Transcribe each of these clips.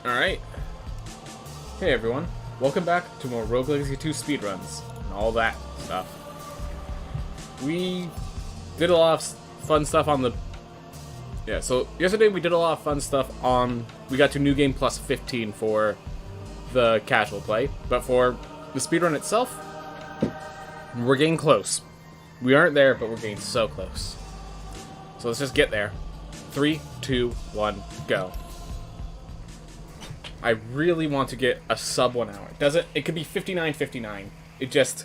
Alright. Hey everyone, welcome back to more RL2 Speedruns and all that stuff. We did a lot of fun stuff on the... Yeah, so yesterday we did a lot of fun stuff on... We got to New Game Plus 15 for the casual play, but for the speedrun itself, we're getting close. We aren't there, but we're getting so close. So let's just get there. 3, 2, 1, go. I really want to get a sub 1 hour. It could be 59:59. It just...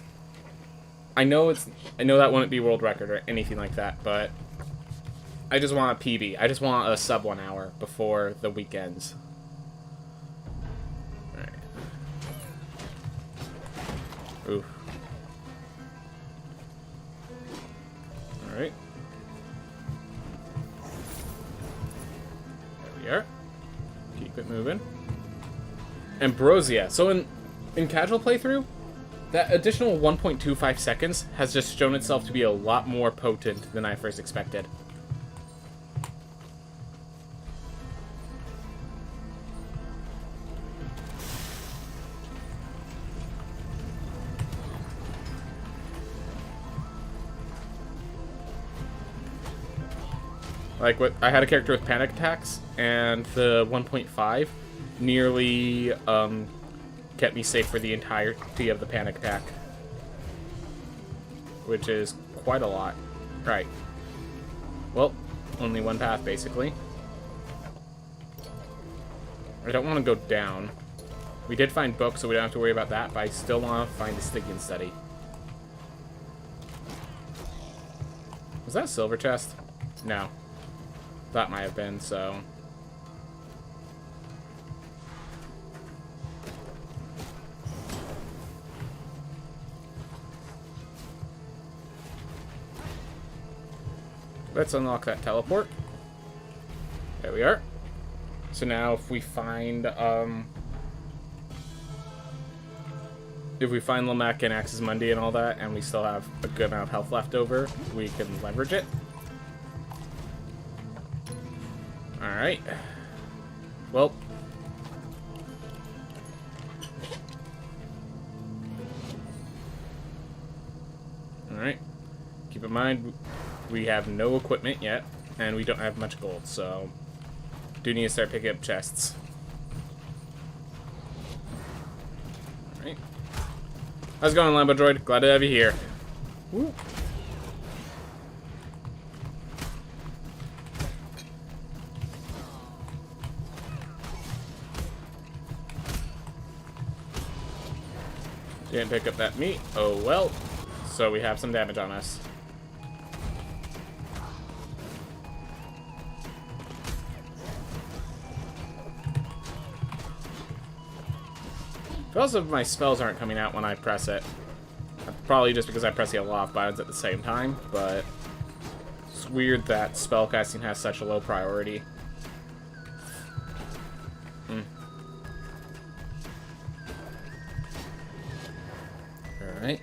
I know that wouldn't be world record or anything like that, but I just want a PB. I just want a sub 1 hour before the weekends. Alright. Oof. Alright. There we are. Keep it moving. Ambrosia. So in casual playthrough, that additional 1.25 seconds has just shown itself to be a lot more potent than I first expected. Like, I had a character with panic attacks, and the 1.5 nearly kept me safe for the entirety of the panic attack, which is quite a lot. Right. Well, only one path, basically. I don't want to go down. We did find books, so we don't have to worry about that, but I still want to find the Stygian study. Was that a silver chest? No. That might have been, so... Let's unlock that teleport. There we are. So now if we find Limac and Axis Mundi and all that, and we still have a good amount of health left over, we can leverage it. Alright. Well. Alright. Keep in mind, we have no equipment yet, and we don't have much gold, so do need to start picking up chests. Alright. How's it going, Lambo Droid? Glad to have you here. Woo. Didn't pick up that meat. Oh well. So we have some damage on us. Because my spells aren't coming out when I press it. Probably just because I press a lot of buttons at the same time, but it's weird that spellcasting has such a low priority. Alright.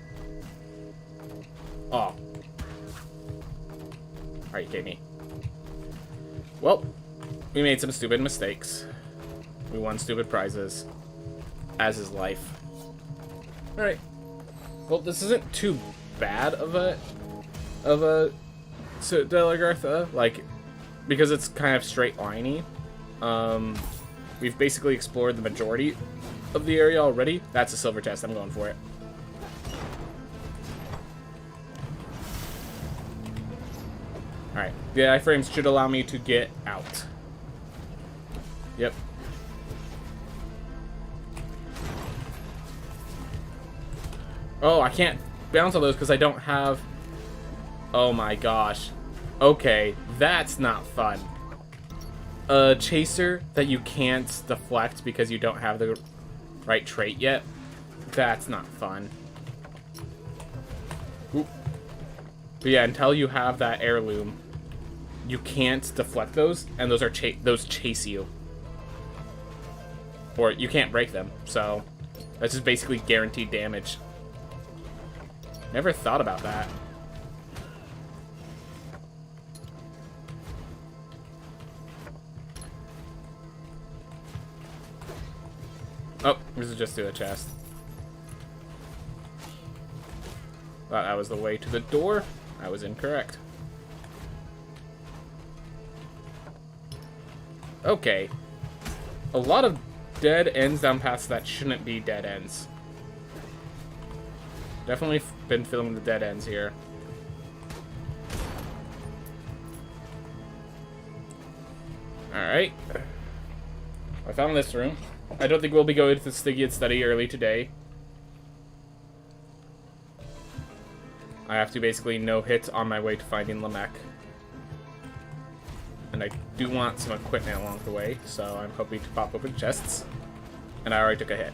Oh. Are you kidding me? Well, we made some stupid mistakes. We won stupid prizes. As is life. Alright. Well, this isn't too bad of a Delagartha, like, because it's kind of straight-liney. We've basically explored the majority of the area already. That's a silver chest. I'm going for it. Alright. The iframes should allow me to get out. Yep. Oh, I can't bounce on those because I don't have... Oh my gosh. Okay, that's not fun. A chaser that you can't deflect because you don't have the right trait yet. That's not fun. Oop. But yeah, until you have that heirloom, you can't deflect those, and those chase you. Or you can't break them, so that's just basically guaranteed damage. Never thought about that. Oh, this is just through the chest. Thought that was the way to the door. I was incorrect. Okay. A lot of dead ends down past that shouldn't be dead ends. Definitely been filling the dead ends here. Alright. I found this room. I don't think we'll be going to the Stygian study early today. I have to basically no-hit on my way to finding Lamech. And I do want some equipment along the way, so I'm hoping to pop open chests. And I already took a hit.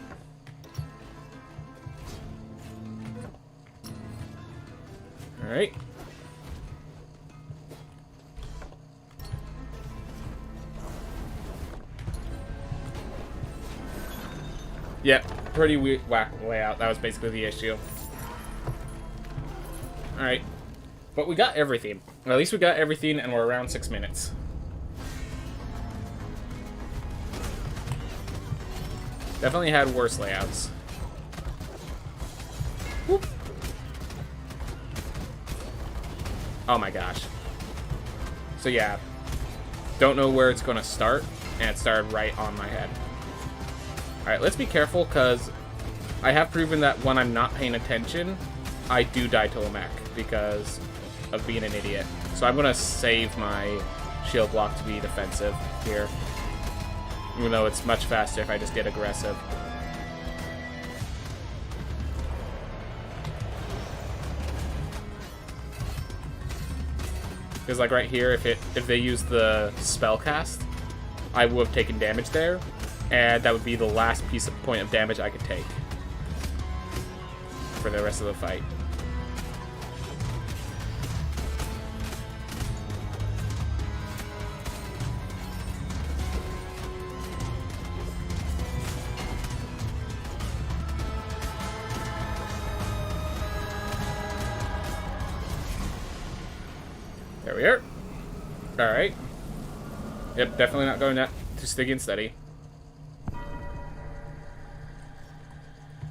Alright. Yeah, pretty whack layout. That was basically the issue. Alright. But we got everything. At least we got everything, and we're around 6 minutes. Definitely had worse layouts. Whoop. Oh my gosh. So yeah. Don't know where it's going to start, and it started right on my head. Alright, let's be careful, because I have proven that when I'm not paying attention, I do die to Lamech because of being an idiot. So I'm going to save my shield block to be defensive here. Even though it's much faster if I just get aggressive. Because like right here, if they use the spell cast, I would have taken damage there. And that would be the last point of damage I could take for the rest of the fight. There we are. Alright. Yep, definitely not going to Stygian study.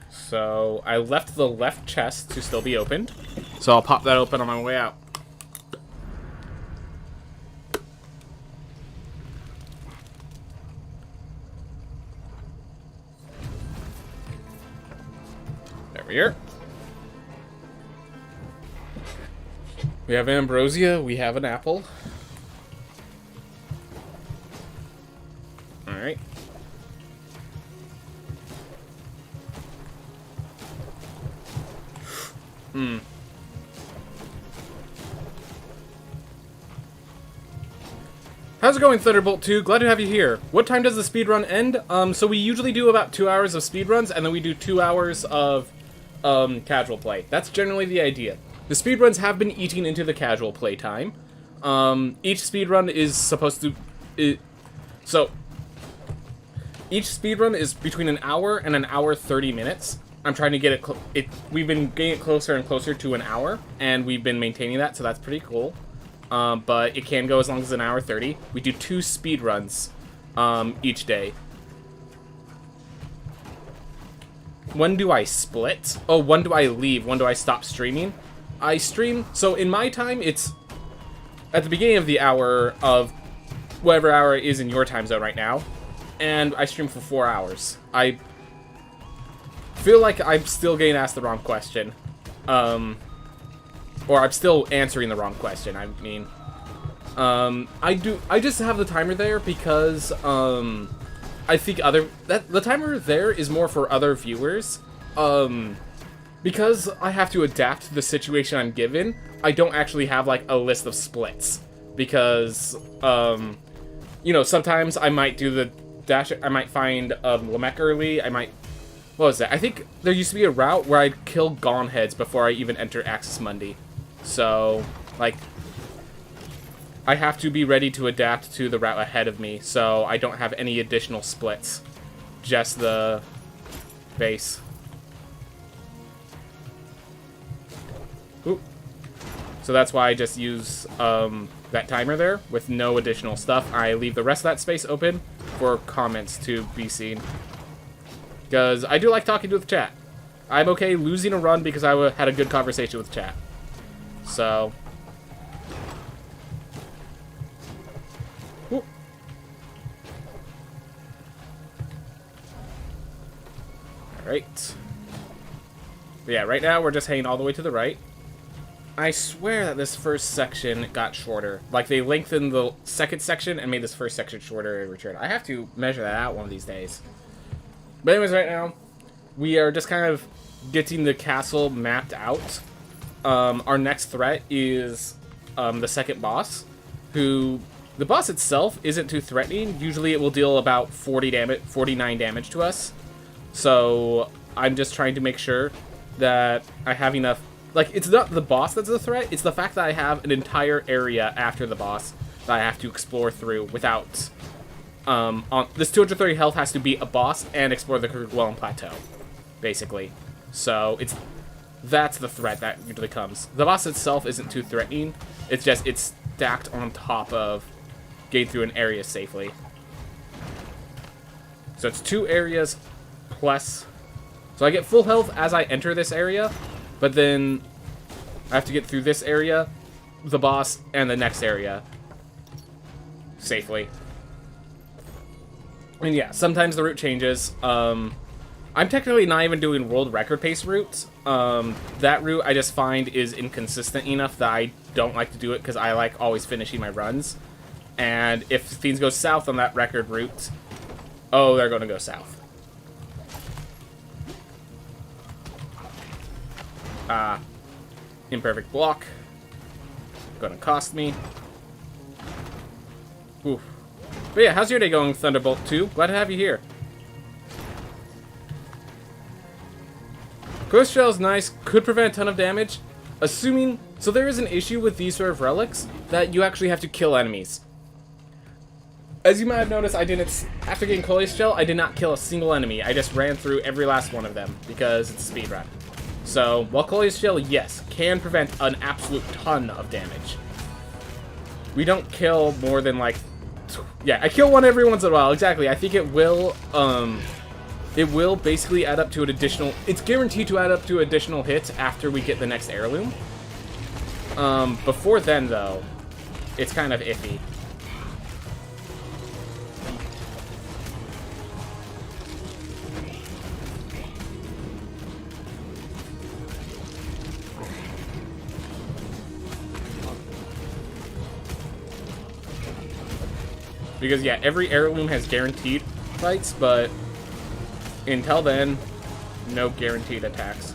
So, I left the left chest to still be opened. So I'll pop that open on my way out. There we are. We have ambrosia, we have an apple. Alright. How's it going, Thunderbolt 2? Glad to have you here. What time does the speedrun end? So we usually do about 2 hours of speedruns, and then we do 2 hours of casual play. That's generally the idea. The speedruns have been eating into the casual play time. Each speedrun is supposed to... each speedrun is between an hour and an hour 30 minutes. I'm trying to get it... We've been getting it closer and closer to an hour, and we've been maintaining that, so that's pretty cool. But it can go as long as an hour 30. We do 2 speedruns each day. When do I split? Oh, when do I leave? When do I stop streaming? I stream... So in my time, it's at the beginning of the hour of whatever hour it is in your time zone right now. And I stream for 4 hours. I feel like I'm still getting asked the wrong question. Or I'm still answering the wrong question, I mean. I just have the timer there because, I think the timer there is more for other viewers. Because I have to adapt to the situation I'm given, I don't actually have, like, a list of splits. Because, you know, sometimes I might do the dash, I might find, Lamech early, what was that? I think there used to be a route where I'd kill Gone Heads before I even enter Axis Mundi. So, like, I have to be ready to adapt to the route ahead of me, so I don't have any additional splits. Just the base. Oop. So that's why I just use that timer there with no additional stuff. I leave the rest of that space open for comments to be seen. Because I do like talking to the chat. I'm okay losing a run because I had a good conversation with chat. So... Whoop. Alright. Yeah, right now we're just heading all the way to the right. I swear that this first section got shorter. Like, they lengthened the second section and made this first section shorter in return. I have to measure that out one of these days. But anyways, right now, we are just kind of getting the castle mapped out. Our next threat is the second boss, who... The boss itself isn't too threatening. Usually it will deal about 49 damage to us. So, I'm just trying to make sure that I have enough... Like, it's not the boss that's a threat, it's the fact that I have an entire area after the boss that I have to explore through without... this 230 health has to beat a boss and explore the Kerguelen Plateau, basically. So, that's the threat that usually comes. The boss itself isn't too threatening, it's just, it's stacked on top of getting through an area safely. So it's 2 areas plus... So I get full health as I enter this area, but then I have to get through this area, the boss, and the next area safely. And yeah, sometimes the route changes. I'm technically not even doing world record pace routes. That route I just find is inconsistent enough that I don't like to do it because I like always finishing my runs. And if things go south on that record route, oh, they're going to go south. Imperfect block. Gonna cost me. Oof. But yeah, how's your day going, Thunderbolt 2? Glad to have you here. Ghost Shell is nice, could prevent a ton of damage. Assuming... So there is an issue with these sort of relics, that you actually have to kill enemies. As you might have noticed, I didn't... After getting Coleus Shell, I did not kill a single enemy. I just ran through every last one of them, because it's a speedrun. So, while Coleus Shell, yes, can prevent an absolute ton of damage. We don't kill more than, like... Yeah, I kill one every once in a while, exactly. I think it will basically add up to an additional... It's guaranteed to add up to additional hits after we get the next heirloom. Before then, though, it's kind of iffy. Because, yeah, every heirloom has guaranteed fights, but until then, no guaranteed attacks.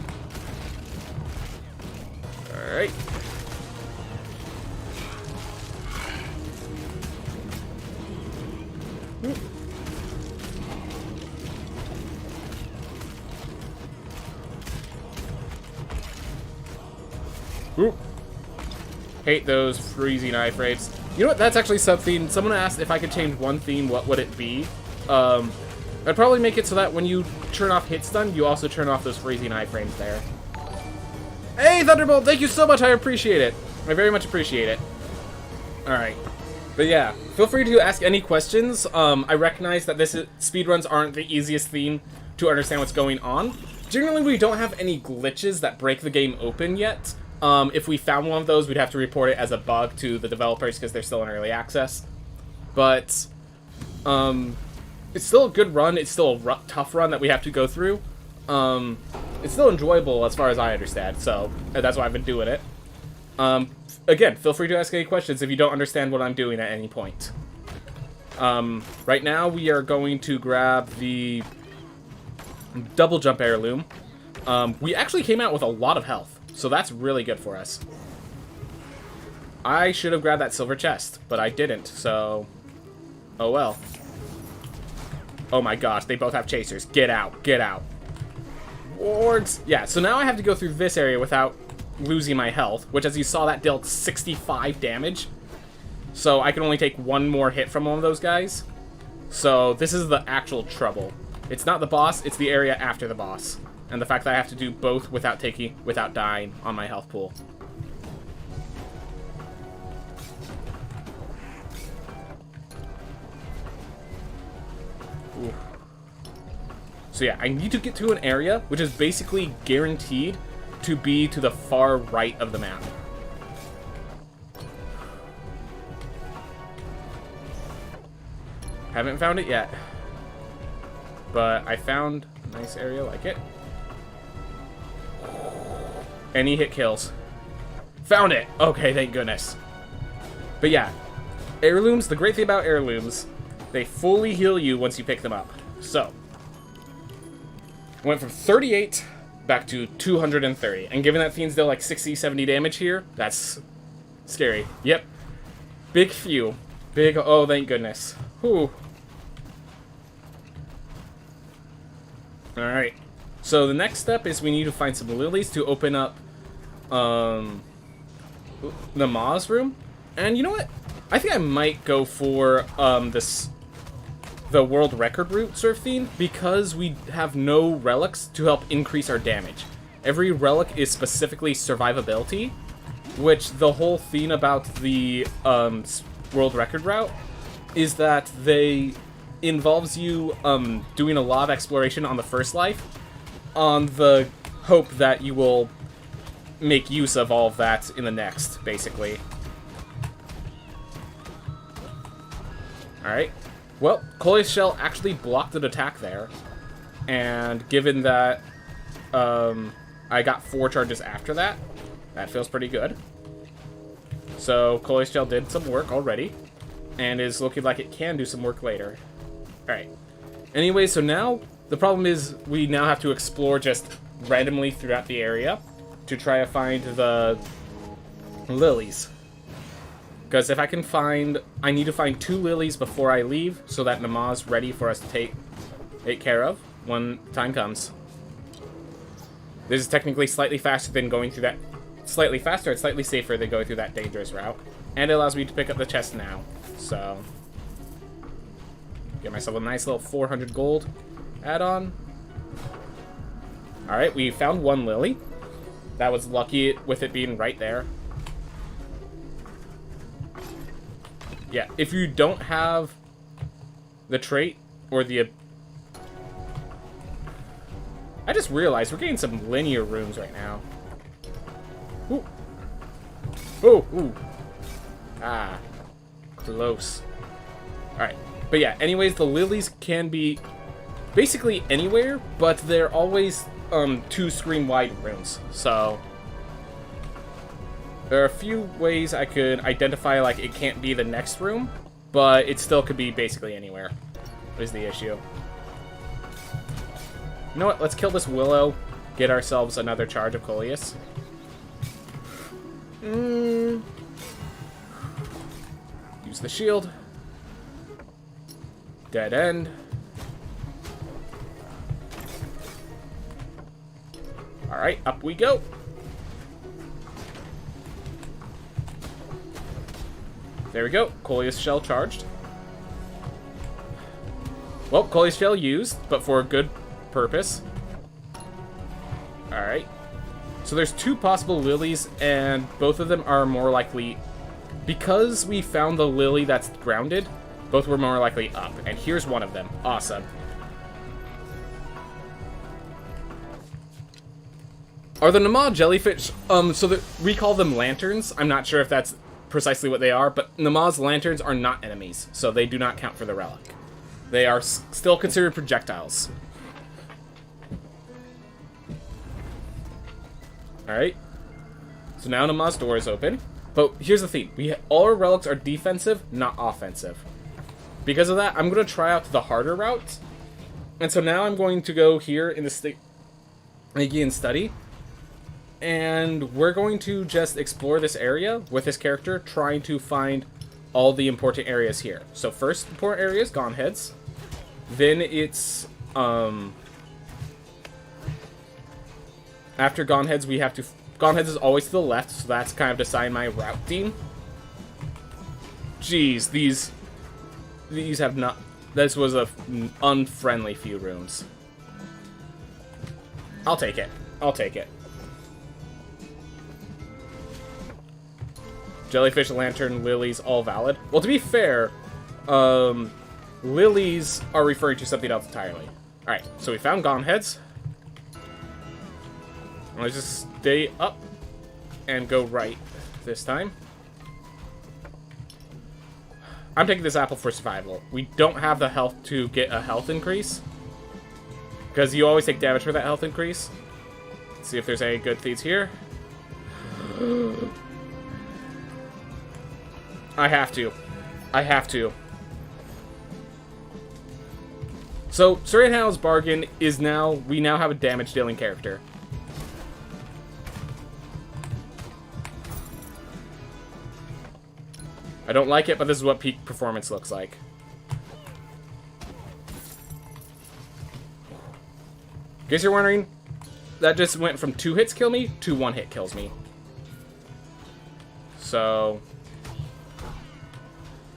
Alright. Oop. Hate those freezing eye frames. You know what, that's actually something, someone asked if I could change one theme, what would it be? I'd probably make it so that when you turn off hit stun, you also turn off those freezing eye frames there. Hey, Thunderbolt, thank you so much, I appreciate it. I very much appreciate it. Alright. But yeah, feel free to ask any questions. I recognize that speedruns aren't the easiest theme to understand what's going on. Generally, we don't have any glitches that break the game open yet. If we found one of those, we'd have to report it as a bug to the developers because they're still in early access. But, it's still a good run. It's still a tough run that we have to go through. It's still enjoyable as far as I understand, so that's why I've been doing it. Again, feel free to ask any questions if you don't understand what I'm doing at any point. Right now, we are going to grab the double jump heirloom. We actually came out with a lot of health. So that's really good for us. I should have grabbed that silver chest, but I didn't, so... Oh well. Oh my gosh, they both have chasers. Get out, get out. Wargs! Yeah, so now I have to go through this area without losing my health, which as you saw, that dealt 65 damage. So I can only take one more hit from one of those guys. So this is the actual trouble. It's not the boss, it's the area after the boss. And the fact that I have to do both without dying on my health pool. Ooh. So yeah, I need to get to an area which is basically guaranteed to be to the far right of the map. Haven't found it yet. But I found a nice area like it. Any hit kills. Found it! Okay, thank goodness. But yeah, heirlooms, the great thing about heirlooms, they fully heal you once you pick them up. So, went from 38 back to 230. And given that Fiend's deal like 60, 70 damage here, that's scary. Yep. Big few. Big, oh thank goodness. Whew. Alright. So the next step is we need to find some lilies to open up the Ma's room. And you know what? I think I might go for the world record route surf theme, because we have no relics to help increase our damage. Every relic is specifically survivability, which the whole theme about the world record route is that they involves you doing a lot of exploration on the first life, on the hope that you will make use of all of that in the next, basically. Alright. Well, Coleus Shell actually blocked an attack there. And given that I got 4 charges after that, that feels pretty good. So Coleus Shell did some work already, and is looking like it can do some work later. Alright. Anyway, so now the problem is we now have to explore just randomly throughout the area to try to find the lilies. Because if I can find... I need to find 2 lilies before I leave, so that Nama's ready for us to take care of when time comes. This is technically slightly faster than going through that... Slightly faster and slightly safer than going through that dangerous route. And it allows me to pick up the chest now. So... get myself a nice little 400 gold add-on. Alright, we found 1 lily. That was lucky with it being right there. Yeah, if you don't have the trait or the... I just realized we're getting some linear rooms right now. Ooh. Oh, ooh. Ah. Close. Alright. But yeah, anyways, the lilies can be basically anywhere, but they're always 2 screen-wide rooms. So there are a few ways I could identify, like, it can't be the next room, but it still could be basically anywhere, is the issue. You know what? Let's kill this willow, get ourselves another charge of Coleus. Use the shield. Dead end. Alright, up we go. There we go. Coleus Shell charged. Well, Coleus Shell used, but for a good purpose. Alright. So there's 2 possible lilies, and both of them are more likely... Because we found the lily that's grounded, both were more likely up. And here's one of them. Awesome. Are the Nama jellyfish... we call them lanterns. I'm not sure if that's precisely what they are, but Nama's lanterns are not enemies, so they do not count for the relic. They are still considered projectiles. Alright. So now Nama's door is open. But here's the thing. All our relics are defensive, not offensive. Because of that, I'm going to try out the harder route. And so now I'm going to go here in the Aegean Study. And we're going to just explore this area with this character, trying to find all the important areas here. So first important area is Gonheads. Then it's... after Gonheads, we have to... Gonheads is always to the left, so that's kind of deciding my route theme. Jeez, these have not... This was a unfriendly few rooms. I'll take it. I'll take it. Jellyfish, lantern, lilies, all valid. Well, to be fair, lilies are referring to something else entirely. Alright, so we found Gone Heads. Let's just stay up and go right this time. I'm taking this apple for survival. We don't have the health to get a health increase, because you always take damage for that health increase. Let's see if there's any good thieves here. I have to. I have to. So, Serrated Handle's Bargain is now... We now have a damage-dealing character. I don't like it, but this is what peak performance looks like. In case you're wondering, that just went from 2 hits kill me to 1 hit kills me. So,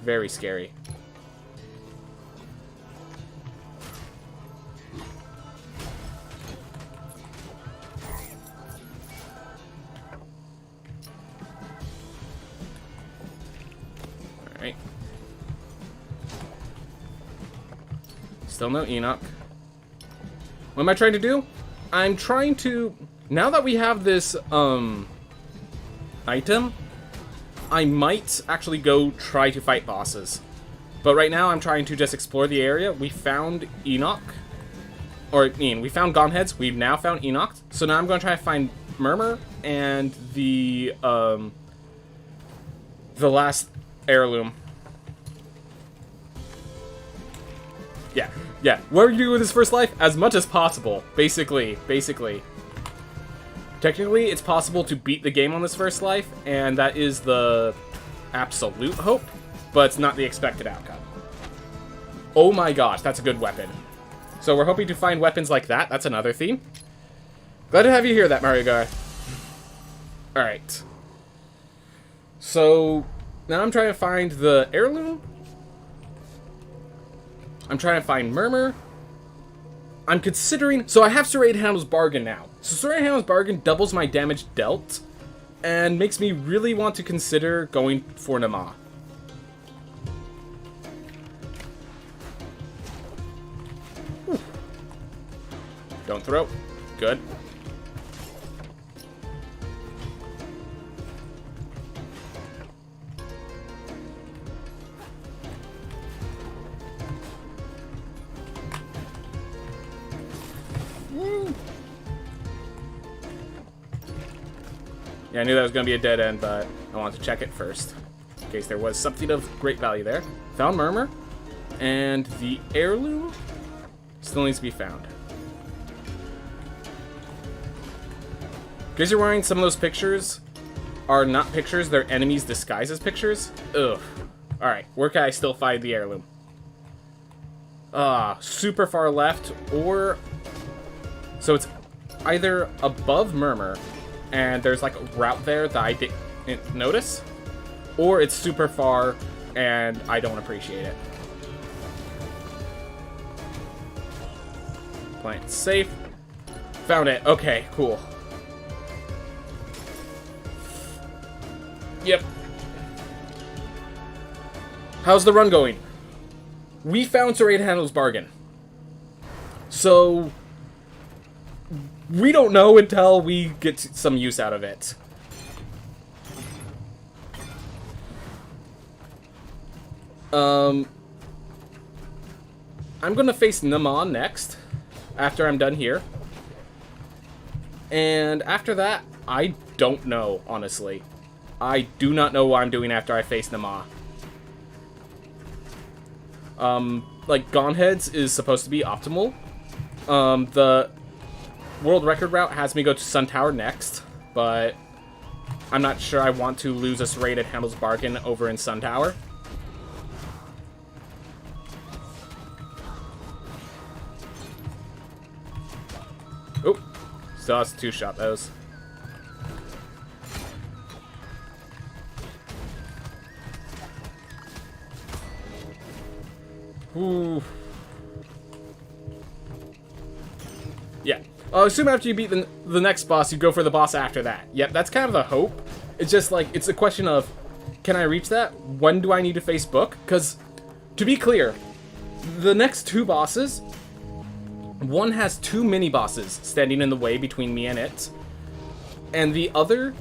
very scary. Alright. Still no Enoch. What am I trying to do? I'm trying to... Now that we have this, item, I might actually go try to fight bosses. But right now I'm trying to just explore the area. We found Enoch. Or, we found Gone Heads. We've now found Enoch. So now I'm going to try to find Murmur and the last heirloom. Yeah. What are you doing with this first life? As much as possible, basically. Technically, it's possible to beat the game on this first life, and that is the absolute hope, but it's not the expected outcome. Oh my gosh, that's a good weapon. So we're hoping to find weapons like that. That's another theme. Glad to have you here, that Mario guy. Alright. So, now I'm trying to find the heirloom. I'm trying to find Murmur. I'm considering... So I have Serrated Handle's Bargain now. So Serrated Handle's Bargain doubles my damage dealt, and makes me really want to consider going for Nama. Don't throw. Good. Yeah, I knew that was going to be a dead end, but I wanted to check it first, in case there was something of great value there. Found Murmur, and the heirloom still needs to be found. In case you're wondering, some of those pictures are not pictures, they're enemies disguised as pictures. Ugh. Alright, where can I still find the heirloom? Super far left, or... So it's either above Murmur, and there's like a route there that I didn't notice, or it's super far and I don't appreciate it. Playing it safe. Found it. Okay, cool. Yep. How's the run going? We found Serrated Handle's Bargain. So... we don't know until we get some use out of it. I'm gonna face Nama next, after I'm done here. And after that, I don't know, honestly. I do not know what I'm doing after I face Nama. Like, Gone Heads is supposed to be optimal. The World Record route has me go to Sun Tower next, but I'm not sure I want to lose a Serrated Handle's Bargain over in Sun Tower. Oop. Still has to two-shot those. Ooh. Yeah. I assume after you beat the next boss, you go for the boss after that. Yep, that's kind of the hope. It's just like, it's a question of, can I reach that? When do I need to face Book? Because, to be clear, the next two bosses One has 2 mini-bosses standing in the way between me and it, and the other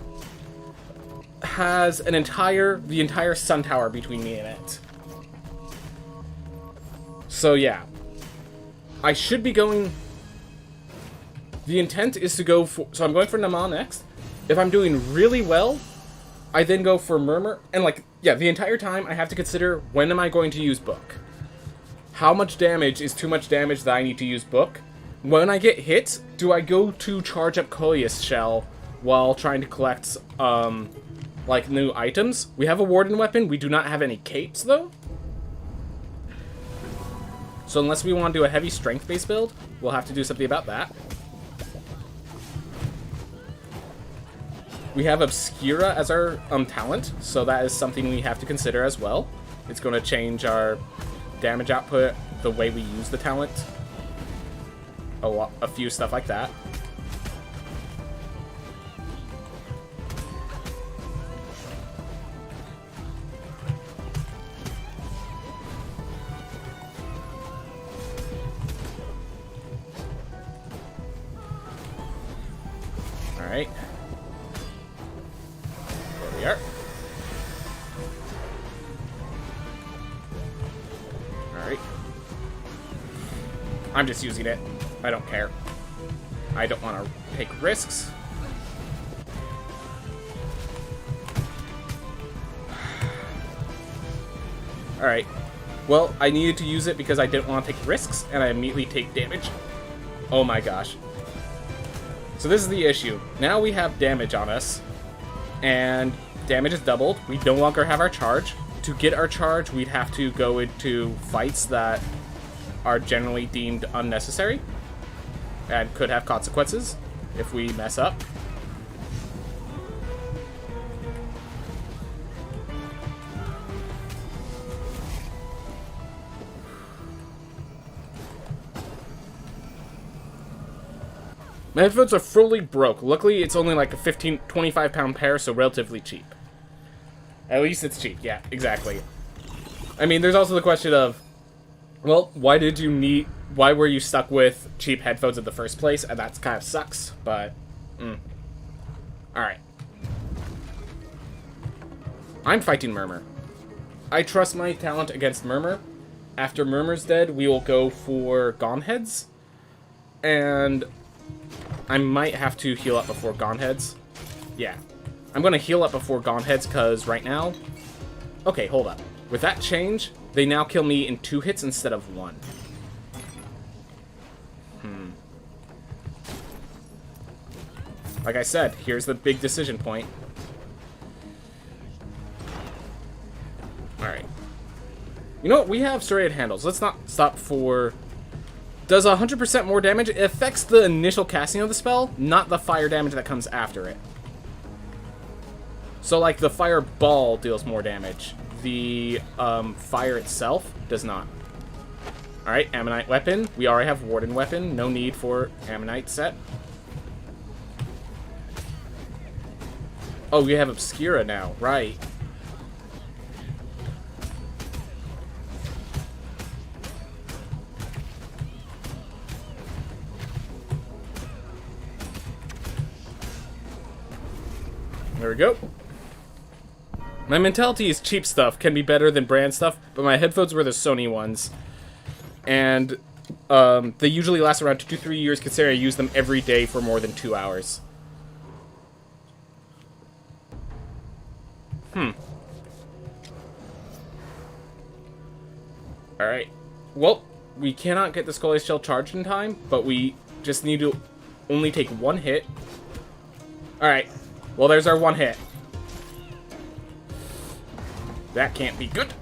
has the entire Sun Tower between me and it. So yeah, I should be going... The intent is to go for... So I'm going for Nama next. If I'm doing really well, I then go for Murmur. And like, yeah, the entire time I have to consider, when am I going to use Book? How much damage is too much damage that I need to use Book? When I get hit, do I go to charge up Coleus Shell while trying to collect, like, new items? We have a Warden weapon. We do not have any capes, though. So unless we want to do a heavy strength-based build, we'll have to do something about that. We have Obscura as our talent, so that is something we have to consider as well. It's going to change our damage output, the way we use the talent, a few stuff like that. All right. There we are. Alright. I'm just using it. I don't care. I don't want to take risks. Alright. Well, I needed to use it because I didn't want to take risks, and I immediately take damage. Oh my gosh. So this is the issue. Now we have damage on us, and damage is doubled. We no longer have our charge. To get our charge, we'd have to go into fights that are generally deemed unnecessary and could have consequences if we mess up. My headphones are fully broke. Luckily, it's only like a 25 pound pair, so relatively cheap. At least it's cheap. Yeah, exactly. I mean, there's also the question of, well, why were you stuck with cheap headphones in the first place? And that kind of sucks, but, Alright. I'm fighting Murmur. I trust my talent against Murmur. After Murmur's dead, we will go for Gonheads. And I might have to heal up before Gonheads. Yeah. I'm going to heal up before Gonheads, because right now... Okay, hold up. With that change, they now kill me in 2 hits instead of 1. Like I said, here's the big decision point. Alright. You know what? We have serrated handles. Let's not stop for... Does 100% more damage. It affects the initial casting of the spell, not the fire damage that comes after it. So, like, the fireball deals more damage. The fire itself does not. Alright, Ammonite weapon. We already have Warden weapon. No need for Ammonite set. Oh, we have Obscura now. Right. There we go. My mentality is cheap stuff can be better than brand stuff, but my headphones were the Sony ones. And they usually last around 2 to 3 years, considering I use them every day for more than 2 hours. Alright. Well, we cannot get the Scully Shell charged in time, but we just need to only take 1 hit. Alright. Well, there's our 1 hit. That can't be good.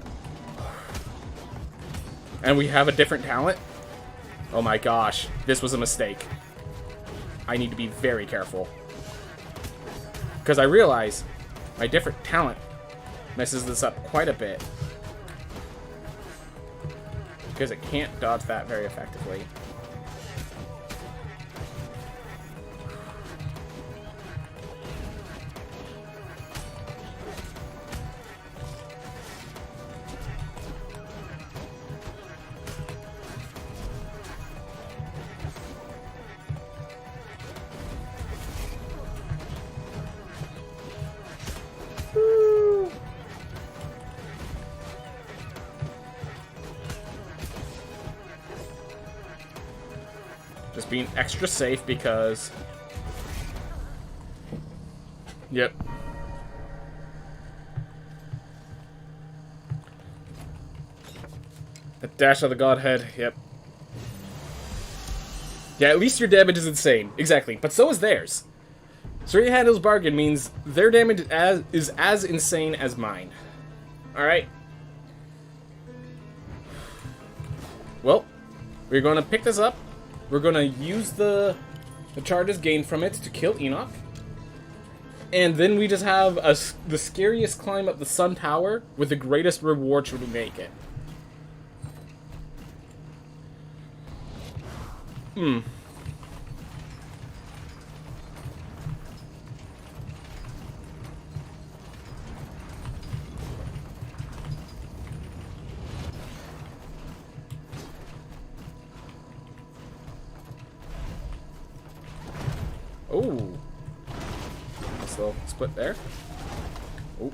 And we have a different talent. Oh my gosh. This was a mistake. I need to be very careful. Because I realize my different talent messes this up quite a bit. Because it can't dodge that very effectively. Just being extra safe because... Yep. A dash of the Godhead, yep. Yeah, at least your damage is insane. Exactly, but so is theirs. Three Handles Bargain means their damage is as insane as mine. Alright. Well, we're going to pick this up. We're going to use the charges gained from it to kill Enoch. And then we just have the scariest climb up the Sun Tower with the greatest reward should we make it. Oh. So, split there. Oh.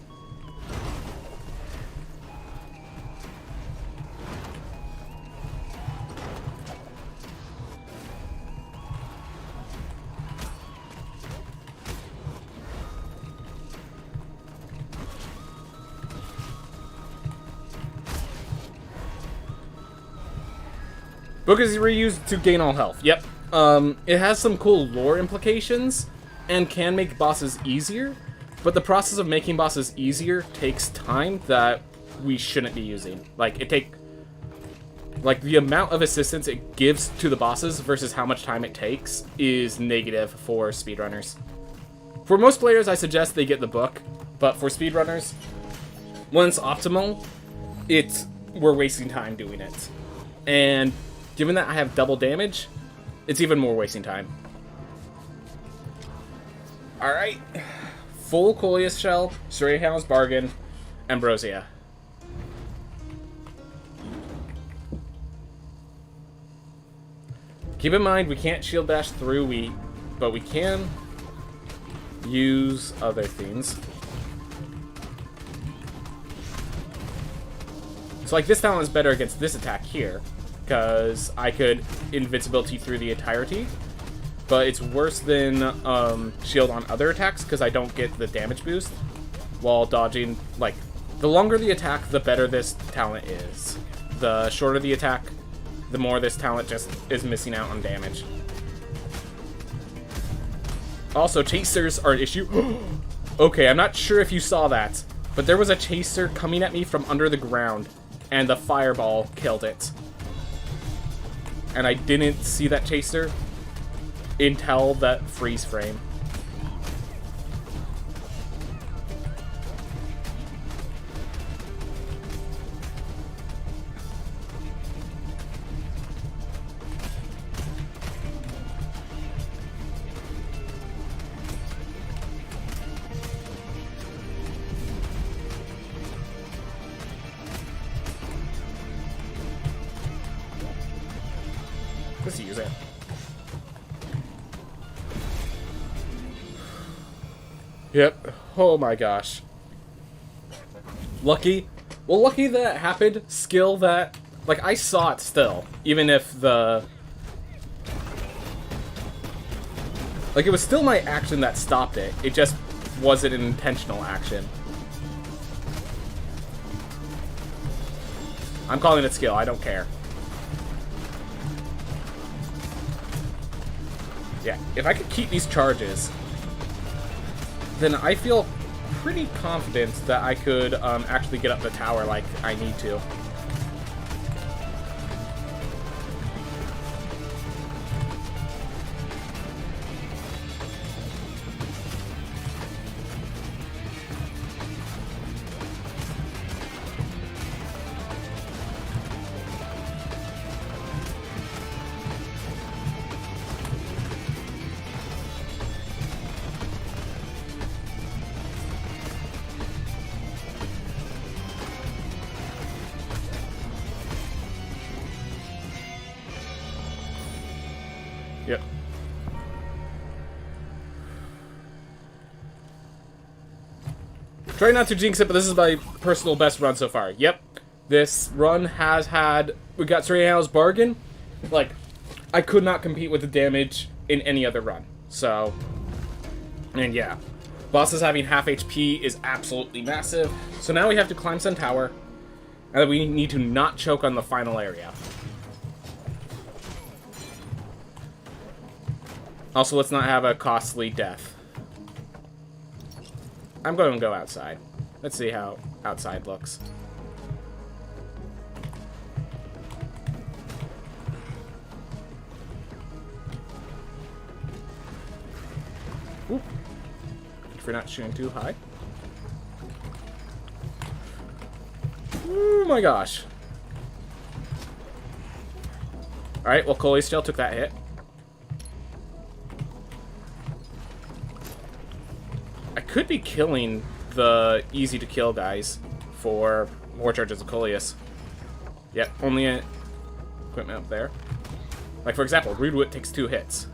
Book is reused to gain all health. Yep. It has some cool lore implications and can make bosses easier, but the process of making bosses easier takes time that we shouldn't be using. Like, the amount of assistance it gives to the bosses versus how much time it takes is negative for speedrunners. For most players, I suggest they get the book, but for speedrunners, when it's optimal, we're wasting time doing it. And given that I have double damage, it's even more wasting time. Alright. Full Coleus Shell, Stray House Bargain, Ambrosia. Keep in mind, we can't shield dash through, but we can use other things. So, like, this talent is better against this attack here, because I could invincibility through the entirety, but it's worse than shield on other attacks because I don't get the damage boost while dodging. Like, the longer the attack, the better this talent is. The shorter the attack, the more this talent just is missing out on damage. Also, chasers are an issue. Okay, I'm not sure if you saw that, but there was a chaser coming at me from under the ground, and the fireball killed it. And I didn't see that chaser until that freeze frame. Let's use it. Yep. Oh my gosh. Lucky. Well, lucky that happened. Skill that... Like, I saw it still. Even if the... Like, it was still my action that stopped it. It just wasn't an intentional action. I'm calling it skill. I don't care. Yeah, if I could keep these charges, then I feel pretty confident that I could actually get up the tower like I need to. Yep. Try not to jinx it, but this is my personal best run so far. Yep. This run has had... We got Stray House Bargain. Like, I could not compete with the damage in any other run. So, and yeah. Bosses having half HP is absolutely massive. So now we have to climb some tower. And we need to not choke on the final area. Also, let's not have a costly death. I'm going to go outside. Let's see how outside looks. Ooh. If you're not shooting too high. Oh my gosh. Alright, well, Coley still took that hit. I could be killing the easy-to-kill guys for more charges of Coleus. Yep, only equipment up there. Like, for example, Rudewit takes 2 hits.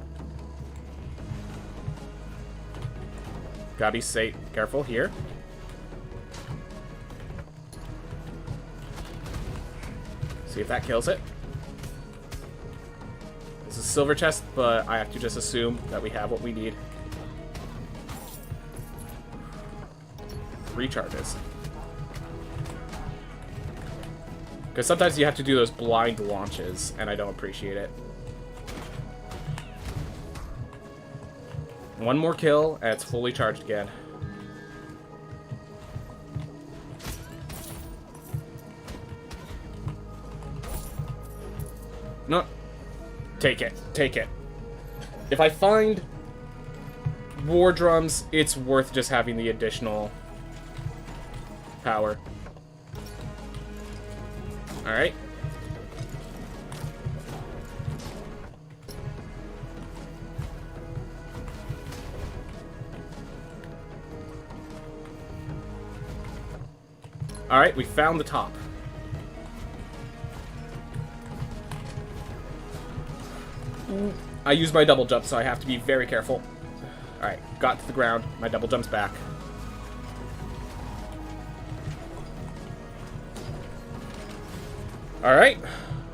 Gotta be safe, careful here. See if that kills it. This is a silver chest, but I have to just assume that we have what we need. 3 charges. Because sometimes you have to do those blind launches, and I don't appreciate it. 1 more kill, and it's fully charged again. No. Take it. Take it. If I find war drums, it's worth just having the additional power. Alright. Alright, we found the top. I used my double jump, so I have to be very careful. Alright, got to the ground. My double jump's back. Alright.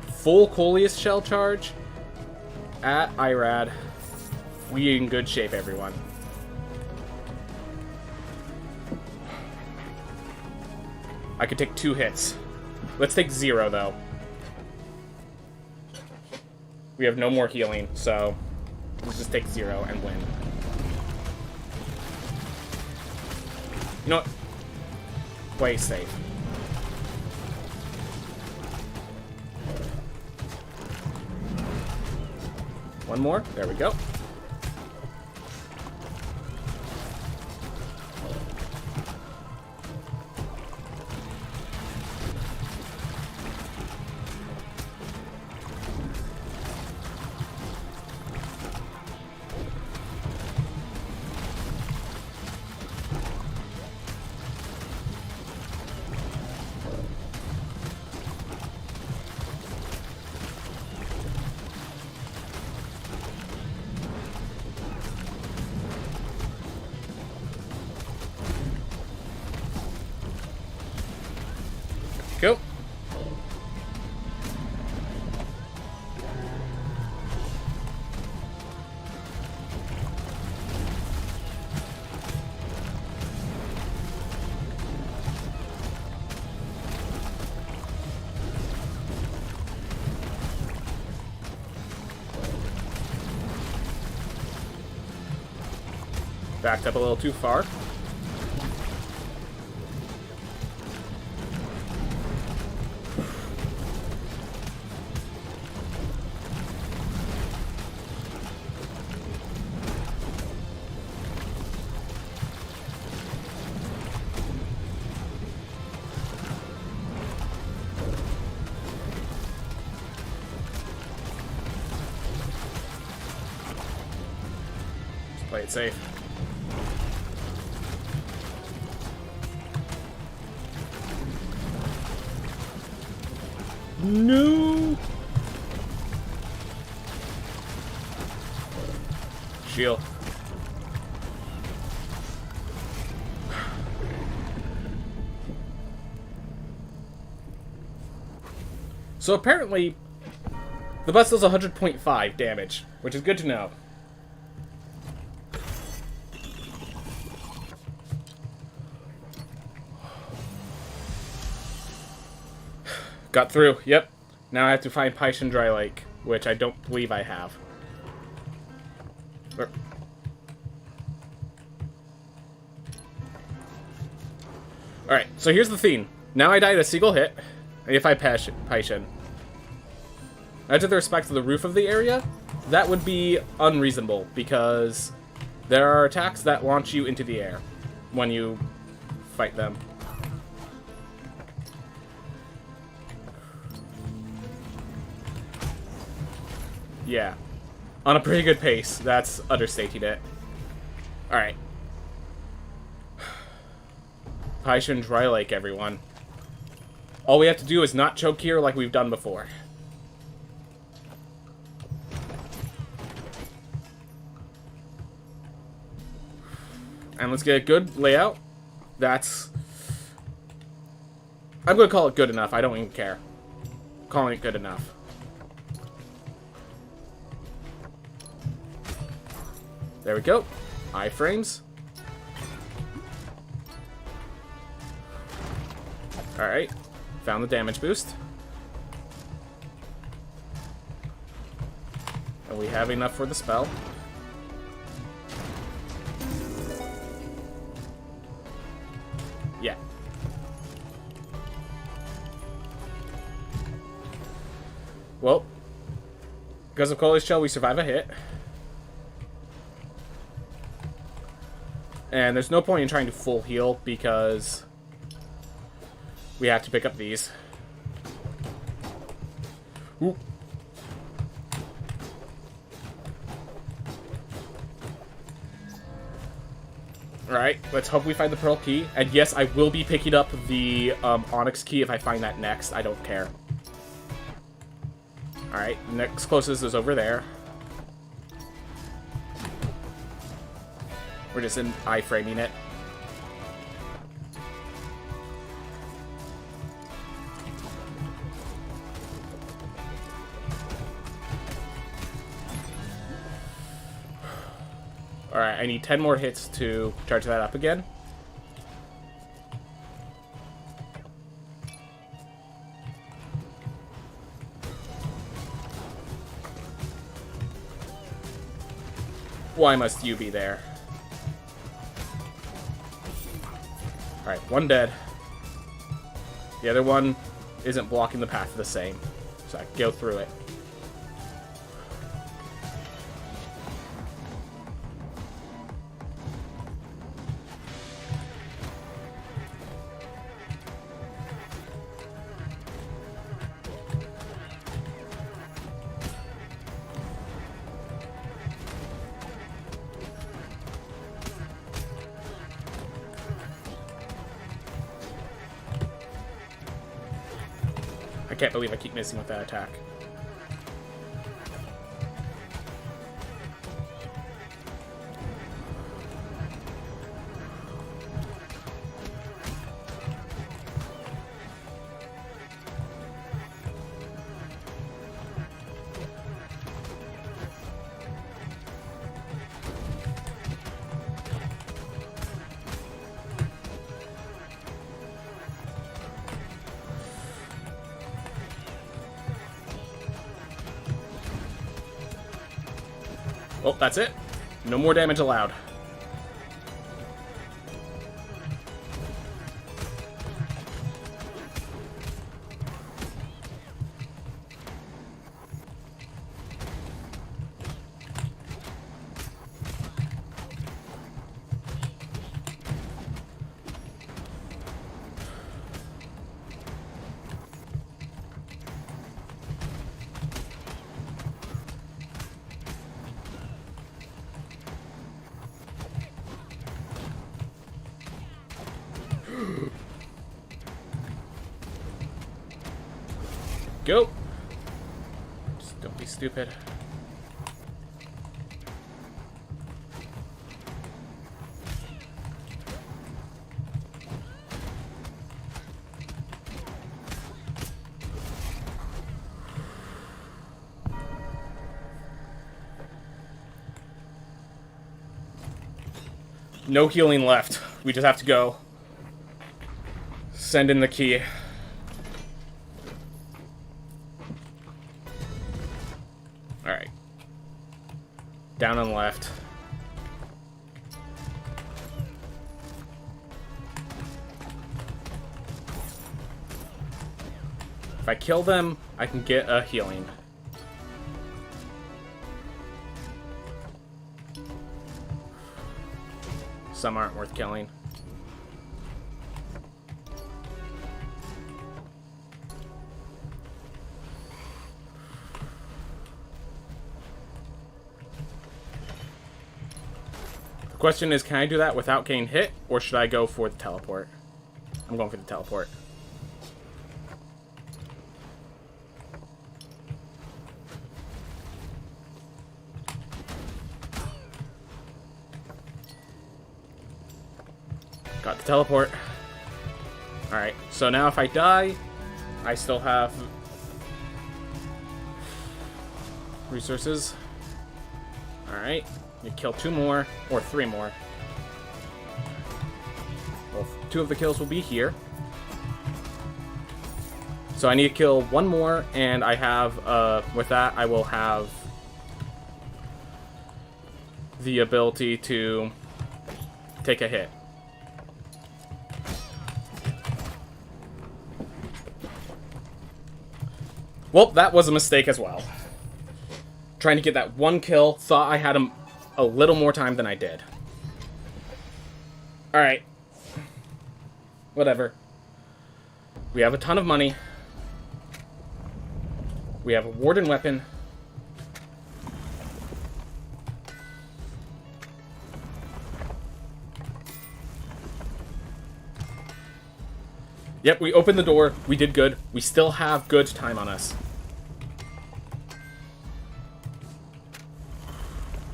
Full Coleus shell charge at Irad. We in good shape, everyone. I could take 2 hits. Let's take 0, though. We have no more healing, so let's just take 0 and win. You know what? Play safe. One more. There we go. Go. Backed up a little too far. Play it safe. No. Shield. So apparently, The bus does 100.5 damage, which is good to know. Got through, yep. Now I have to find Paishan Dry Lake, which I don't believe I have. Alright, so here's the thing. Now I died a single hit, if I Paishan. Now to the respect of the roof of the area, that would be unreasonable, because there are attacks that launch you into the air when you fight them. Yeah. On a pretty good pace. That's understating it. Alright. Paishan Dry Lake, everyone. All we have to do is not choke here like we've done before. And let's get a good layout. That's... I'm going to call it good enough. I don't even care. Calling it good enough. There we go. Iframes. Alright. Found the damage boost. And we have enough for the spell. Yeah. Well, because of Cole's Shell, we survive a hit. And there's no point in trying to full heal, because we have to pick up these. Ooh. Alright, let's hope we find the Pearl Key. And yes, I will be picking up the Onyx Key if I find that next. I don't care. Alright, next closest is over there. We're just iframing it. Alright, I need 10 more hits to charge that up again. Why must you be there? Alright, one dead. The other one isn't blocking the path the same, so I can go through it. I can't believe I keep missing with that attack. Oh, that's it. No more damage allowed. Go! Just don't be stupid. No healing left. We just have to go. Send in the key. Alright. Down and left. If I kill them, I can get a healing. Some aren't worth killing. The question is, can I do that without getting hit, or should I go for the teleport? I'm going for the teleport. Got the teleport. Alright, so now if I die, I still have resources. Alright, you kill 2 more, or 3 more. Well, 2 of the kills will be here. So I need to kill 1 more, and I have, with that, I will have the ability to take a hit. Well, that was a mistake as well. Trying to get that 1 kill, thought I had a little more time than I did. Alright. Whatever. We have a ton of money. We have a warden weapon. Yep, we opened the door. We did good. We still have good time on us.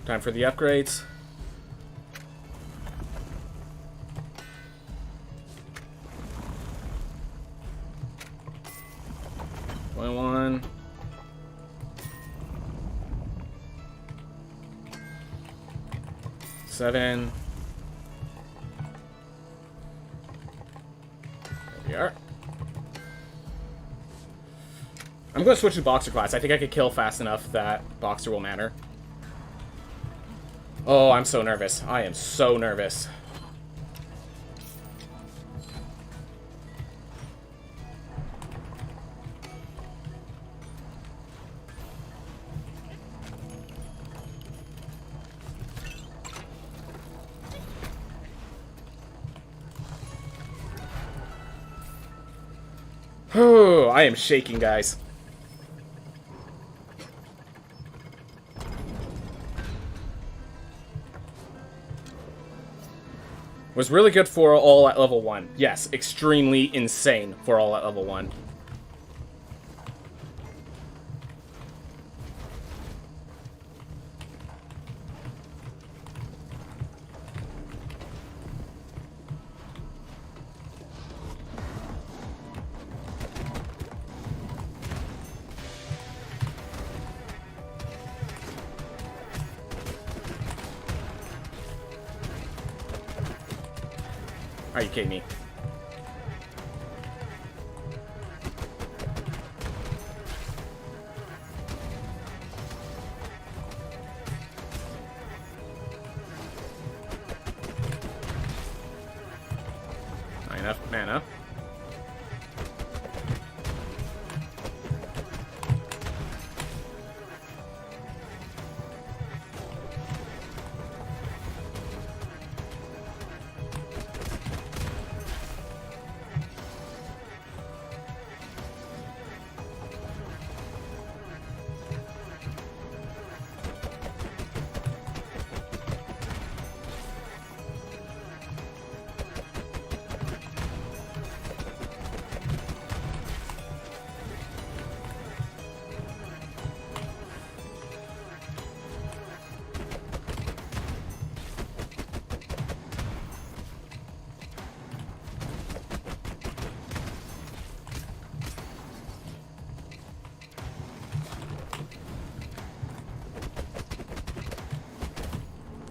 Time for the upgrades. One. 7. There we are. I'm going to switch to Boxer class. I think I could kill fast enough that Boxer will matter. Oh, I'm so nervous. I am so nervous. Oh, I am shaking, guys. Was really good for all at level 1. Yes, extremely insane for all at level 1. Are you kidding me? Not enough mana.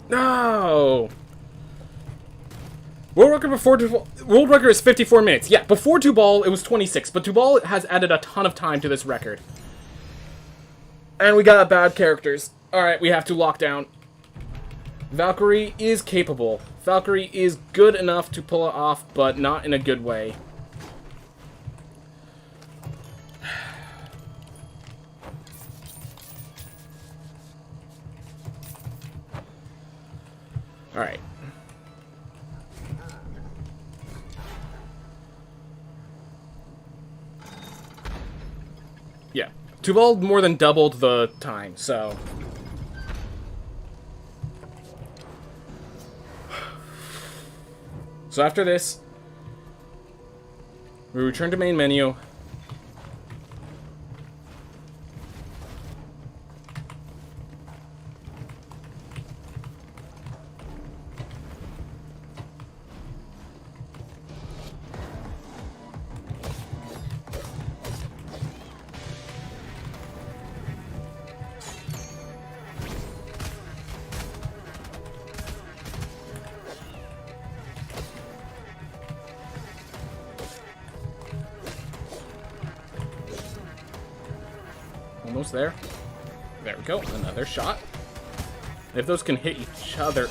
No! World record before world record is 54 minutes. Yeah, before Tubal it was 26, but Tubal has added a ton of time to this record. And we got bad characters. Alright, we have to lock down. Valkyrie is capable. Valkyrie is good enough to pull it off, but not in a good way. Alright. Yeah. Tubal more than doubled the time, so... So after this, we return to main menu. Almost there. There we go. Another shot. If those can hit each other,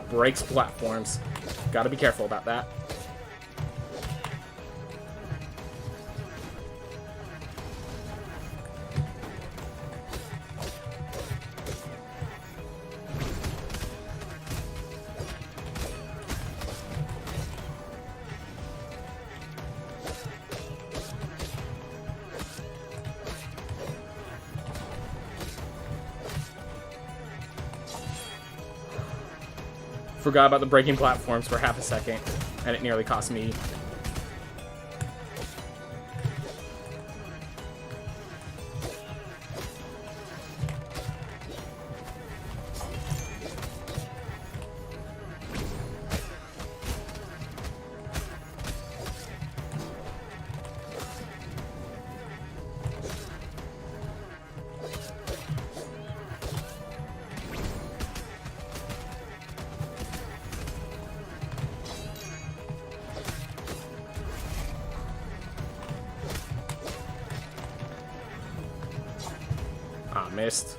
breaks platforms. Gotta be careful about that. Forgot about the breaking platforms for half a second, and it nearly cost me. Ah, missed.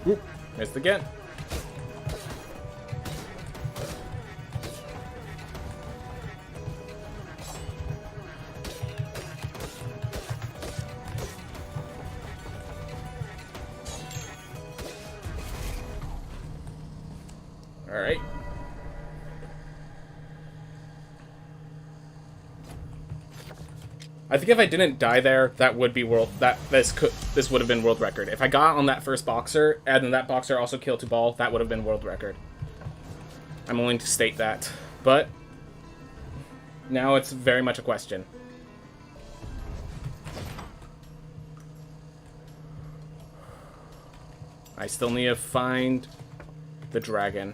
Oop, missed again. All right. I think if I didn't die there, that would be this would have been world record. If I got on that first boxer, and then that boxer also killed Tubal, that would have been world record. I'm willing to state that. But now it's very much a question. I still need to find the dragon.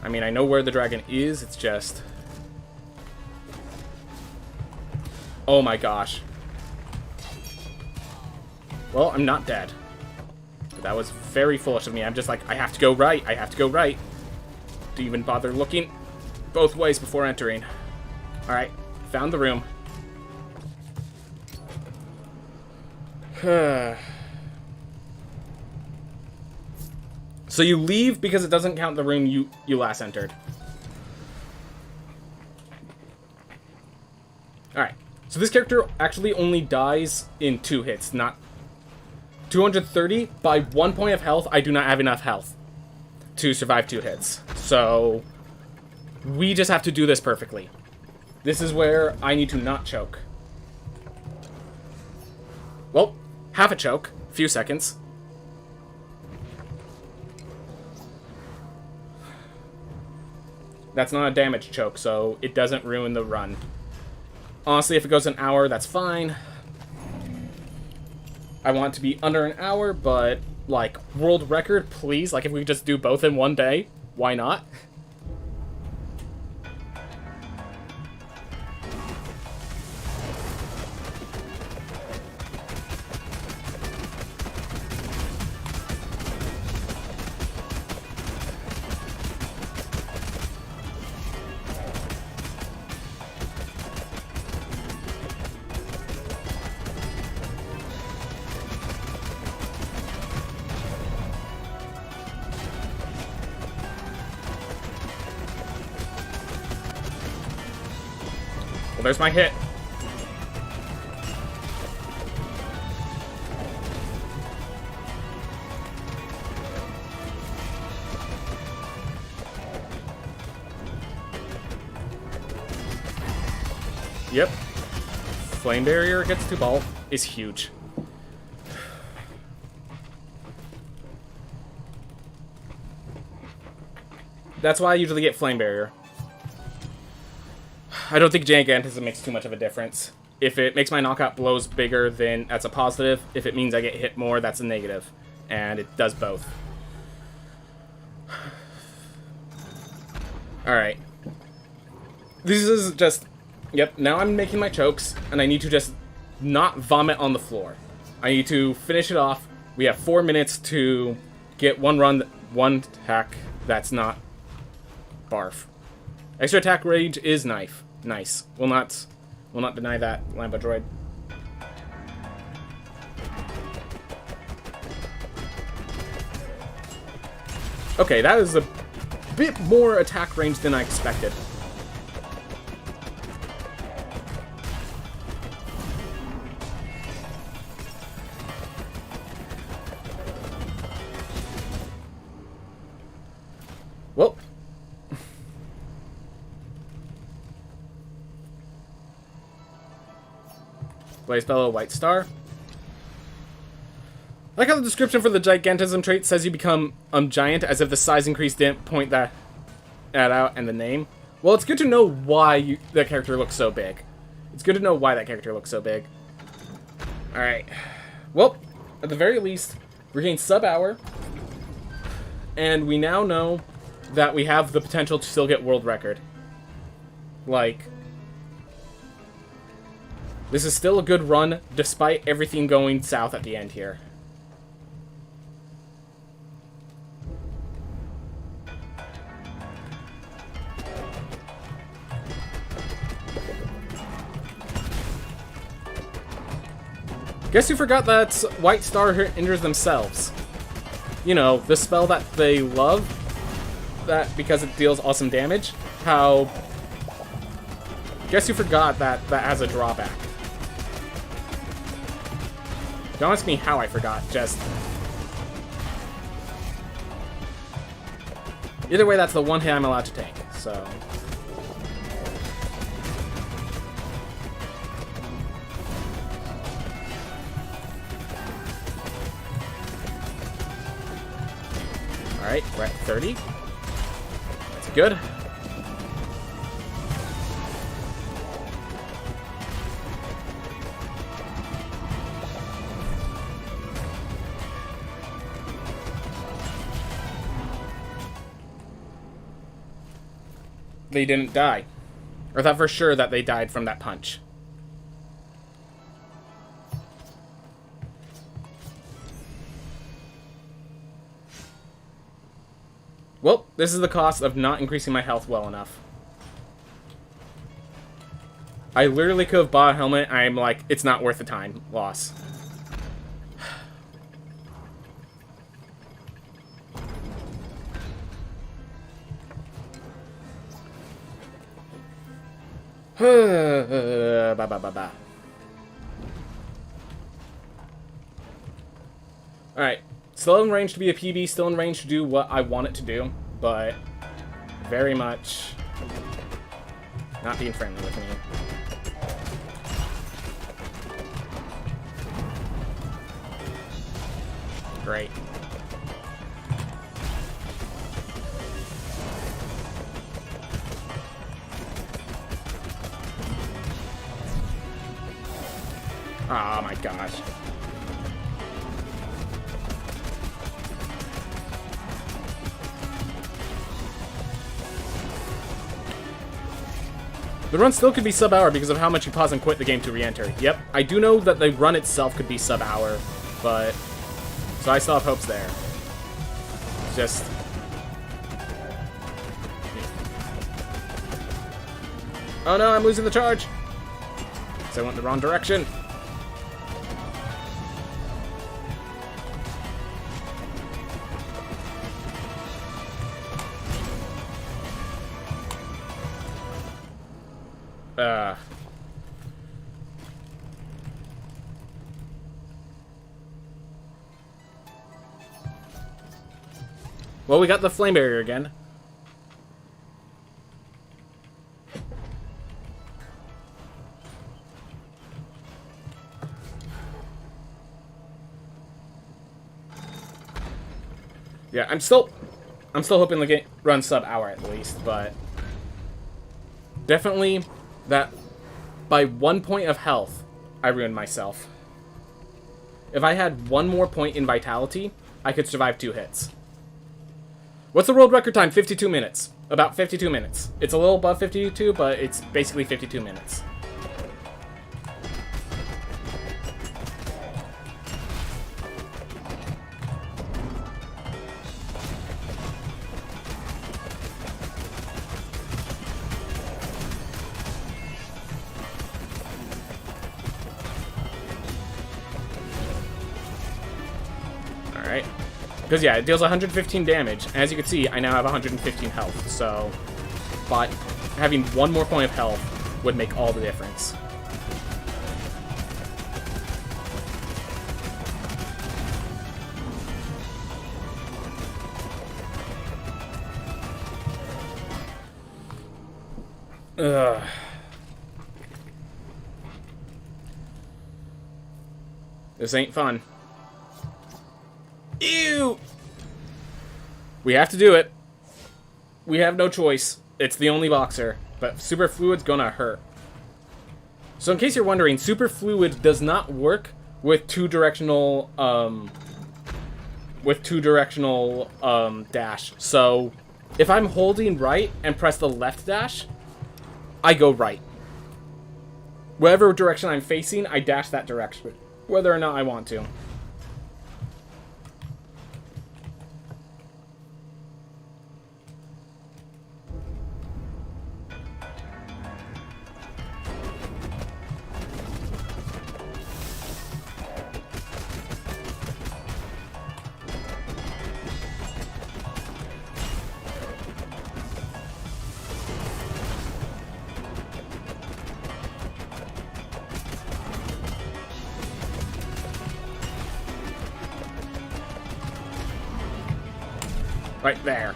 I mean, I know where the dragon is, it's just... Oh my gosh. Well, I'm not dead. That was very foolish of me. I'm just like, I have to go right, I have to go right. Do you even bother looking both ways before entering? Alright, found the room. So you leave because it doesn't count the room you last entered. Alright. So this character actually only dies in 2 hits, not 230. By 1 point of health, I do not have enough health to survive 2 hits. So we just have to do this perfectly. This is where I need to not choke. Well, half a choke, few seconds. That's not a damage choke, so it doesn't ruin the run. Honestly, if it goes an hour, that's fine. I want it to be under an hour, but, like, world record, please. Like, if we could just do both in one day, why not? Well, there's my hit. Yep. Flame barrier against 2 ball is huge. That's why I usually get flame barrier. I don't think Gigantism makes too much of a difference. If it makes my knockout blows bigger, then that's a positive. If it means I get hit more, that's a negative. And it does both. Alright. This is just... Yep, now I'm making my chokes, and I need to just not vomit on the floor. I need to finish it off. We have 4 minutes to get one run, one attack that's not barf. Extra attack range is knife. Nice. Will not deny that, Lambo Droid. Okay, that is a bit more attack range than I expected. Well. Blaze Bellow, White Star. I like how the description for the Gigantism trait says you become giant, as if the size increase didn't point that out and the name. Well, it's good to know why that character looks so big. It's good to know why that character looks so big. Alright. Well, at the very least, we gained sub-hour. And we now know that we have the potential to still get world record. Like, this is still a good run, despite everything going south at the end here. Guess who forgot that White Star injures themselves? You know, the spell that they love, that because it deals awesome damage. How... Guess who forgot that that has a drawback? Don't ask me how I forgot, just... Either way, that's the one hit I'm allowed to take, so... Alright, we're at 30. That's good. They didn't die. Or I thought for sure that they died from that punch. Well, this is the cost of not increasing my health well enough. I literally could have bought a helmet. I'm like, it's not worth the time loss. Alright. Still in range to be a PB, still in range to do what I want it to do, but very much not being friendly with me. Great. Oh my gosh. The run still could be sub-hour because of how much you pause and quit the game to re-enter. Yep, I do know that the run itself could be sub-hour, but... So I still have hopes there. Just... Oh no, I'm losing the charge! So I went the wrong direction. Well, we got the flame barrier again. Yeah, I'm still hoping the game runs sub-hour at least, but definitely that by 1 point of health, I ruined myself. If I had 1 more point in vitality, I could survive 2 hits. What's the world record time? 52 minutes. About 52 minutes. It's a little above 52, but it's basically 52 minutes. Alright. Because, yeah, it deals 115 damage. As you can see, I now have 115 health. So, but having 1 more point of health would make all the difference. Ugh. This ain't fun. Ew! We have to do it. We have no choice. It's the only boxer. But super fluid's gonna hurt. So in case you're wondering, super fluid does not work with two-directional dash. So if I'm holding right and press the left dash, I go right. Whatever direction I'm facing, I dash that direction, whether or not I want to. Right there.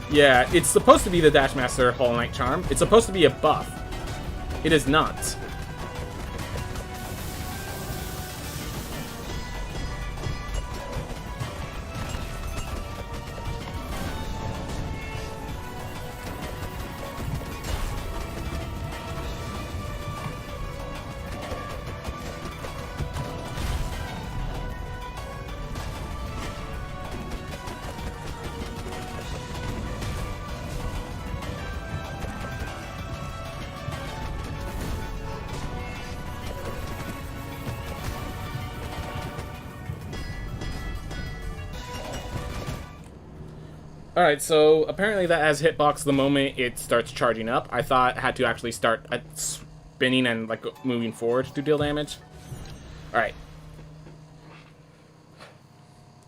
Yeah, it's supposed to be the Dash Master Hollow Knight charm. It's supposed to be a buff. It is not. Alright, so apparently that has hitbox the moment it starts charging up. I thought it had to actually start spinning and like moving forward to deal damage. Alright.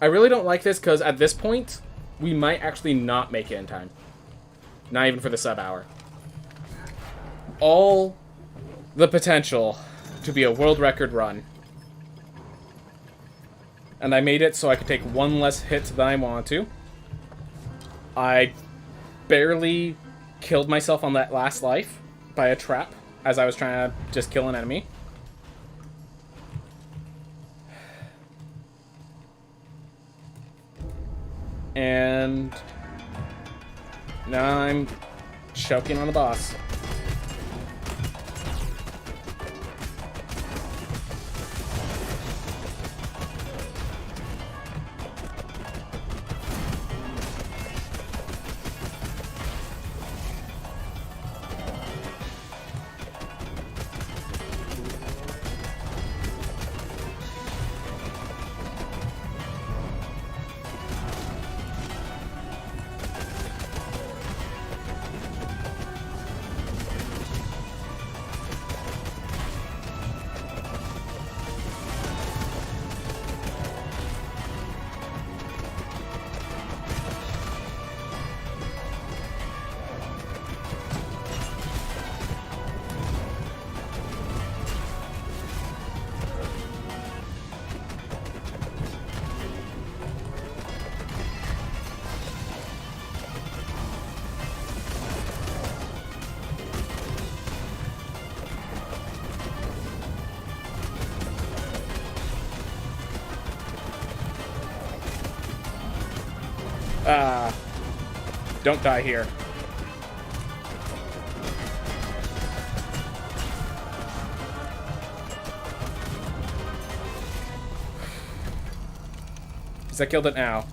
I really don't like this because at this point, we might actually not make it in time. Not even for the sub-hour. All the potential to be a world record run. And I made it so I could take 1 less hit than I wanted to. I barely killed myself on that last life by a trap as I was trying to just kill an enemy. And now I'm choking on the boss. Don't die here. Because I killed it now.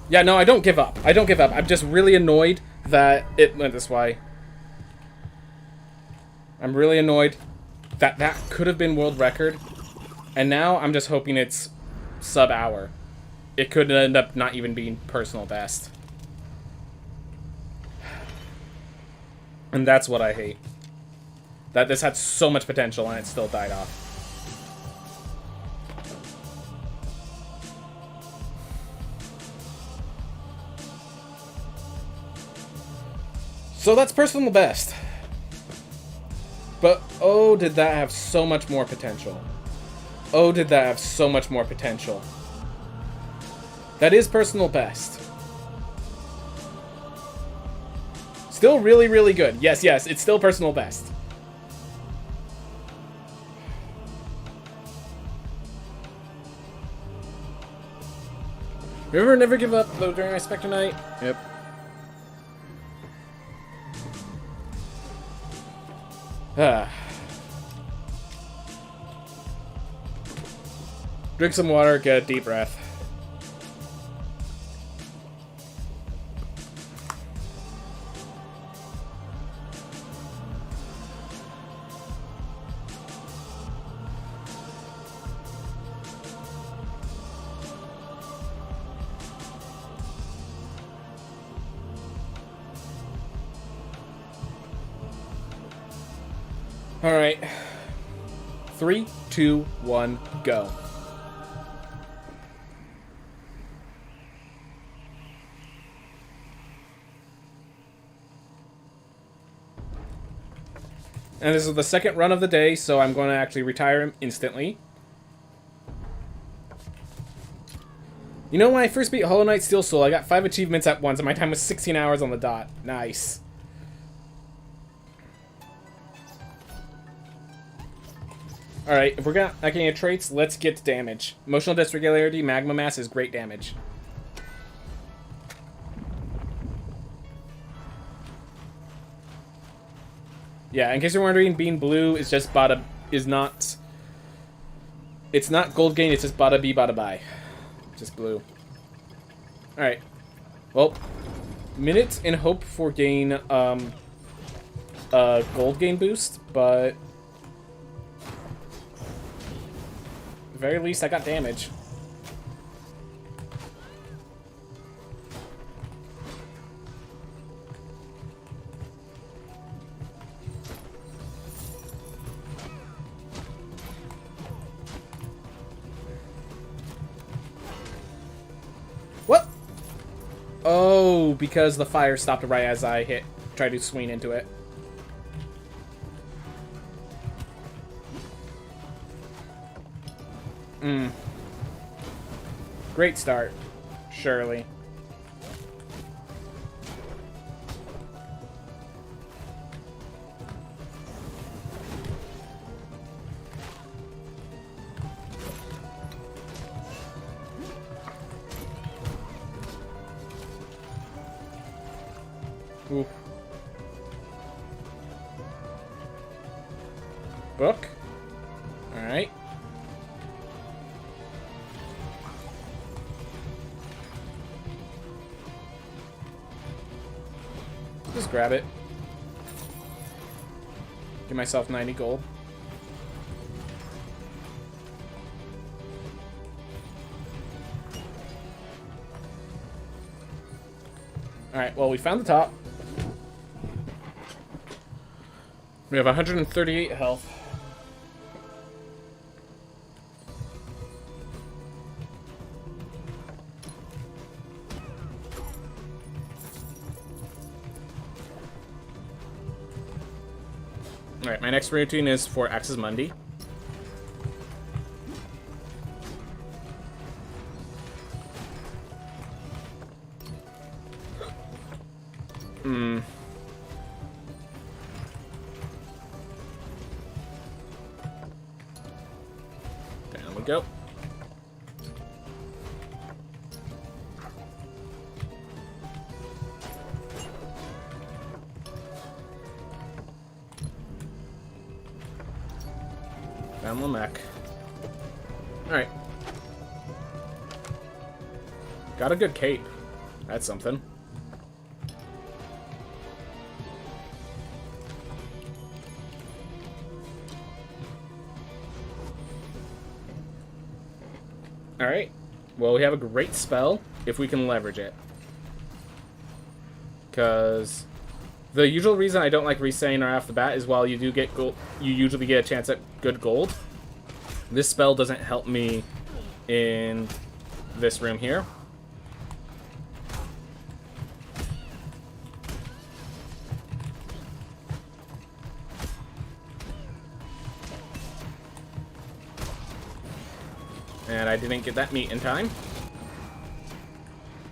Yeah, no, I don't give up. I don't give up. I'm just really annoyed that it went this way. I'm really annoyed that that could have been world record. And now I'm just hoping it's sub-hour. It could end up not even being personal best. And that's what I hate. That this had so much potential and it still died off. So that's personal best. But oh, did that have so much more potential. Oh, did that have so much more potential. That is personal best. Still really, really good. Yes, yes, it's still personal best. Remember, never give up, though, during my Spectre night? Yep. Drink some water, get a deep breath. All right. 3, 2, 1, go. And this is the second run of the day, so I'm going to actually retire him instantly. You know, when I first beat Hollow Knight Steel Soul, I got 5 achievements at once, and my time was 16 hours on the dot. Nice. Alright, if we're not getting any traits, let's get to damage. Emotional dysregularity, magma mass is great damage. Yeah, in case you're wondering, being blue is just bada is not. It's not gold gain, it's just bada bee bada bye. Just blue. Alright. Well, minute in hope for gain gold gain boost, but at the very least I got damage. What? Oh, because the fire stopped right as I tried to swing into it. Great start, surely. Ooh. Book. All right. Just grab it. Give myself 90 gold. Alright, well, we found the top. We have 138 health. Alright, my next routine is for Axis Mundi. Down we go. down Lamech. Alright. Got a good cape. That's something. Alright. Well, we have a great spell if we can leverage it. Because the usual reason I don't like resetting right off the bat is while you do get gold, you usually get a chance at good gold. This spell doesn't help me in this room here. And I didn't get that meat in time.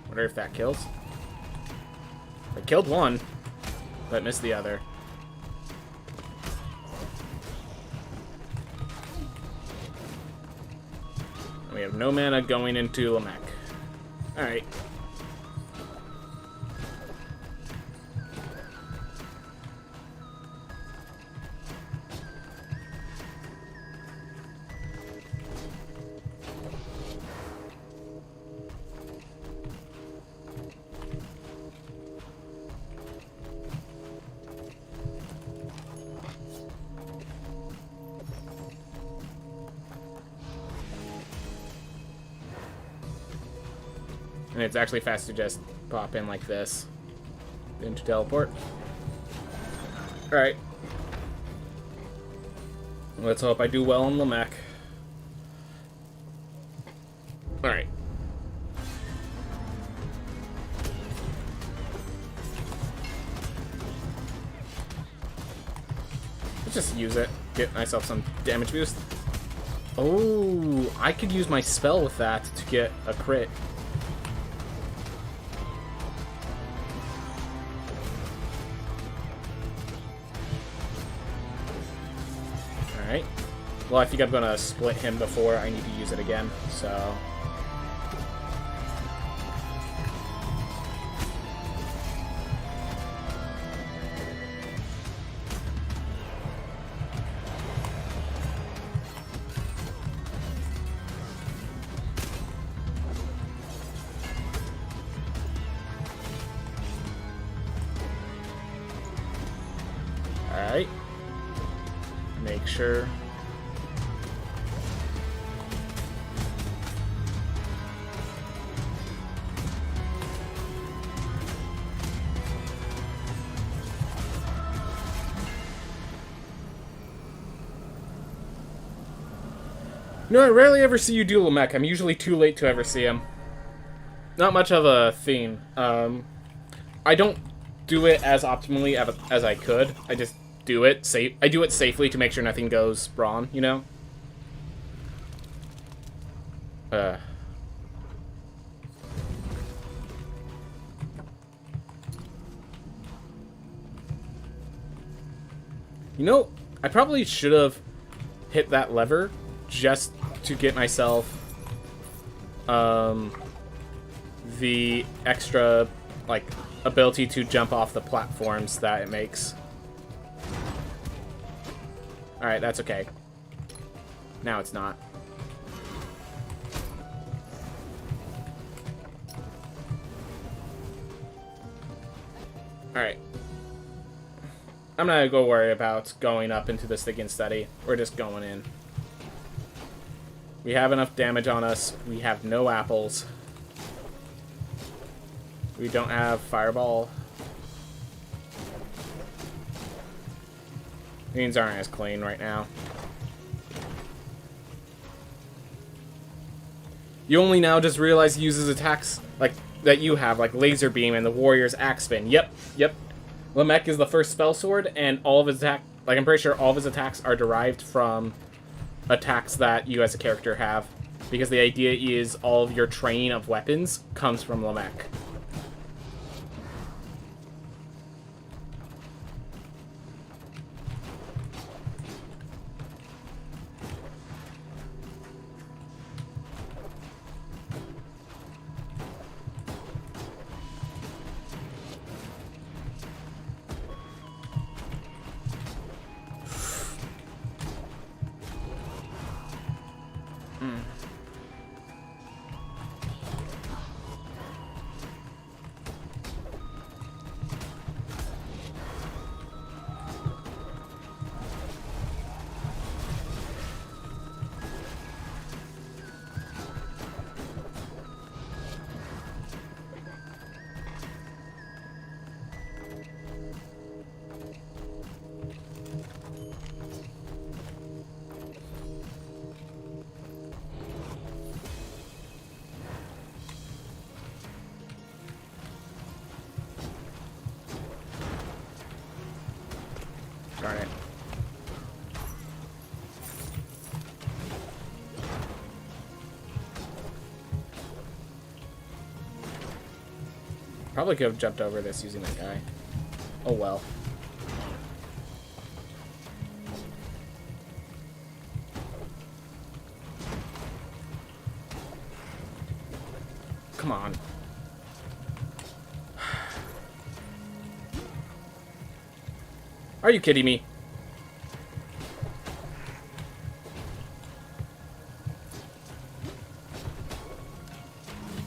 Wonder if that kills. I killed one, but missed the other. And we have no mana going into Lamech. Alright. And it's actually fast to just pop in like this. Then to teleport. Alright. Let's hope I do well on Lamech. Alright. Let's just use it. Get myself some damage boost. Oh, I could use my spell with that to get a crit. Alright. Well, I think I'm gonna split him before I need to use it again, so... Alright. Make sure. You know, I rarely ever see you do Lamech. I'm usually too late to ever see him. Not much of a theme. I don't do it as optimally as I could. I just do it safe. I do it safely to make sure nothing goes wrong, you know? You know, I probably should have hit that lever just to get myself the extra, like, ability to jump off the platforms that it makes. Alright, that's okay. Now it's not. Alright. I'm not gonna go worry about going up into this thick and steady. We're just going in. We have enough damage on us. We have no apples. We don't have fireball. Greens aren't as clean right now. You only now just realize he uses attacks like that you have, like Laser Beam and the Warrior's Axe Spin. Yep. Lamech is the first spell sword, and all of his attack, like I'm pretty sure all of his attacks are derived from attacks that you as a character have, because the idea is all of your training of weapons comes from Lamech. Darn it. Probably could have jumped over this using that guy. Oh well. Come on. Are you kidding me?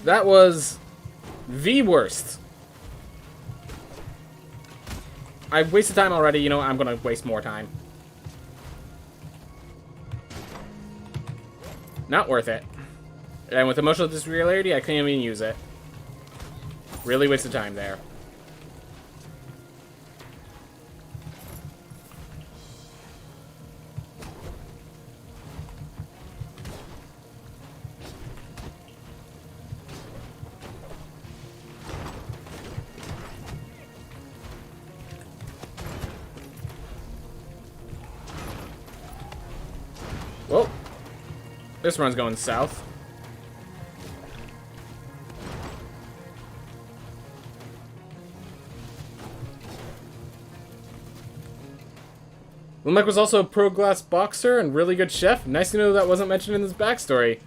That was the worst. I've wasted time already. You know, I'm gonna waste more time. Not worth it. And with emotional disregularity, I can't even use it. Really wasted time there. Whoa. This run's going south. Lumek was also a pro glass boxer and really good chef. Nice to know that wasn't mentioned in this backstory.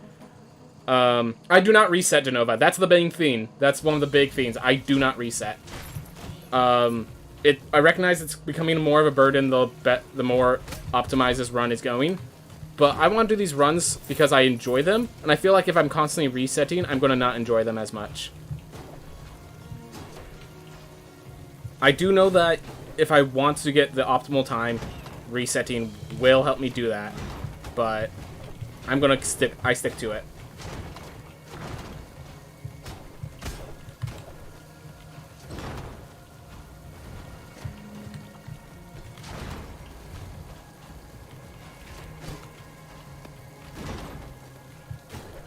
I do not reset Genova. That's the main theme. That's one of the big themes. I do not reset. I recognize it's becoming more of a burden the more optimized this run is going. But I want to do these runs because I enjoy them, and I feel like if I'm constantly resetting, I'm going to not enjoy them as much. I do know that if I want to get the optimal time, resetting will help me do that, but I'm going to stick to it.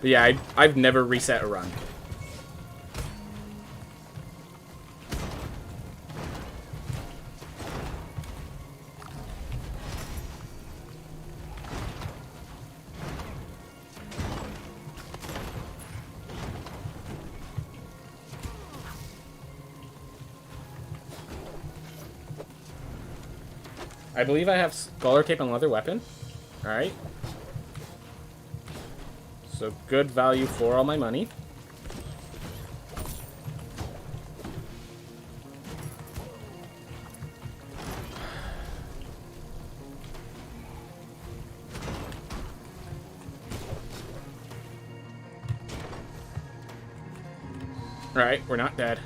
But yeah, I've never reset a run. I believe I have Scholar Tape and Leather Weapon. Alright. So good value for all my money. Alright, we're not dead.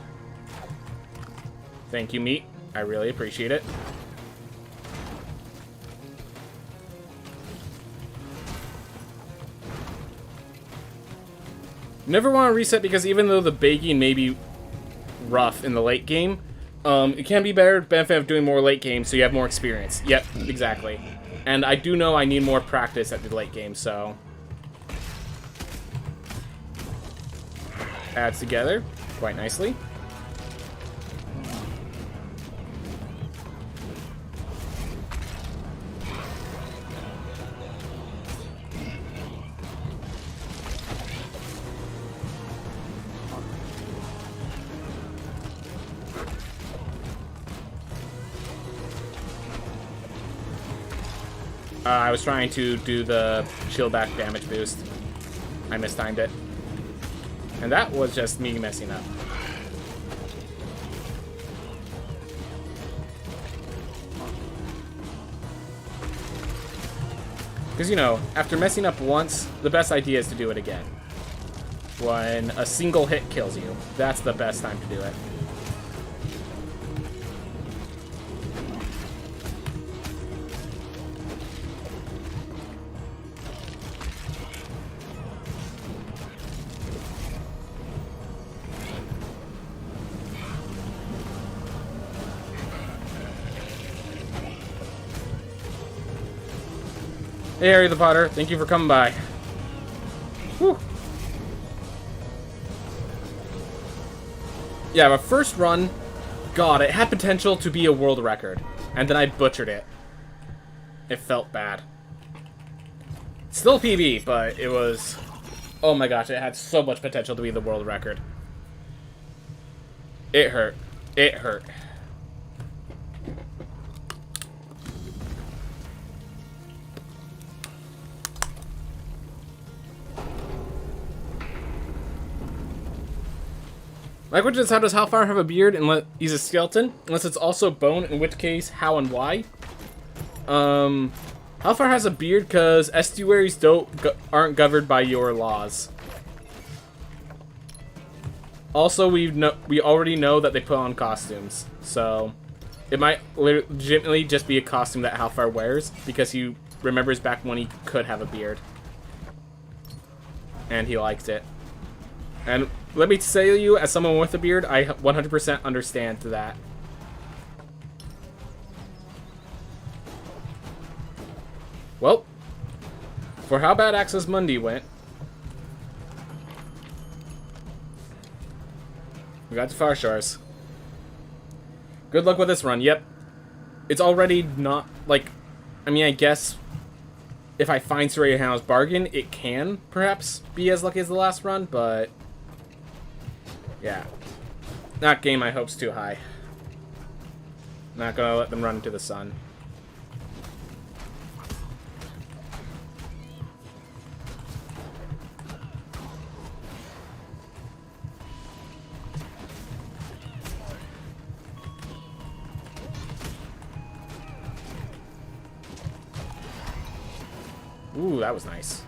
Thank you, meat. I really appreciate it. Never want to reset because even though the baking may be rough in the late game, it can be better benefit of doing more late game so you have more experience. Yep, exactly. And I do know I need more practice at the late game, so... Adds together quite nicely. I was trying to do the shield back damage boost. I mistimed it. And that was just me messing up. Because, you know, after messing up once, the best idea is to do it again. When a single hit kills you, that's the best time to do it. Hey, Harry the Potter. Thank you for coming by. Whew. Yeah, my first run, God, it had potential to be a world record. And then I butchered it. It felt bad. Still PB, but it was... Oh my gosh, it had so much potential to be the world record. It hurt. It hurt. My question is, how does Hellfire have a beard unless he's a skeleton? Unless it's also bone, in which case, how and why? Hellfire has a beard because estuaries aren't governed by your laws. Also, we already know that they put on costumes, so it might legitimately just be a costume that Hellfire wears because he remembers back when he could have a beard. And he liked it. And let me say to you, as someone with a beard, I 100% understand that. Well, for how bad Access Mundi went, we got to Far Shores. Good luck with this run. Yep. It's already not, like, I mean, I guess if I find Serrated House Bargain, it can perhaps be as lucky as the last run, but yeah. Not game my hopes too high. Not gonna let them run into the sun. Ooh, that was nice.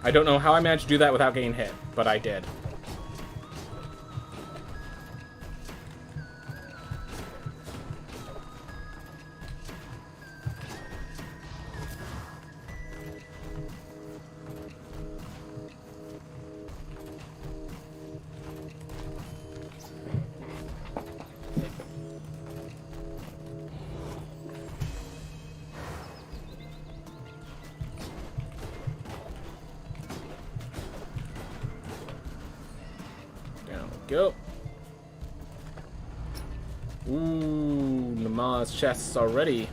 I don't know how I managed to do that without getting hit, but I did. Go. Ooh, Nama's chests already.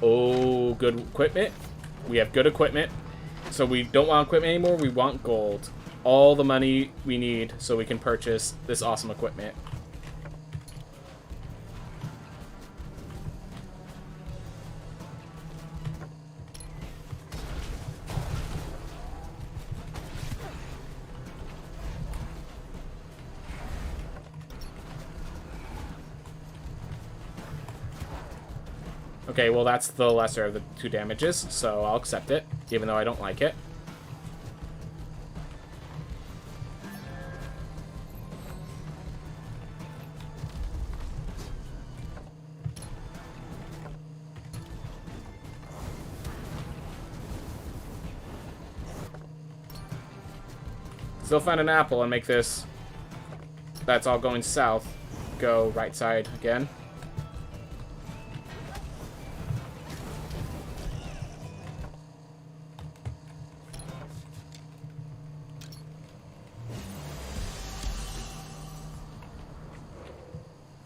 Oh, good equipment. We have good equipment. So we don't want equipment anymore, we want gold. All the money we need so we can purchase this awesome equipment. Okay, well that's the lesser of the two damages, so I'll accept it, even though I don't like it. Still find an apple and make this, that's all going south, go right side again.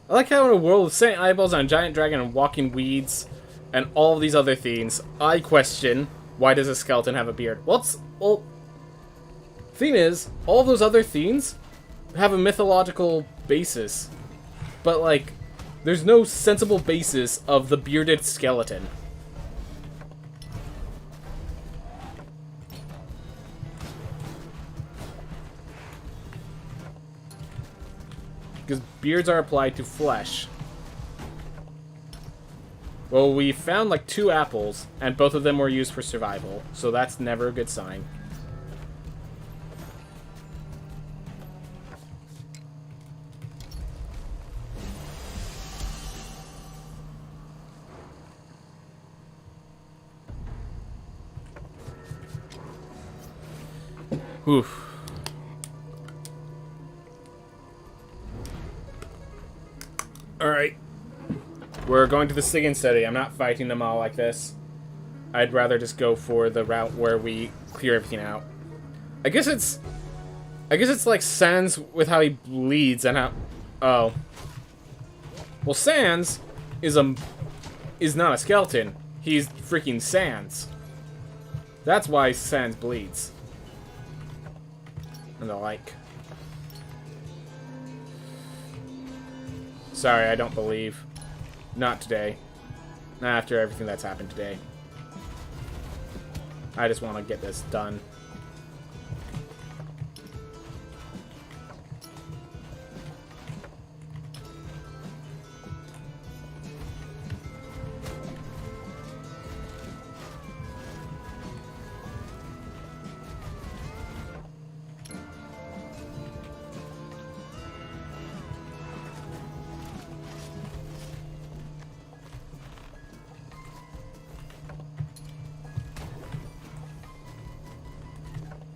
I like how in a world of Saint Eyeballs and a giant dragon and walking weeds and all of these other things, I question, why does a skeleton have a beard? Well, thing is, all those other things have a mythological basis. But, like, there's no sensible basis of the bearded skeleton. Because beards are applied to flesh. Well, we found like 2 apples, and both of them were used for survival, so that's never a good sign. Oof. Alright. We're going to the Sigan City. I'm not fighting them all like this. I'd rather just go for the route where we clear everything out. I guess it's I guess it's like Sans with how he bleeds and how... Oh. Well, Sans is not a skeleton. He's freaking Sans. That's why Sans bleeds. And the like. Sorry, I don't believe. Not today. Not after everything that's happened today. I just want to get this done.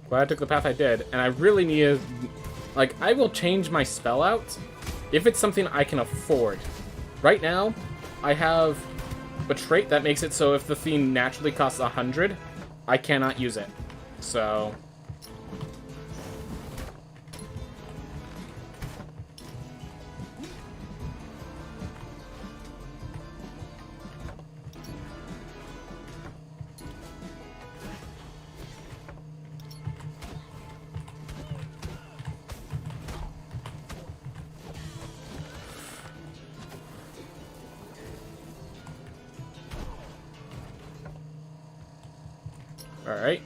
Glad I took the path I did, and I really need to... Like, I will change my spell out if it's something I can afford. Right now, I have a trait that makes it so if the theme naturally costs 100, I cannot use it. So... Alright.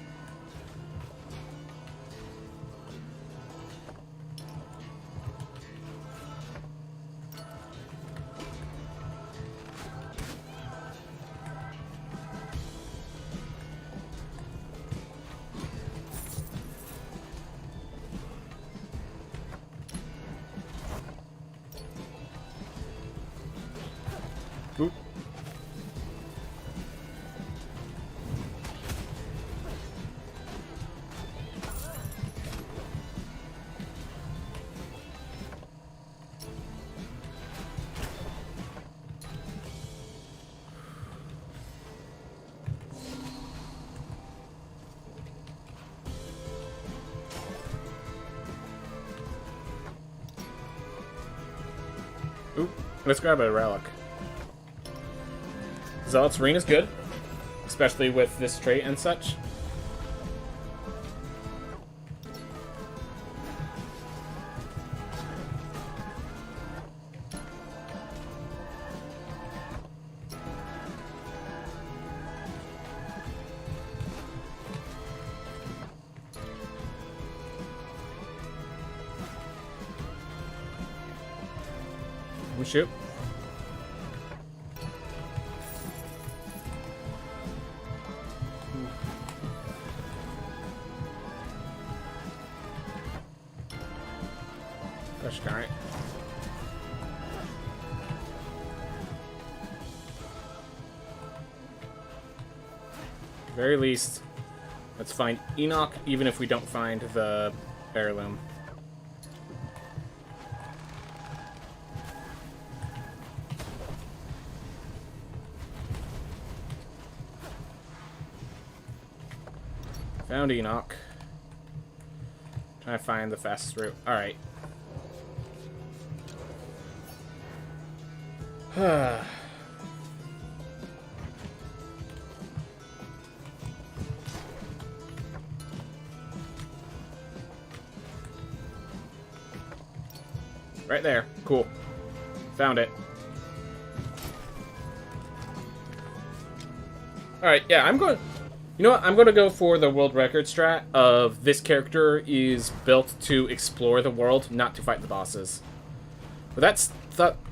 Oop. Oop. Let's grab a relic. Zealot's Ring is good, especially with this trait and such. We shoot. Gosh, guy. Very least, let's find Enoch, even if we don't find the heirloom. Found Enoch. Trying to find the fastest route. Alright. Right there. Cool. Found it. Alright, yeah, I'm going... You know what? I'm going to go for the world record strat of this character is built to explore the world, not to fight the bosses. But that's...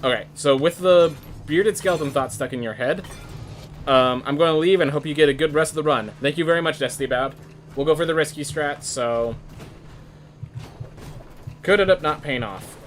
Okay, so with the bearded skeleton thought stuck in your head, I'm going to leave and hope you get a good rest of the run. Thank you very much, Destiny Bound. We'll go for the risky strat, so... Could end up not paying off.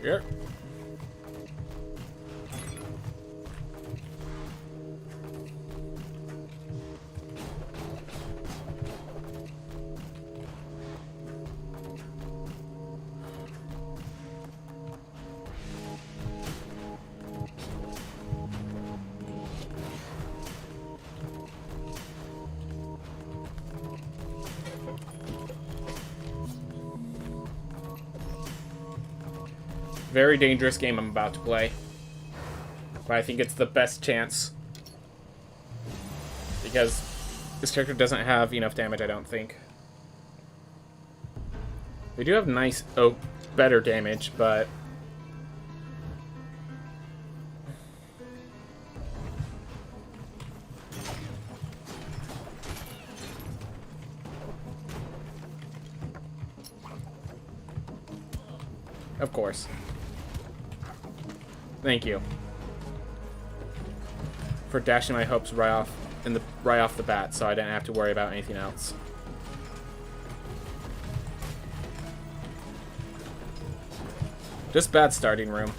Here. Very dangerous game I'm about to play. But I think it's the best chance. Because this character doesn't have enough damage, I don't think. They do have nice, better damage, but... Of course. Thank you for dashing my hopes right off the bat, so I didn't have to worry about anything else. Just bad starting room.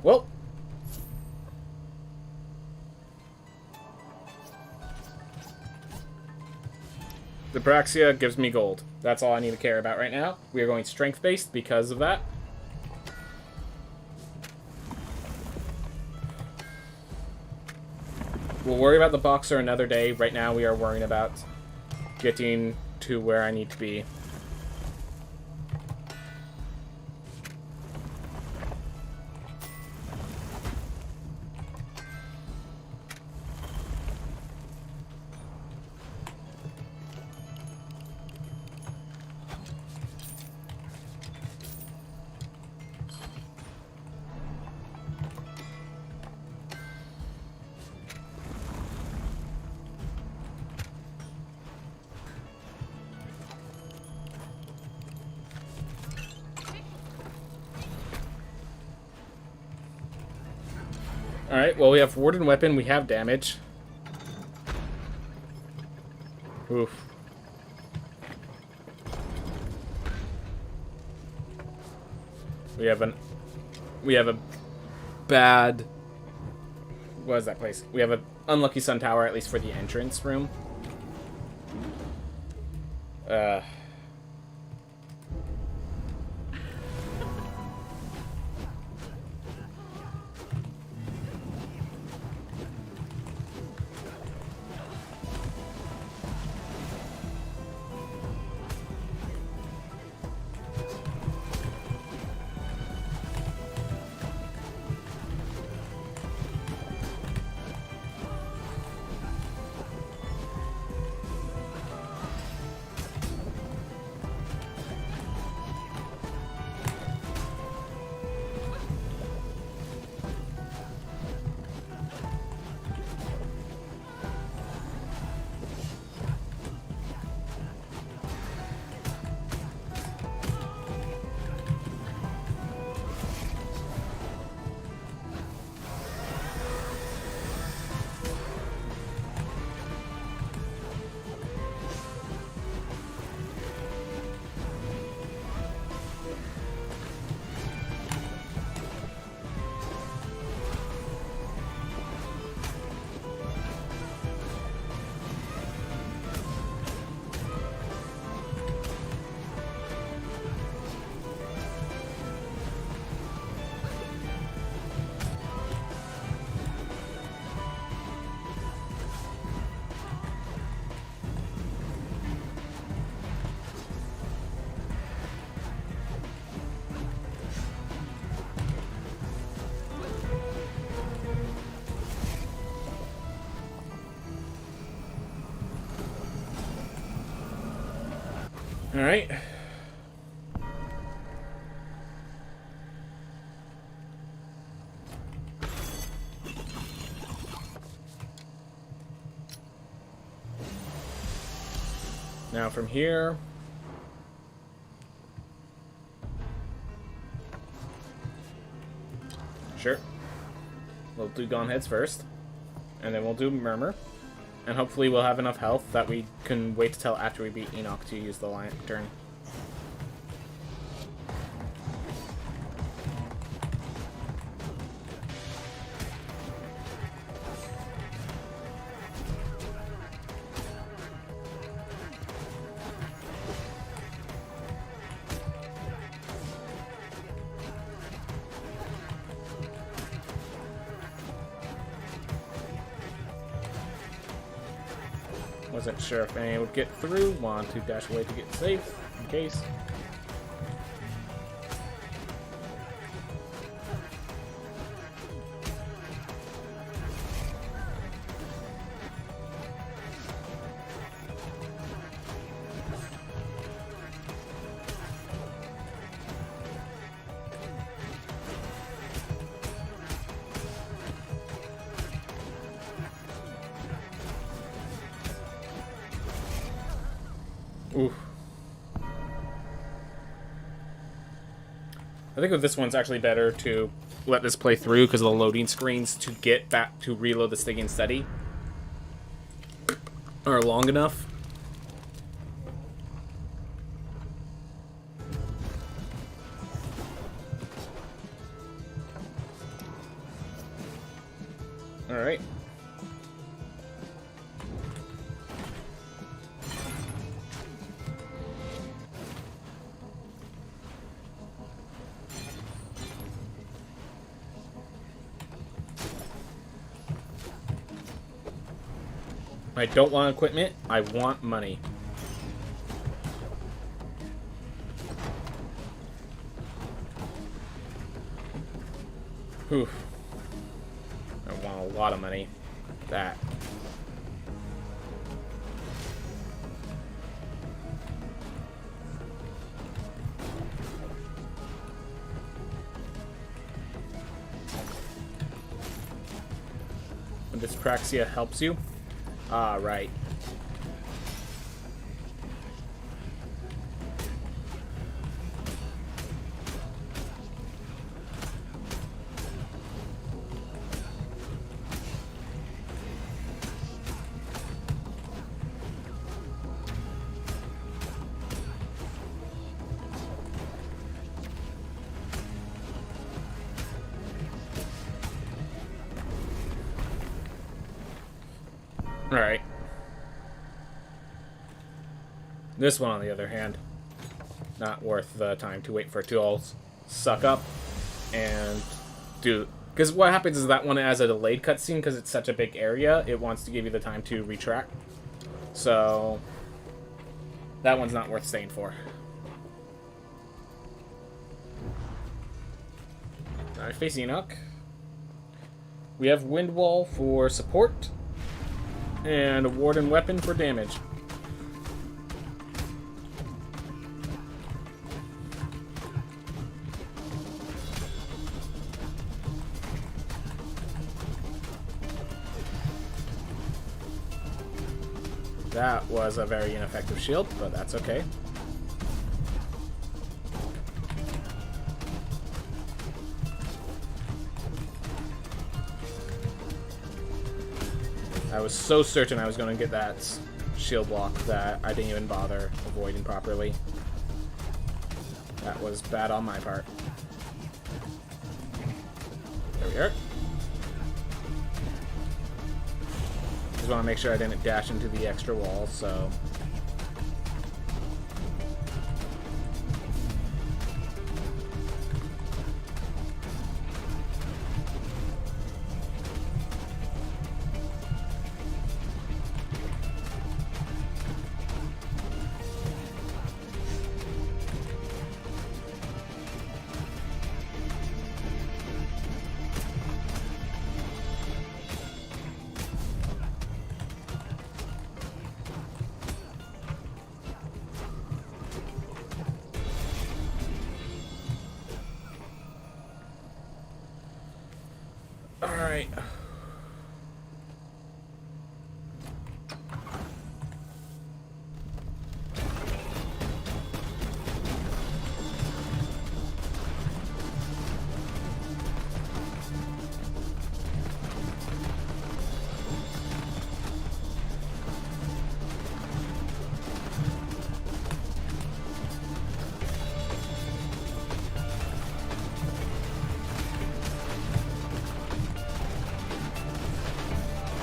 Well, the Braxia gives me gold. That's all I need to care about right now. We are going strength-based because of that. We'll worry about the boxer another day. Right now we are worrying about getting to where I need to be. Alright, well we have Warden Weapon, we have damage. Oof. We have a bad... What is that place? We have an unlucky Sun Tower, at least for the entrance room. Alright. Now from here... Sure. We'll do Gone Heads first. And then we'll do Murmur. And hopefully we'll have enough health that we can wait till after we beat Enoch to use the lantern. Wasn't sure if anyone would get through. Want to dash away to get safe, in case. Oof. I think with this one's actually better to let this play through because of the loading screens to get back to reload this thing in steady are long enough. Alright. I don't want equipment, I want money. Whew. I want a lot of money. That. When dyspraxia helps you. Ah, right. Alright. This one, on the other hand, not worth the time to wait for it to all suck up and do... Because what happens is that one has a delayed cutscene because it's such a big area, it wants to give you the time to retract. So, that one's not worth staying for. Alright, face Enoch. We have Wind Wall for support. And a Warden Weapon for damage. That was a very ineffective shield, but that's okay. I was so certain I was going to get that shield block that I didn't even bother avoiding properly. That was bad on my part. There we are. Just want to make sure I didn't dash into the extra wall, so... Alright.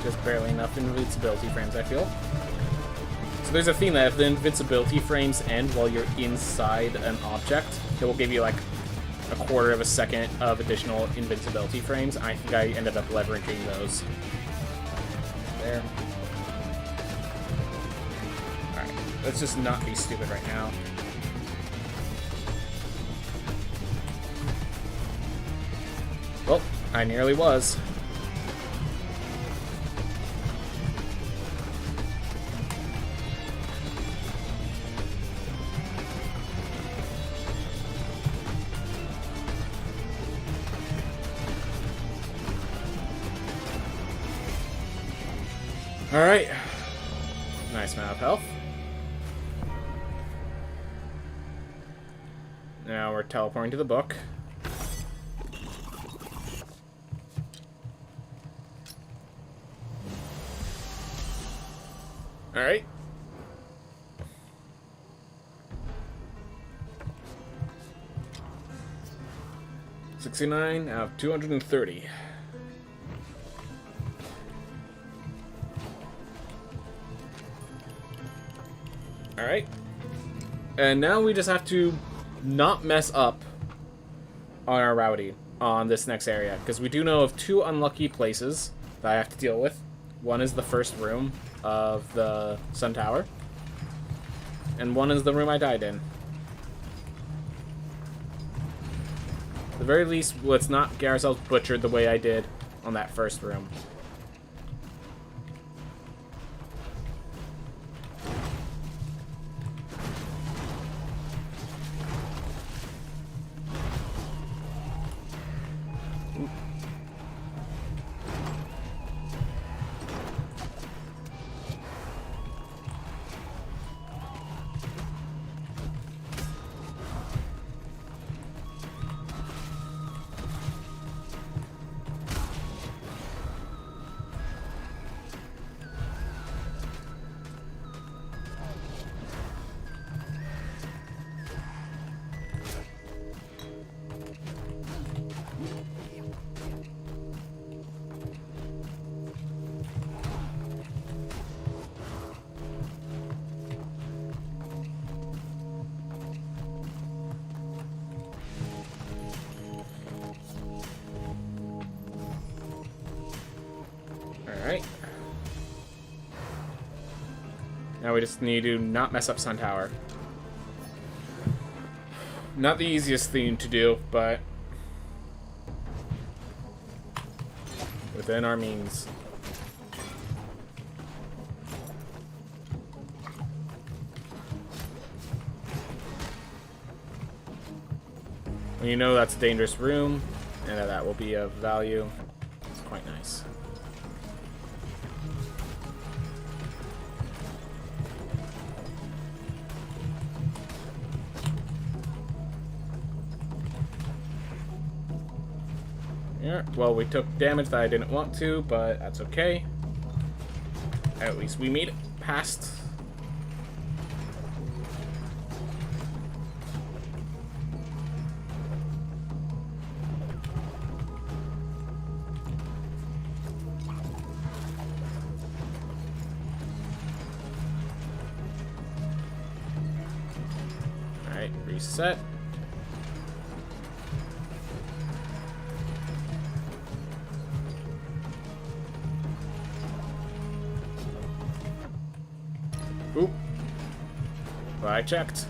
Just barely enough invincibility frames, I feel. So there's a theme that if the invincibility frames end while you're inside an object, it will give you like a quarter of a second of additional invincibility frames. I think I ended up leveraging those. There. Alright, let's just not be stupid right now. Well, I nearly was. Alright. Nice amount of health. Now we're teleporting to the book. Alright. $69 out of 230. Alright. And now we just have to not mess up on our routing on this next area, because we do know of two unlucky places that I have to deal with. One is the first room of the Sun Tower, and one is the room I died in. At the very least, let's not get ourselves butchered the way I did on that first room. Alright. Now we just need to not mess up Sun Tower. Not the easiest thing to do, but within our means. When you know that's a dangerous room, and that will be of value, it's quite nice. Yeah, well, we took damage that I didn't want to, but that's okay. At least we made it past. Alright, reset. Oop. Well, I checked.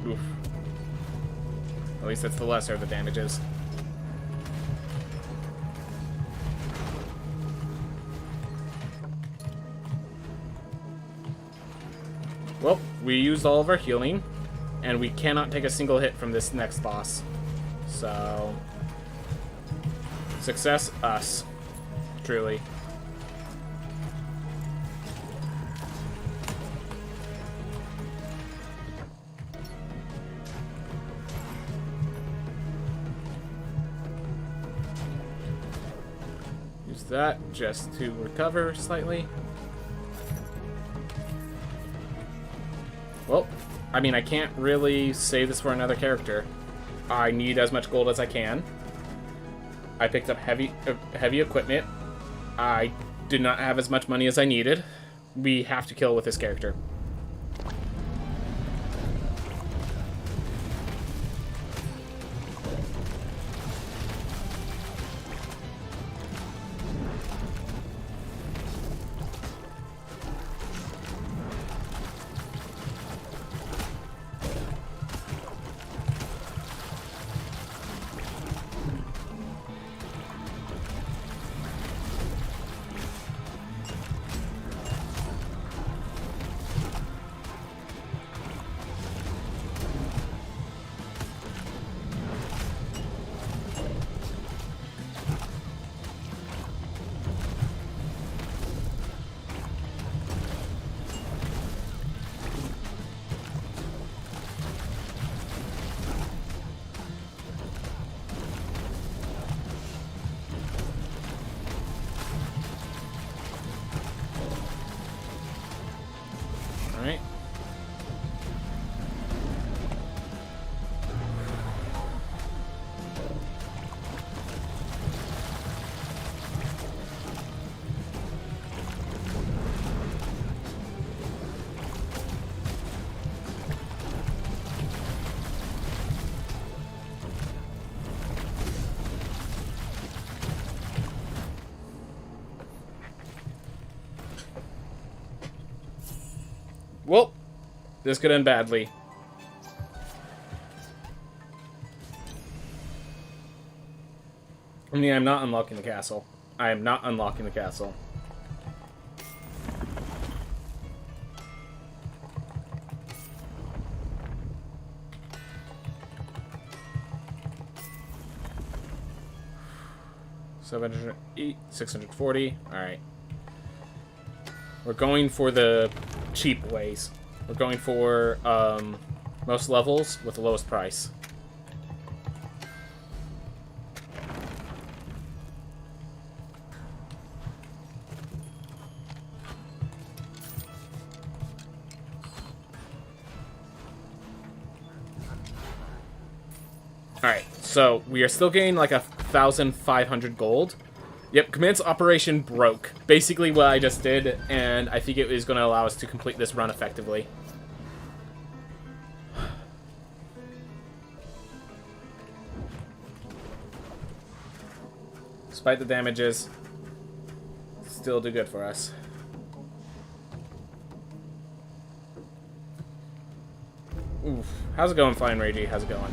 Oof. At least that's the lesser of the damages. Well, we used all of our healing. and we cannot take a single hit from this next boss. So, success us, truly. Use that just to recover slightly. Well, I mean, I can't really save this for another character. I need as much gold as I can. I picked up heavy equipment. I did not have as much money as I needed. We have to kill with this character. Alright. Well, this could end badly. I mean, I'm not unlocking the castle. I am not unlocking the castle. $708, $640. All right. We're going for the cheap ways. We're going for most levels with the lowest price. Alright, so we are still getting like 1,500 gold. Yep, commence operation broke. Basically what I just did, and I think it is going to allow us to complete this run effectively. Despite the damages, still do good for us. Oof. How's it going, Flying Ragey? How's it going?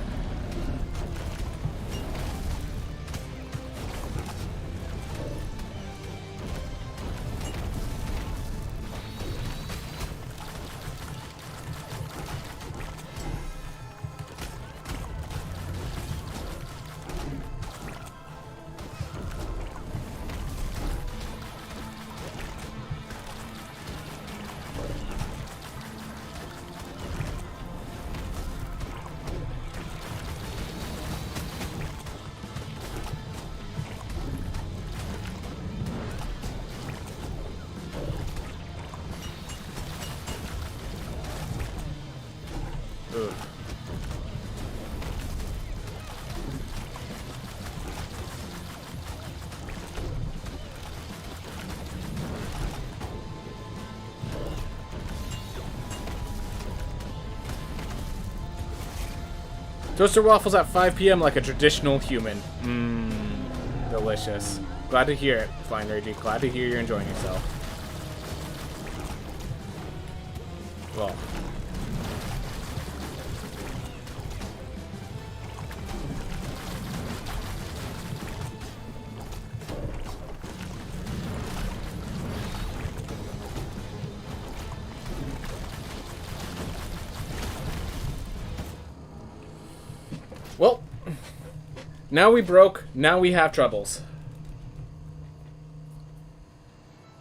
Ugh. Toaster waffles at 5 p.m. like a traditional human. Mmm, delicious. Glad to hear it, Flying Ragey. Glad to hear you're enjoying yourself. Well. Now we broke. Now we have troubles.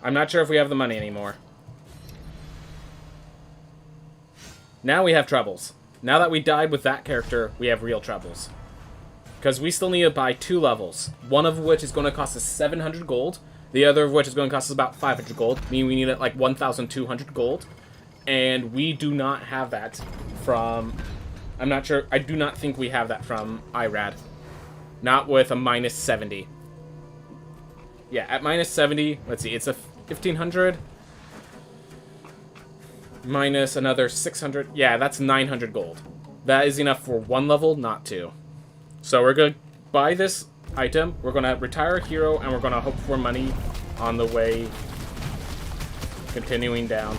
I'm not sure if we have the money anymore. Now we have troubles. Now that we died with that character, we have real troubles. Because we still need to buy 2 levels. One of which is going to cost us 700 gold. The other of which is going to cost us about 500 gold. Meaning we need like 1,200 gold. And we do not have that from... I'm not sure. I do not think we have that from IRAD. Not with a minus 70. Yeah, at minus 70, let's see, it's a 1,500. Minus another 600. Yeah, that's 900 gold. That is enough for 1 level, not 2. So we're going to buy this item. We're going to retire a hero, and we're going to hope for money on the way continuing down.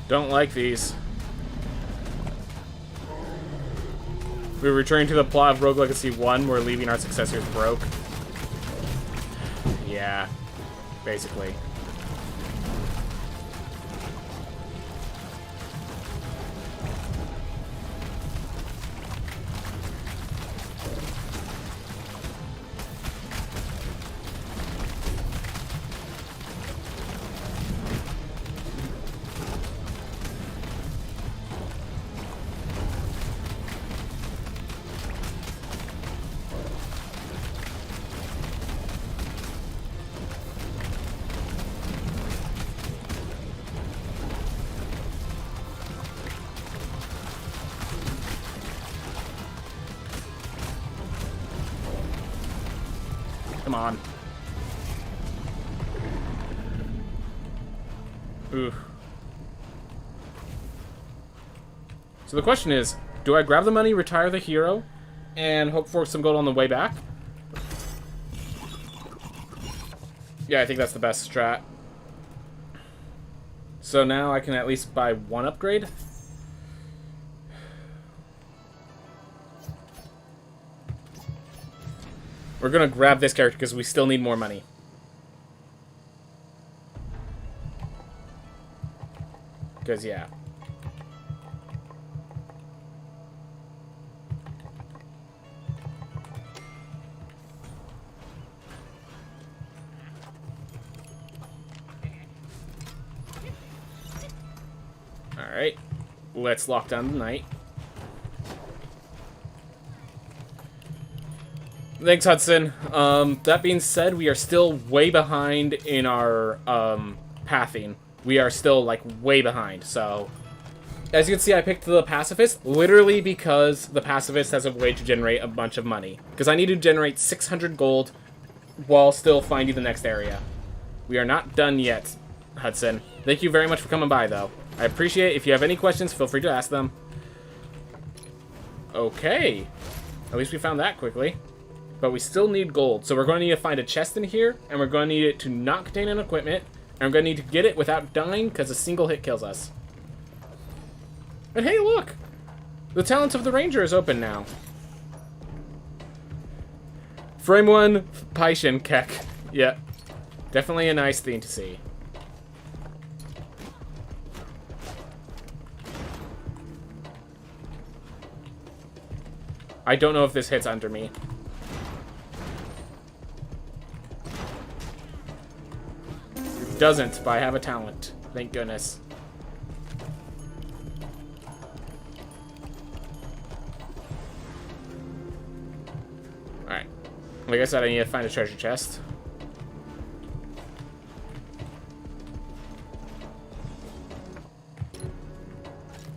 Don't like these. We're returning to the plot of Rogue Legacy 1. We're leaving our successors broke. Yeah, basically. Come on. Oof. So the question is, do I grab the money, retire the hero, and hope for some gold on the way back? Yeah, I think that's the best strat. So now I can at least buy 1 upgrade. We're gonna grab this character because we still need more money. Because, yeah. Alright. Let's lock down the night. Thanks, Hudson. That being said, we are still way behind in our pathing. We are still, like, way behind, so... As you can see, I picked the Pacifist, literally because the Pacifist has a way to generate a bunch of money. Because I need to generate 600 gold while still finding the next area. We are not done yet, Hudson. Thank you very much for coming by, though. I appreciate it. If you have any questions, feel free to ask them. Okay. At least we found that quickly. But we still need gold, so we're going to need to find a chest in here, and we're going to need it to not contain an equipment, and we're going to need to get it without dying, because a single hit kills us. And hey, look! The Talents of the Ranger is open now. Frame 1, Paishin Kek. Yeah. Definitely a nice thing to see. I don't know if this hits under me. It doesn't, but I have a talent. Thank goodness. Alright. Like I said, I need to find a treasure chest.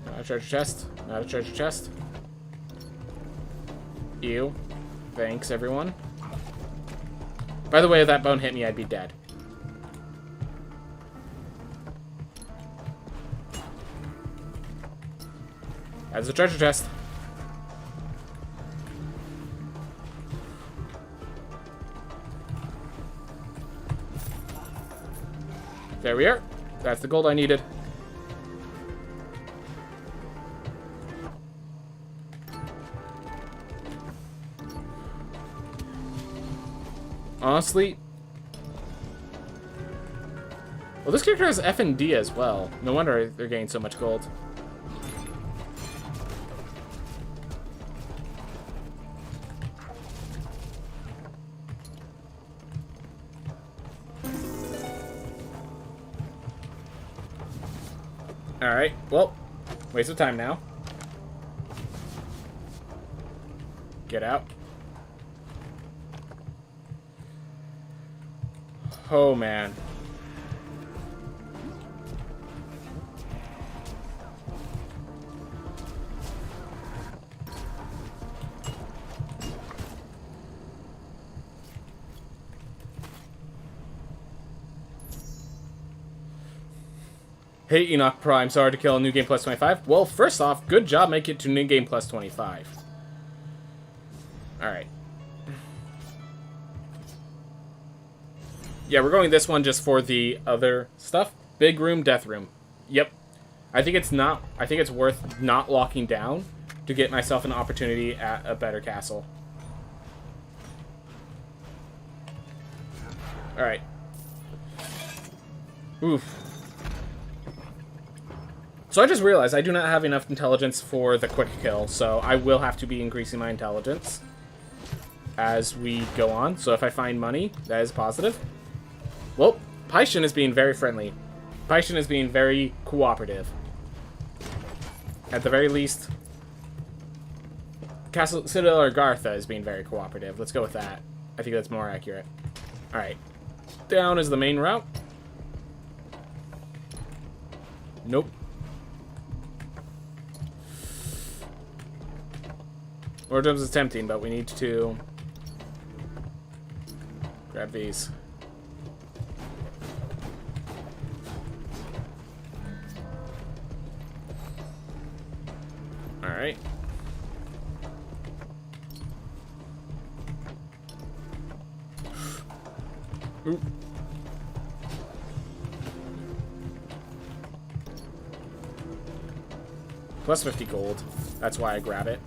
Not a treasure chest. Not a treasure chest. Ew. Thanks, everyone. By the way, if that bone hit me, I'd be dead. That's a treasure chest. There we are. That's the gold I needed. Honestly... Well, this character has F and D as well. No wonder they're getting so much gold. Alright, well, waste of time now. Get out. Oh, man. Hey, Enoch Prime, sorry to kill a new game plus 25. Well, first off, good job making it to new game plus 25. Alright. Yeah, we're going this one just for the other stuff. Big room, death room. Yep. I think it's worth not locking down to get myself an opportunity at a better castle. Alright. Oof. So I just realized I do not have enough intelligence for the quick kill, so I will have to be increasing my intelligence as we go on. So if I find money, that is positive. Well, Paishin is being very friendly. Paishin is being very cooperative. At the very least, Castle Citadel or Gartha is being very cooperative. Let's go with that. I think that's more accurate. Alright. Down is the main route. Nope. Wardrobes is tempting, but we need to grab these. Alright. Ooh. Plus 50 gold. That's why I grab it.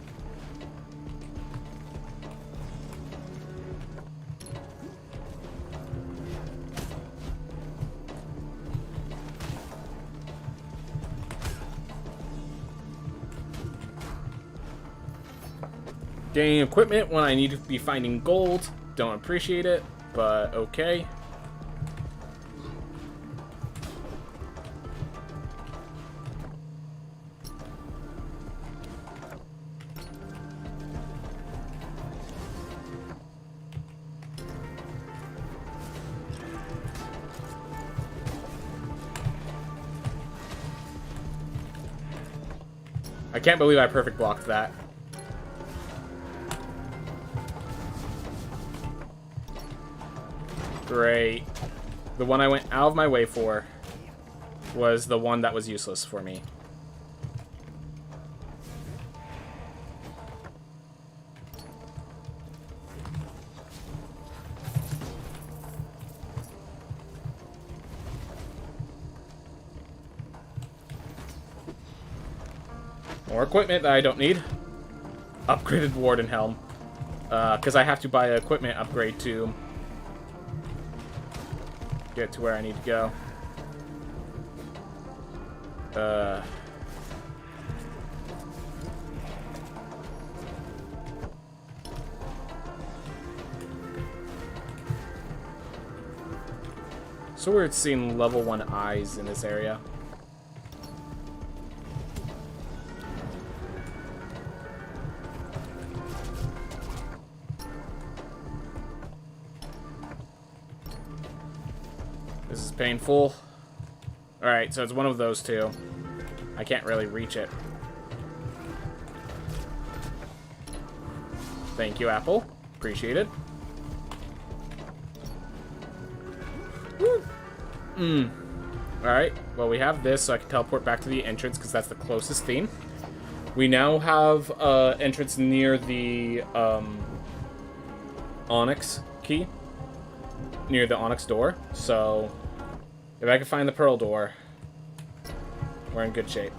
Getting equipment when I need to be finding gold. Don't appreciate it, but okay. I can't believe I perfect blocked that. Great. The one I went out of my way for was the one that was useless for me. More equipment that I don't need. Upgraded Warden Helm. Because I have to buy an equipment upgrade to get to where I need to go. So weird seeing level 1 eyes in this area. This is painful. Alright, so it's one of those two. I can't really reach it. Thank you, Apple. Appreciate it. Alright, well we have this, so I can teleport back to the entrance, because that's the closest theme. We now have entrance near the onyx key. Near the onyx door. So, if I can find the pearl door, we're in good shape.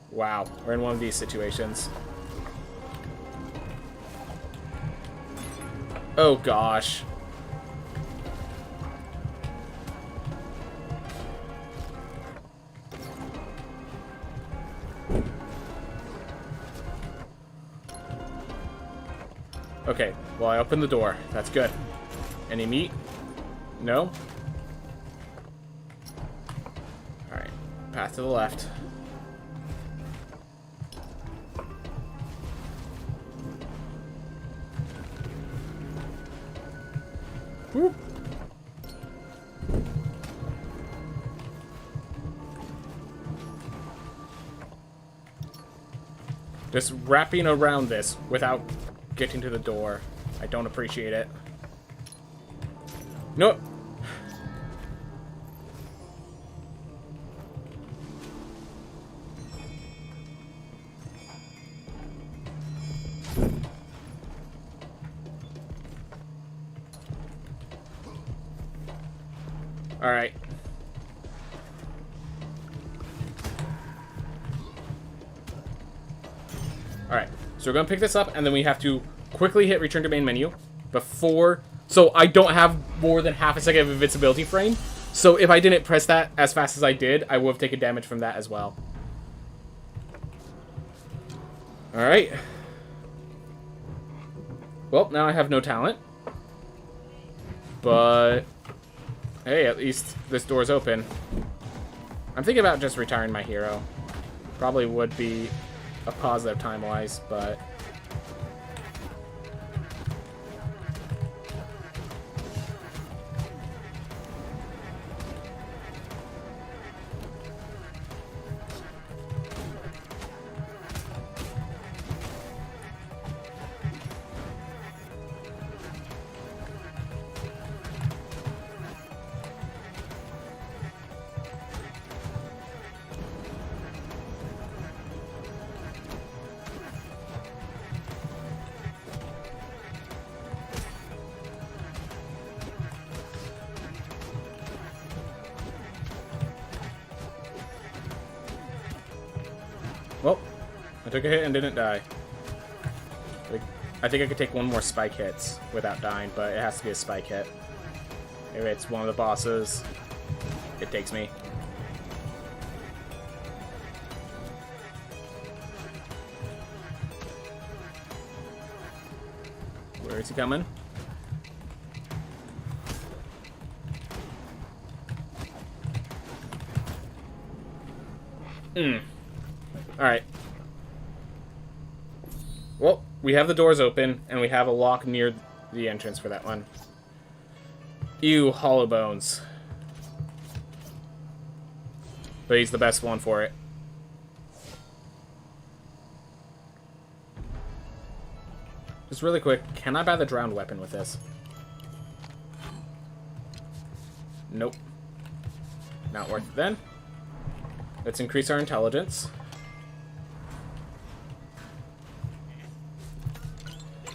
Wow, we're in one of these situations. Oh gosh. Okay, well I opened the door. That's good. Any meat? No? Alright, path to the left. Woo. Just wrapping around this without getting to the door. I don't appreciate it. No. All right. All right. So we're going to pick this up, and then we have to quickly hit return to main menu before... So I don't have more than half a second of invincibility frame. So if I didn't press that as fast as I did, I would have taken damage from that as well. All right. Well, now I have no talent. But... hey, at least this door's open. I'm thinking about just retiring my hero. Probably would be a positive time-wise, but... well, I took a hit and didn't die. I think I could take one more spike hits without dying, but it has to be a spike hit. If it's one of the bosses, it takes me. Where is he coming? Alright. Well, we have the doors open, and we have a lock near the entrance for that one. Ew, hollow bones. But he's the best one for it. Just really quick, can I buy the drowned weapon with this? Nope. Not worth it then. Let's increase our intelligence.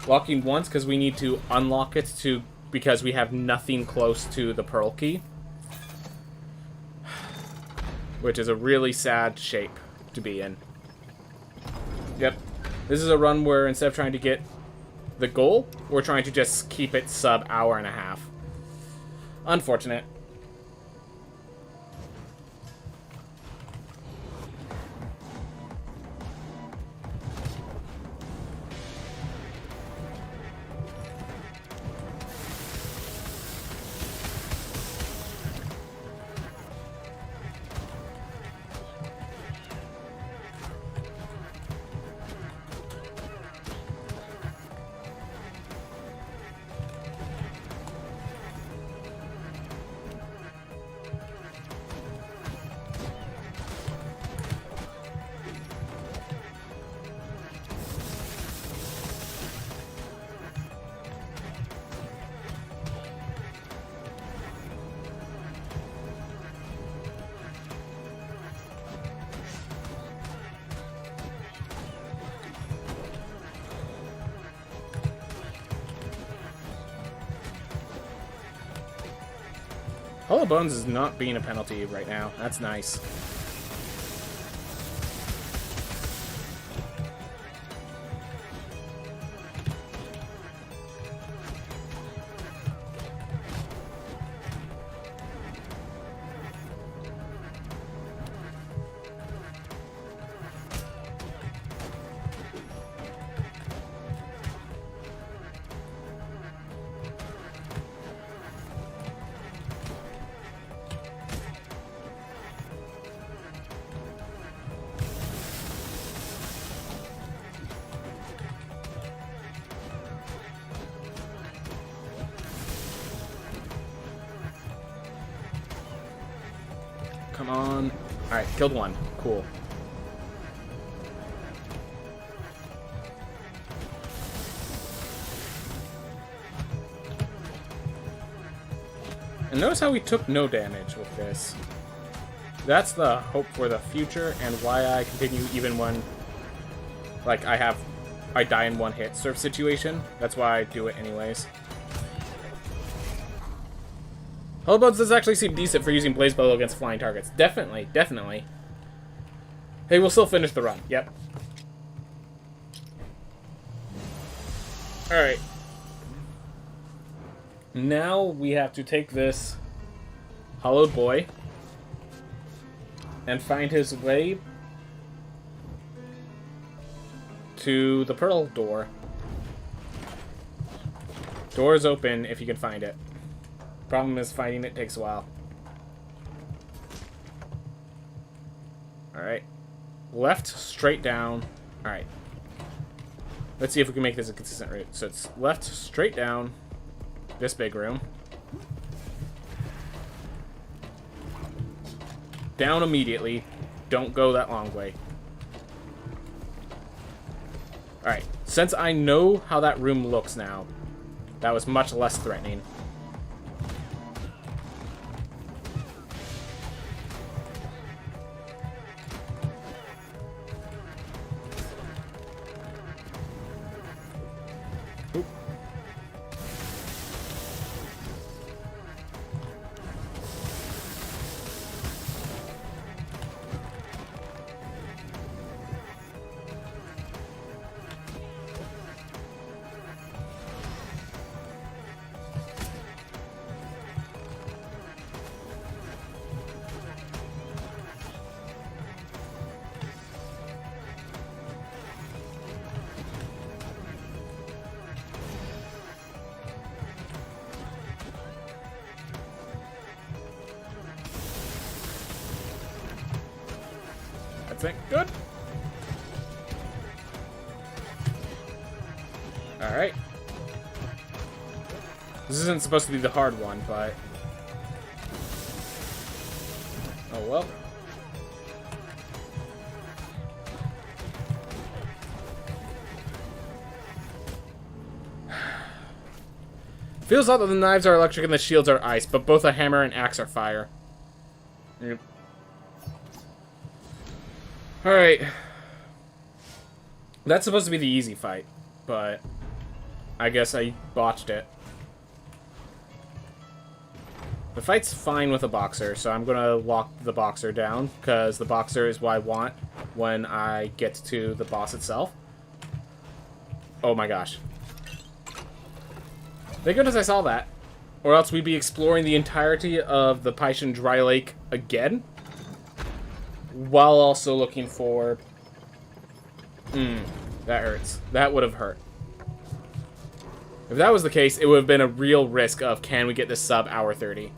Locking once because we need to unlock it because we have nothing close to the pearl key. Which is a really sad shape to be in. Yep. This is a run where instead of trying to get the goal, we're trying to just keep it sub hour and a half. Unfortunate. Hollow Bones is not being a penalty right now. That's nice. Come on. Alright, killed one. Cool. And notice how we took no damage with this. That's the hope for the future and why I continue even when, like, I die in one hit sort of situation. That's why I do it anyways. Hollow Bones does actually seem decent for using Blaze Bow against flying targets. Definitely, definitely. Hey, we'll still finish the run. Yep. Alright. Now we have to take this hollowed boy and find his way to the pearl door. Door is open if you can find it. Problem is finding it takes a while. Alright. Left, straight down. Alright. Let's see if we can make this a consistent route. So it's left, straight down. This big room. Down immediately. Don't go that long way. Alright. Since I know how that room looks now, that was much less threatening. That's it. Good. Alright. This isn't supposed to be the hard one, but... oh well. Feels odd that the knives are electric and the shields are ice, but both a hammer and axe are fire. Yep. Alright. That's supposed to be the easy fight, but I guess I botched it. The fight's fine with a boxer, so I'm gonna lock the boxer down, because the boxer is what I want when I get to the boss itself. Oh my gosh. Thank goodness I saw that. Or else we'd be exploring the entirety of the Paishan Dry Lake again, while also looking for... that hurts. That would have hurt. If that was the case, it would have been a real risk of, can we get this sub hour 30?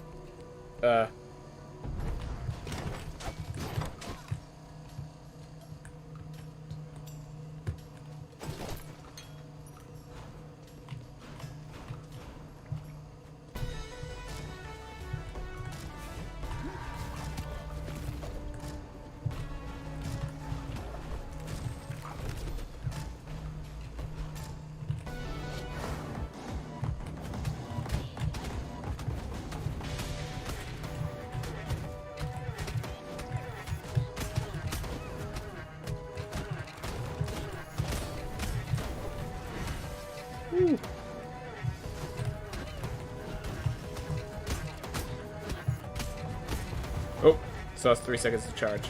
So it's 3 seconds to charge.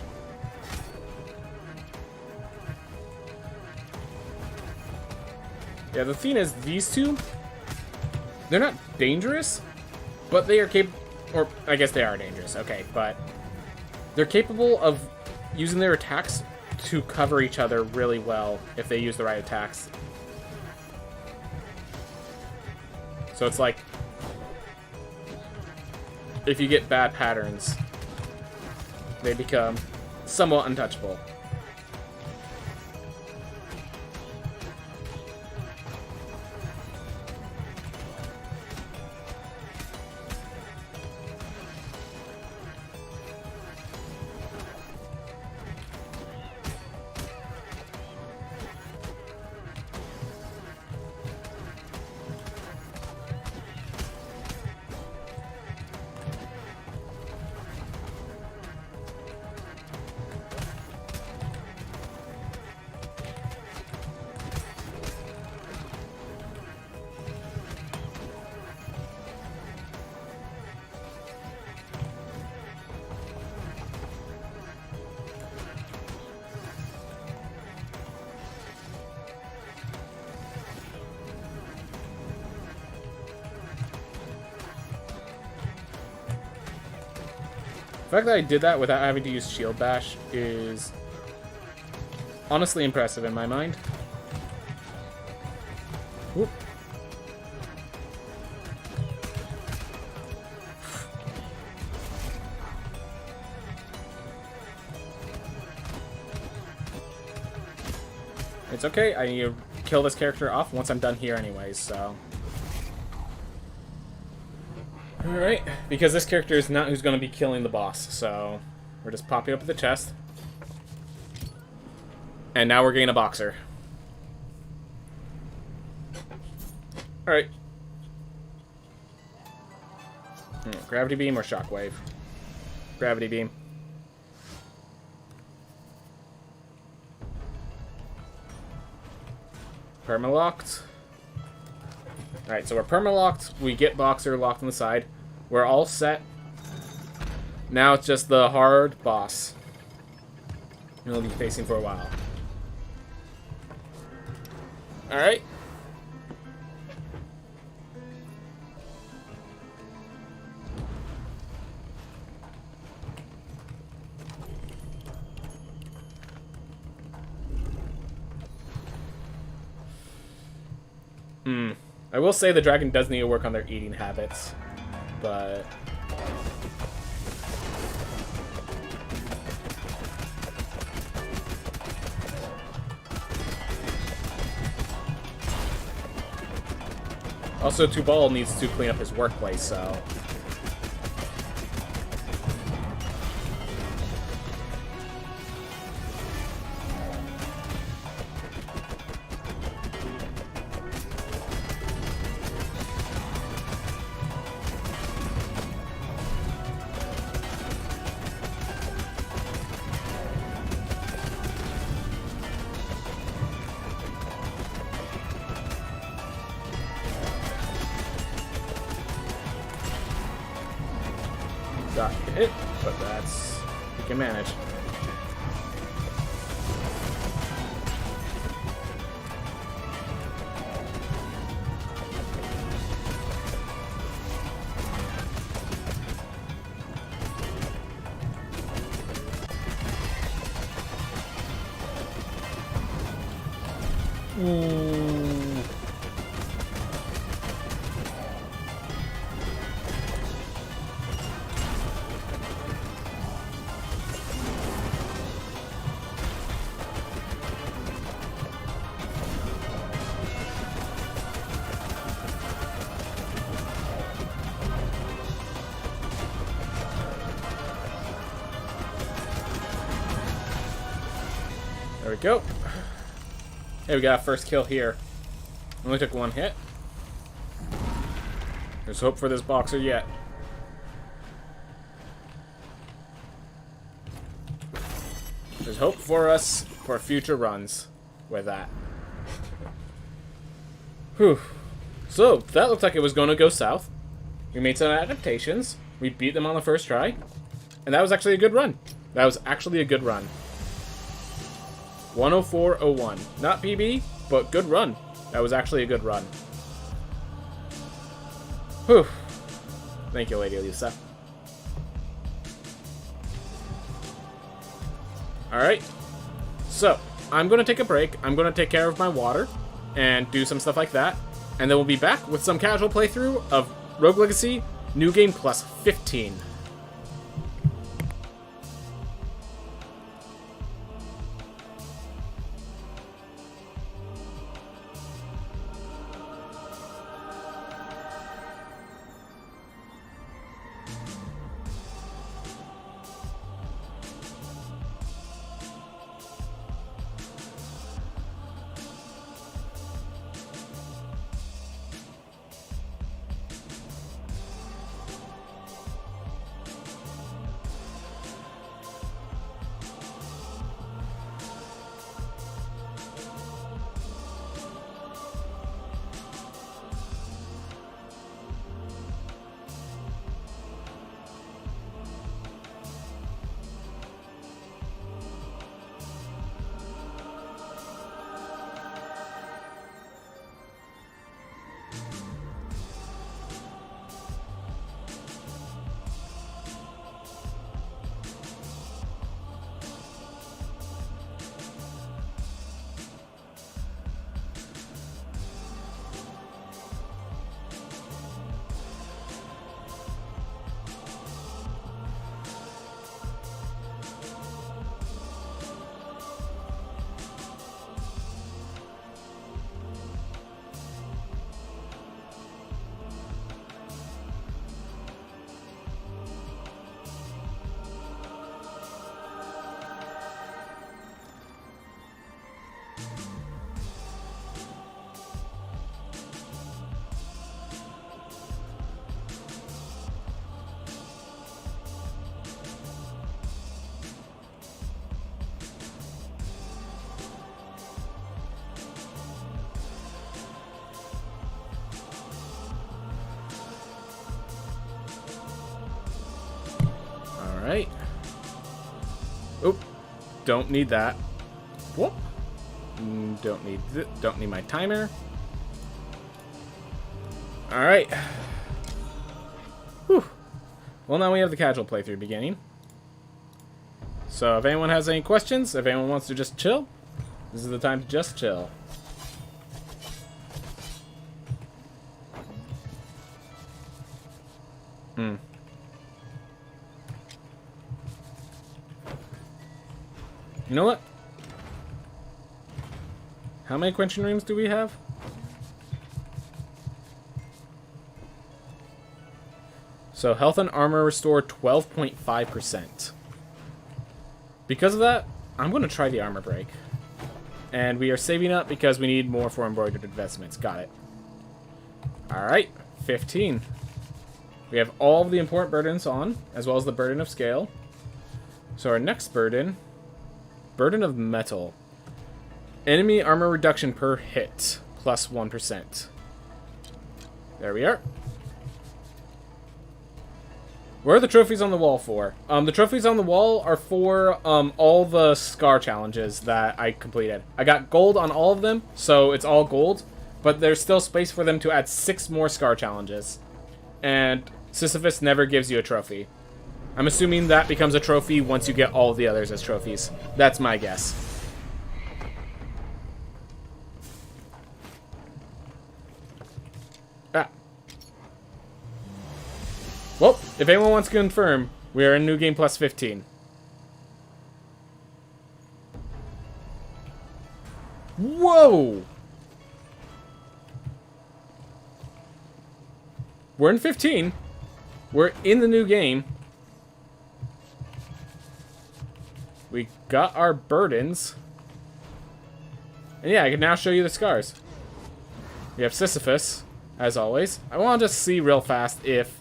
Yeah, the thing is, these two, they're not dangerous, but they are capable, or I guess they are dangerous, okay, but they're capable of using their attacks to cover each other really well if they use the right attacks. So it's like, if you get bad patterns, they become somewhat untouchable. The fact that I did that without having to use Shield Bash is honestly impressive in my mind. Whoop. It's okay, I need to kill this character off once I'm done here anyways, so... Alright, because this character is not who's going to be killing the boss, so we're just popping up at the chest. And now we're getting a boxer. Alright. Gravity beam or shockwave? Gravity beam. Permalocked. Alright, so we're permalocked. We get boxer locked on the side. We're all set. Now it's just the hard boss. And we'll be facing for a while. Alright. I will say the dragon does need to work on their eating habits, but... Also, Tubal needs to clean up his workplace, so... Got hit, but that's... we can manage. There we go. Hey, we got a first kill here. Only took one hit. There's hope for this boxer yet. There's hope for us for future runs with that. Whew. So, that looked like it was going to go south. We made some adaptations. We beat them on the first try. And that was actually a good run. That was actually a good run. 104.01. Not PB, but good run. That was actually a good run. Whew. Thank you, Lady Lisa. Alright. So, I'm going to take a break. I'm going to take care of my water and do some stuff like that. And then we'll be back with some casual playthrough of Rogue Legacy New Game Plus 15. Alright. Oop. Don't need that. Whoop. Don't need my timer. Alright. Whew. Well, now we have the casual playthrough beginning. So if anyone has any questions, if anyone wants to just chill, this is the time to just chill. You know what? How many quenching rooms do we have? So health and armor restore 12.5%. Because of that, I'm going to try the armor break. And we are saving up because we need more for embroidered investments. Got it. Alright, 15. We have all of the important burdens on, as well as the burden of scale. So our next burden... Burden of metal. Enemy armor reduction per hit. Plus 1%. There we are. Where are the trophies on the wall for? The trophies on the wall are for all the scar challenges that I completed. I got gold on all of them, so it's all gold. But there's still space for them to add 6 more scar challenges. And Sisyphus never gives you a trophy. I'm assuming that becomes a trophy once you get all of the others as trophies. That's my guess. Ah. Well, if anyone wants to confirm, we are in New Game Plus 15. Whoa! We're in 15. We're in the new game. We got our burdens. And yeah, I can now show you the scars. We have Sisyphus, as always. I want to just see real fast if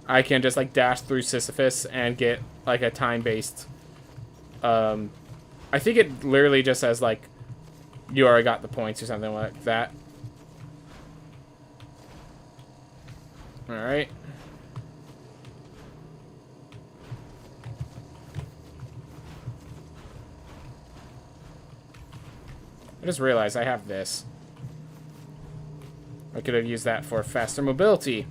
I can just like dash through Sisyphus and get like a time-based... I think it literally just says like, you already got the points or something like that. Alright. I just realized I have this. I could have used that for faster mobility.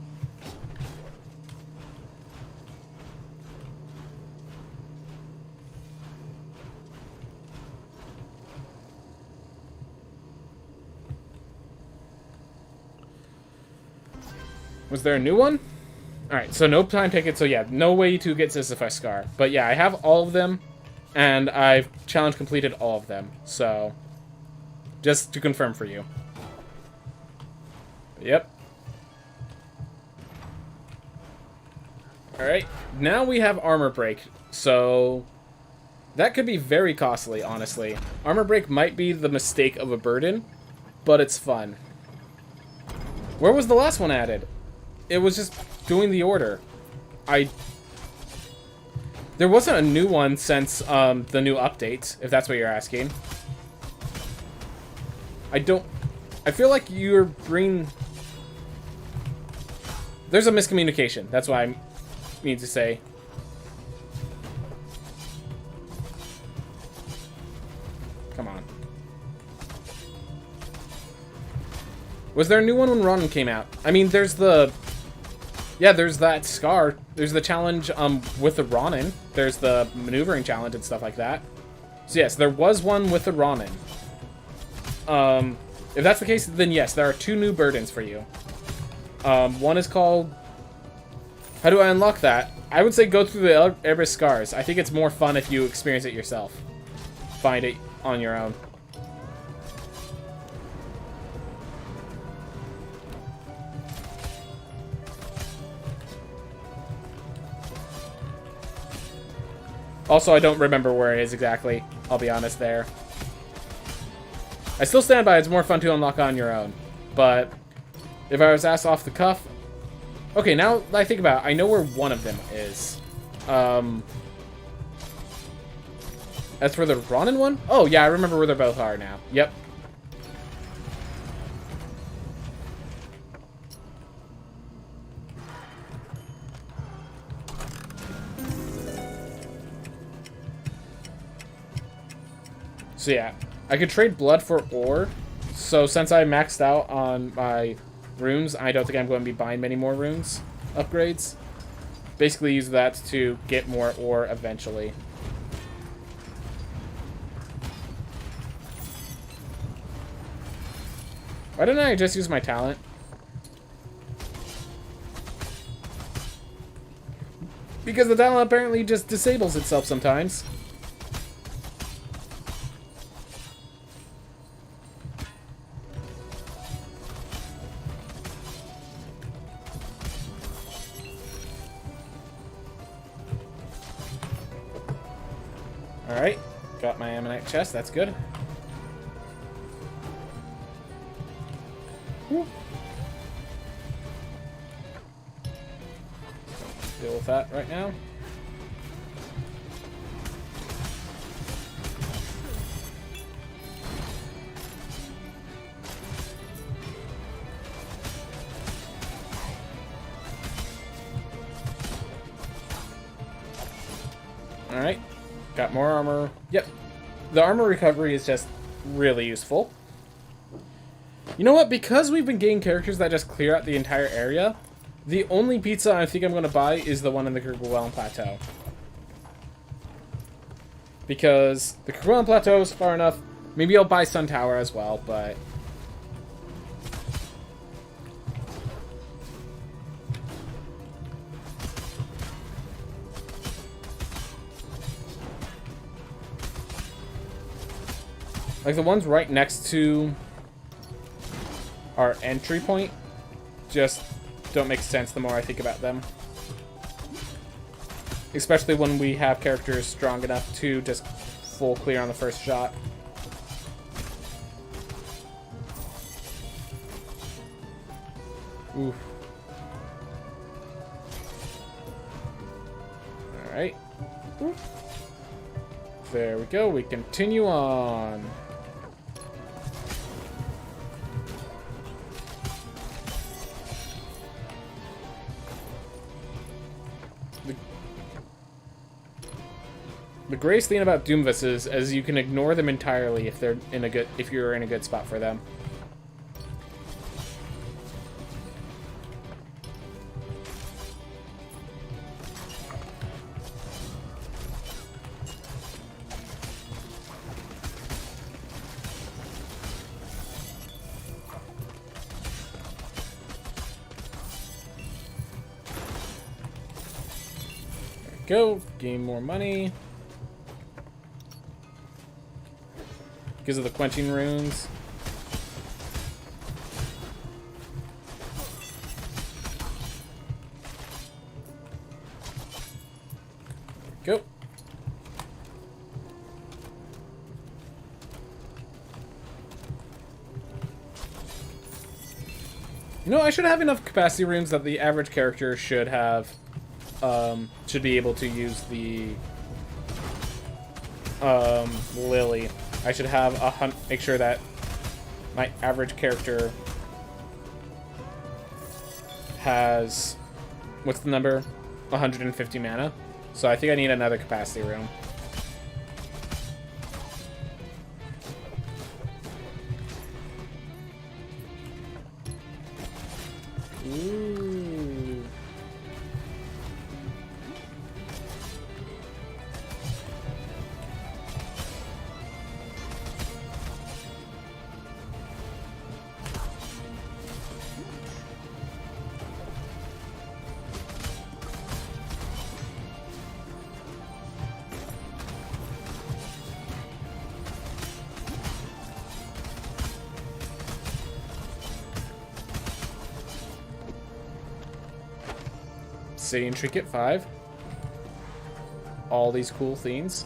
Was there a new one? Alright, so no time ticket, so yeah, no way to get Sisyphus Scar. But yeah, I have all of them, and I've challenge completed all of them, so just to confirm for you. Yep. Alright, now we have Armor Break, so that could be very costly, honestly. Armor Break might be the mistake of a burden, but it's fun. Where was the last one added? It was just doing the order. There wasn't a new one since the new update, if that's what you're asking. I feel like you're bringing... There's a miscommunication. That's what I mean to say. Come on. Was there a new one when Ronin came out? I mean, there's the... Yeah, there's that Scar. There's the challenge with the Ronin. There's the maneuvering challenge and stuff like that. So yes, there was one with the Ronin. If that's the case, then yes, there are 2 new burdens for you. One is called... How do I unlock that? I would say go through the Erebus Scars. I think it's more fun if you experience it yourself. Find it on your own. Also, I don't remember where it is exactly. I'll be honest there. I still stand by it's more fun to unlock on your own. But if I was asked off the cuff... Okay, now that I think about it, I know where one of them is. As for the Ronin one? Oh, yeah, I remember where they both are now. Yep. So yeah, I could trade blood for ore. So since I maxed out on my runes, I don't think I'm going to be buying many more runes upgrades. Basically use that to get more ore eventually. Why didn't I just use my talent? Because the talent apparently just disables itself sometimes. Alright, got my ammonite chest, that's good. Whew. Deal with that right now. Alright. Got more armor. Yep. The armor recovery is just really useful. You know what? Because we've been getting characters that just clear out the entire area, the only pizza I think I'm going to buy is the one in the Kerguelen Plateau. Because the Kerguelen Plateau is far enough. Maybe I'll buy Sun Tower as well, but... like, the ones right next to our entry point just don't make sense the more I think about them. Especially when we have characters strong enough to just full clear on the first shot. Oof. Alright. There we go, we continue on. The greatest thing about Doomvis is you can ignore them entirely if you're in a good spot for them. Go, gain more money. Because of the quenching runes. Go. You know, I should have enough capacity runes that the average character should have. Should be able to use the Lily. I should have make sure that my average character has, what's the number? 150 mana. So I think I need another capacity rune. City and Trinket 5. All these cool things.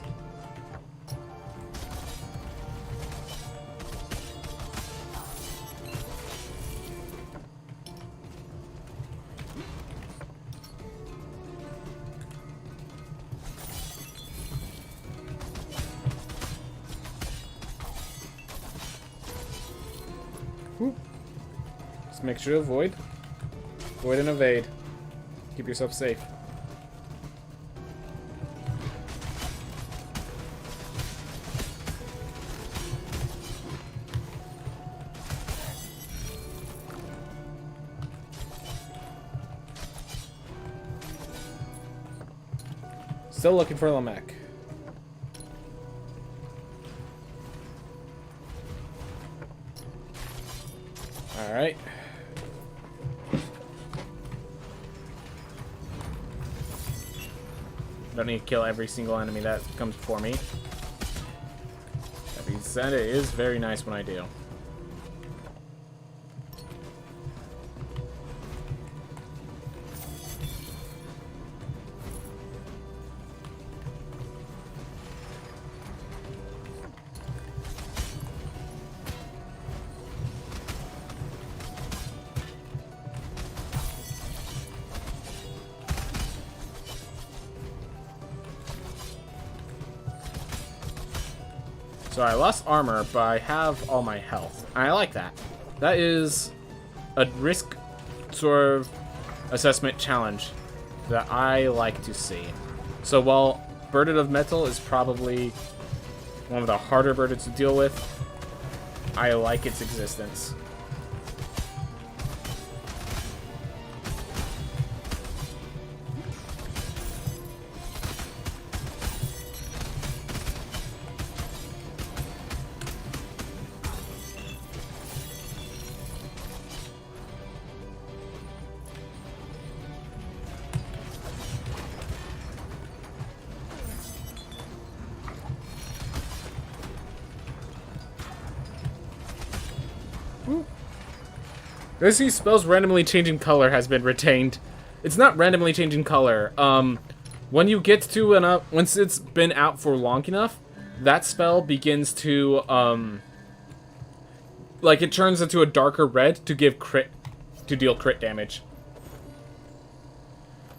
Whew. Just make sure to avoid. Avoid and evade. Keep yourself safe. Still looking for Lamech. All right. Don't need to kill every single enemy that comes before me. That being said, it is very nice when I do. So I lost armor, but I have all my health. I like that. That is a risk sort of assessment challenge that I like to see. So while Burden of Metal is probably one of the harder burdens to deal with, I like its existence. This spell's randomly changing color has been retained. It's not randomly changing color. When you get to once it's been out for long enough, that spell begins to like it turns into a darker red to deal crit damage.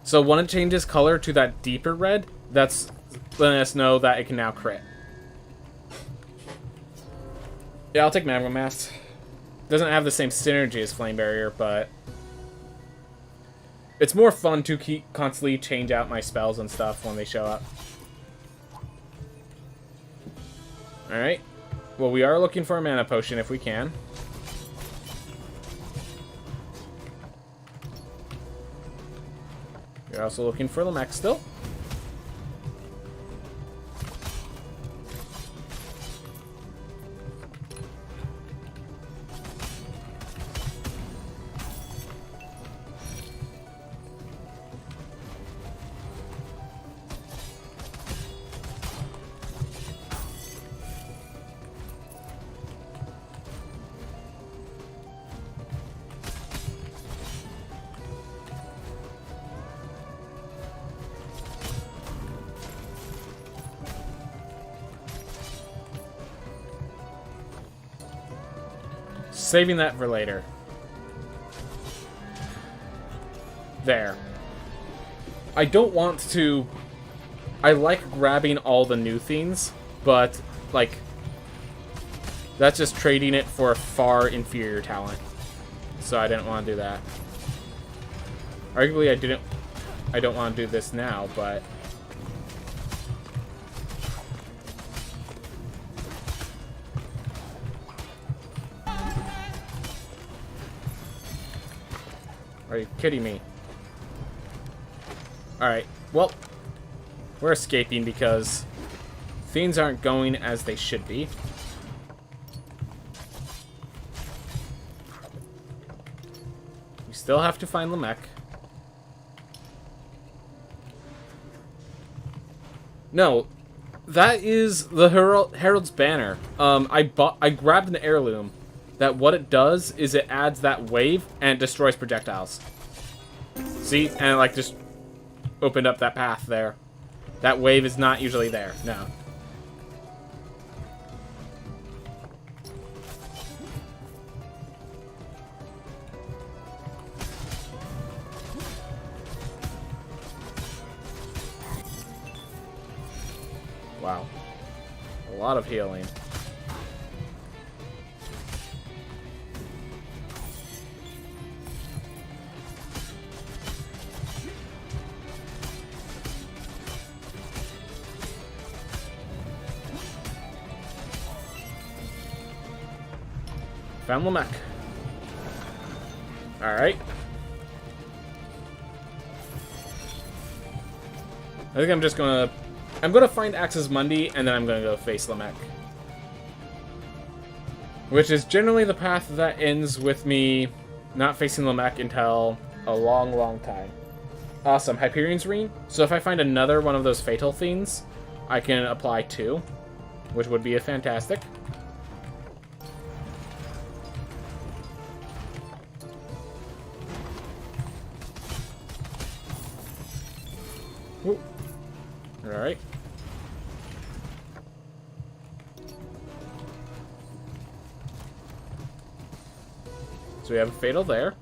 So when it changes color to that deeper red, that's letting us know that it can now crit. Yeah, I'll take Magma Mast. Doesn't have the same synergy as Flame Barrier, but it's more fun to constantly change out my spells and stuff when they show up. Alright. Well, we are looking for a mana potion if we can. We're also looking for Lamech still. Saving that for later. There. I don't want to... I like grabbing all the new things, but, like... that's just trading it for a far inferior talent. So I didn't want to do that. Arguably, I don't want to do this now, but... Are you kidding me? Alright, well, we're escaping because things aren't going as they should be. We still have to find Lamech. No, that is the Herald's Banner. I grabbed an heirloom. That what it does is it adds that wave and it destroys projectiles. See? And it like just opened up that path there. That wave is not usually there. No. Wow. A lot of healing. Found Lamech. Alright. I think I'm just gonna... I'm gonna find Axis Mundi, and then I'm gonna go face Lamech. Which is generally the path that ends with me not facing Lamech until a long, long time. Awesome. Hyperion's Ring. So if I find another one of those Fatal Fiends, I can apply 2, which would be a fantastic. Alright. So we have a Fatal there.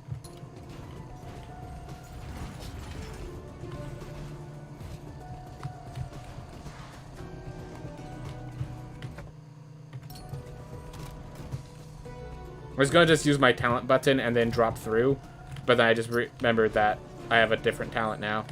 I was going to just use my talent button and then drop through, but then I just remembered that I have a different talent now.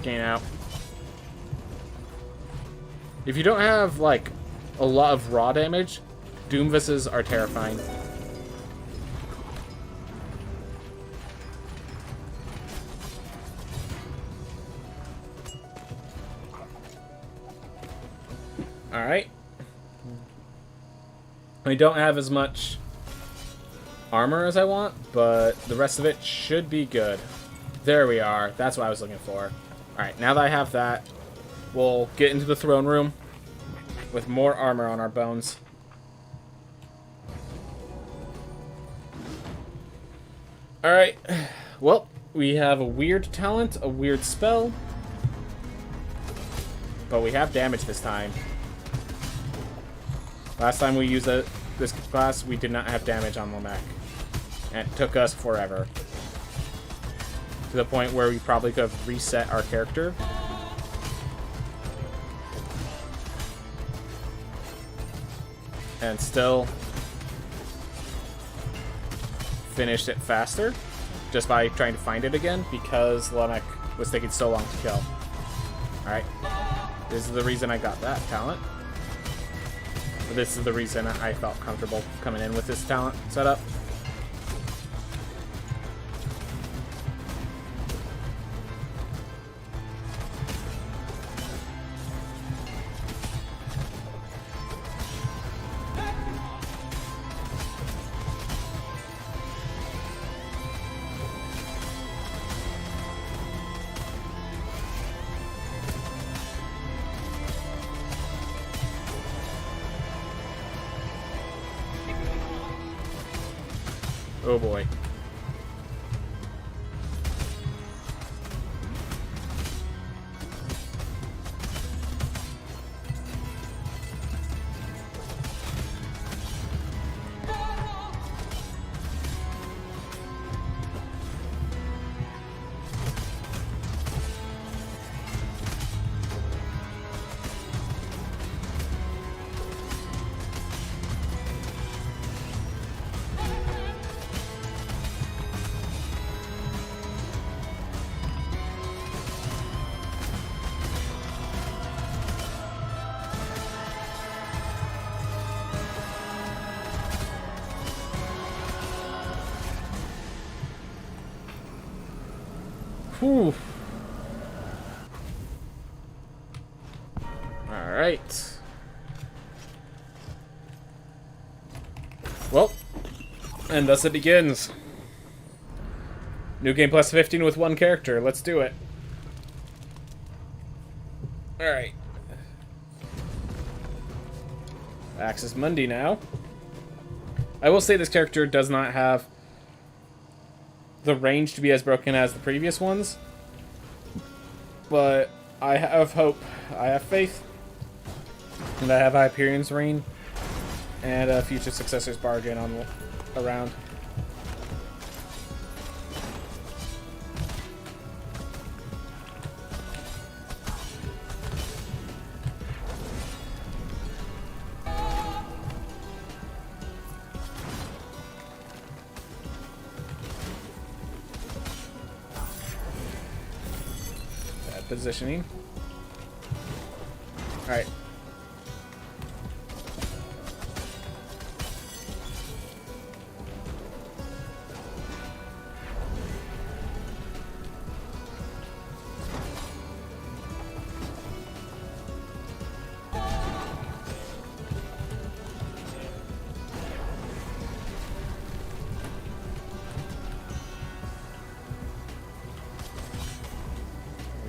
Out. If you don't have like a lot of raw damage, Doomvises are terrifying. Alright. I don't have as much armor as I want, but the rest of it should be good. There we are. That's what I was looking for. Alright, now that I have that, we'll get into the throne room with more armor on our bones. Alright, well, we have a weird talent, a weird spell, but we have damage this time. Last time we used this class, we did not have damage on Lamech. And it took us forever. To the point where we probably could have reset our character. And still finished it faster. Just by trying to find it again. Because Lemek was taking so long to kill. Alright. This is the reason I got that talent. This is the reason I felt comfortable coming in with this talent setup. Oh boy. Whew. Alright. Well, and thus it begins. New game plus 15 with one character. Let's do it. Alright. Access Monday now. I will say this character does not have the range to be as broken as the previous ones, but I have hope, I have faith, and I have Hyperion's Reign and a future successor's bargain on around. Positioning. Alright.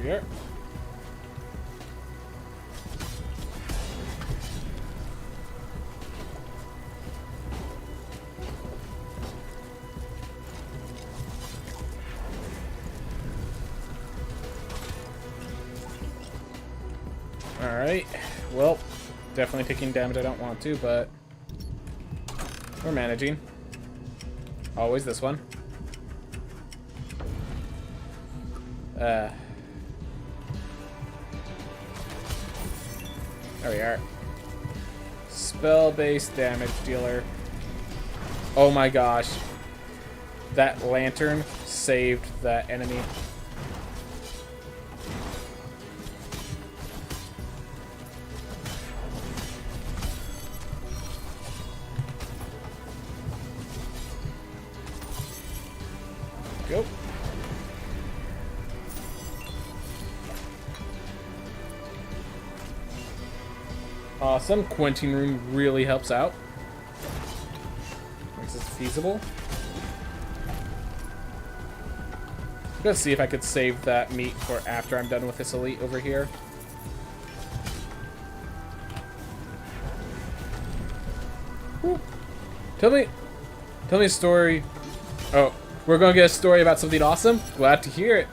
Here. Alright, well, definitely taking damage I don't want to, but we're managing. Always this one. There we are. Spell-based damage dealer. Oh my gosh. That lantern saved that enemy. Go. Awesome. Quentin Room really helps out. Makes this feasible. I'm gonna see if I could save that meat for after I'm done with this elite over here. Whew. Tell me a story. Oh, we're gonna get a story about something awesome? Glad to hear it.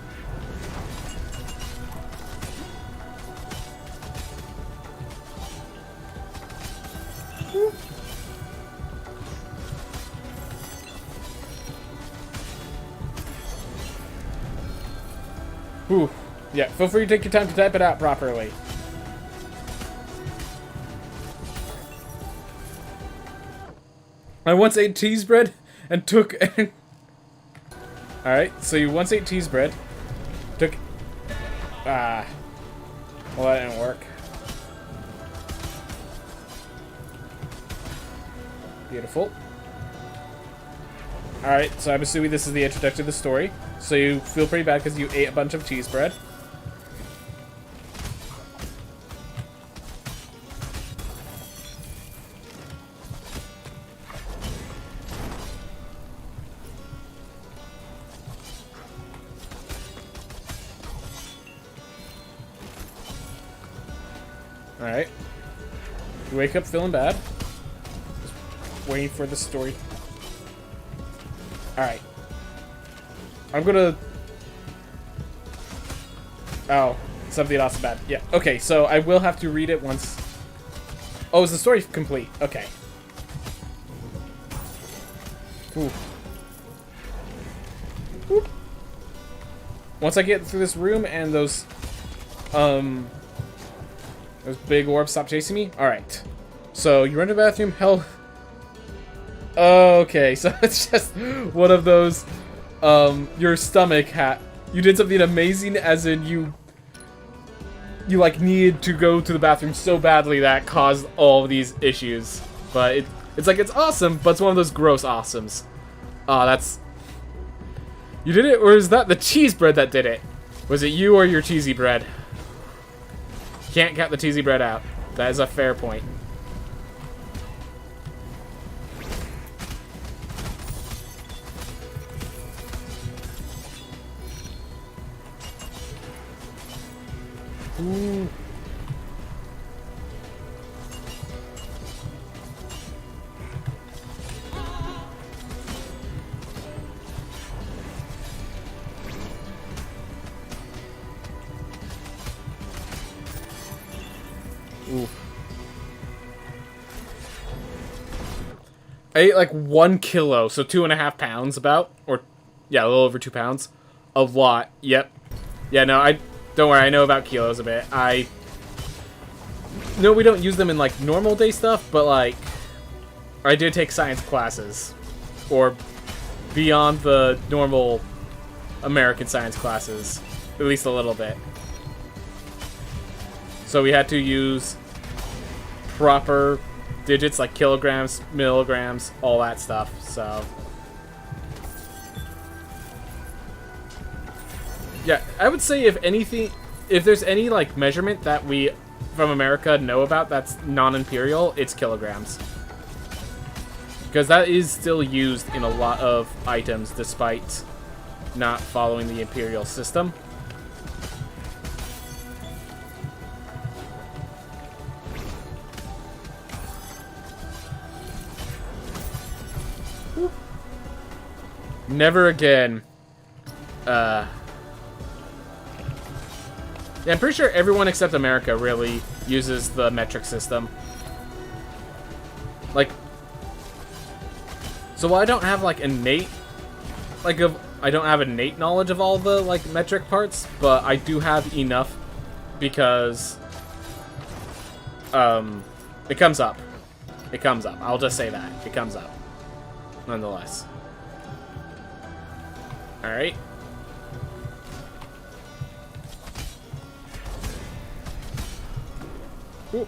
Whew. Yeah, feel free to take your time to type it out properly. I once ate cheese bread and took... Alright, so you once ate cheese bread. Took... well, that didn't work. Beautiful. Alright, so I'm assuming this is the introduction to the story. So you feel pretty bad because you ate a bunch of cheese bread. Alright. You wake up feeling bad. Just waiting for the story. Alright. I'm gonna... Oh, something else bad. Yeah, okay, so I will have to read it once... Oh, is the story complete? Okay. Ooh. Whoop. Once I get through this room and those big orbs stop chasing me? Alright. So, you run to the bathroom, hell... Okay, so it's just one of those, your stomach hat. You did something amazing, as in you like, needed to go to the bathroom so badly that caused all of these issues. But it's like, it's awesome, but it's one of those gross awesomes. That's... You did it, or is that the cheese bread that did it? Was it you or your cheesy bread? Can't count the cheesy bread out. That is a fair point. Ooh. Ooh. I ate like 1 kilo, so 2.5 pounds about, or yeah, a little over 2 pounds. A lot. Yep. Yeah, no, don't worry, I know about kilos a bit. No, we don't use them in, like, normal day stuff, but, like, I did take science classes. Or beyond the normal American science classes. At least a little bit. So we had to use proper digits, like kilograms, milligrams, all that stuff, so... Yeah, I would say if anything, if there's any, like, measurement that we, from America, know about that's non-imperial, it's kilograms. Because that is still used in a lot of items, despite not following the imperial system. Whoop. Never again. Yeah, I'm pretty sure everyone except America really uses the metric system. Like, so while I don't have, like, innate, like, I don't have innate knowledge of all the, like, metric parts, but I do have enough because, it comes up. It comes up. I'll just say that. It comes up. Nonetheless. Alright. Ooh.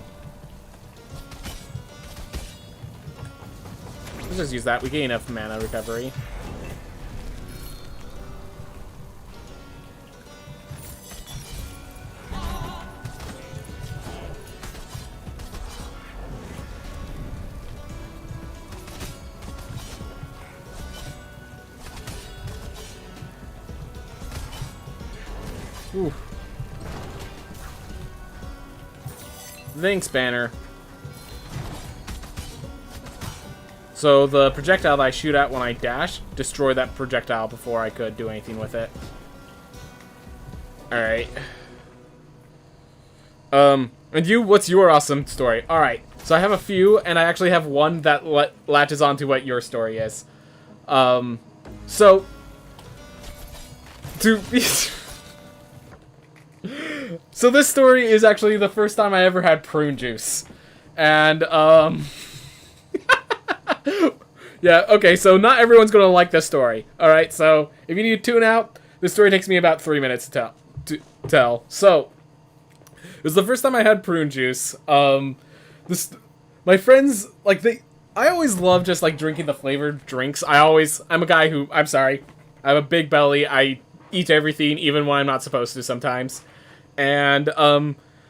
Let's just use that. We gain enough mana recovery. Ooh. Thanks, Banner. So the projectile that I shoot at when I dash destroyed that projectile before I could do anything with it. Alright. And you, what's your awesome story? Alright, so I have a few, and I actually have one that latches onto what your story is. So... So this story is actually the first time I ever had prune juice. And, yeah, okay, so not everyone's gonna like this story. Alright, so if you need to tune out, this story takes me about 3 minutes to tell. So, it was the first time I had prune juice. My friends, like, I always love just, like, drinking the flavored drinks. I'm a guy who, I'm sorry, I have a big belly. I eat everything, even when I'm not supposed to sometimes. And,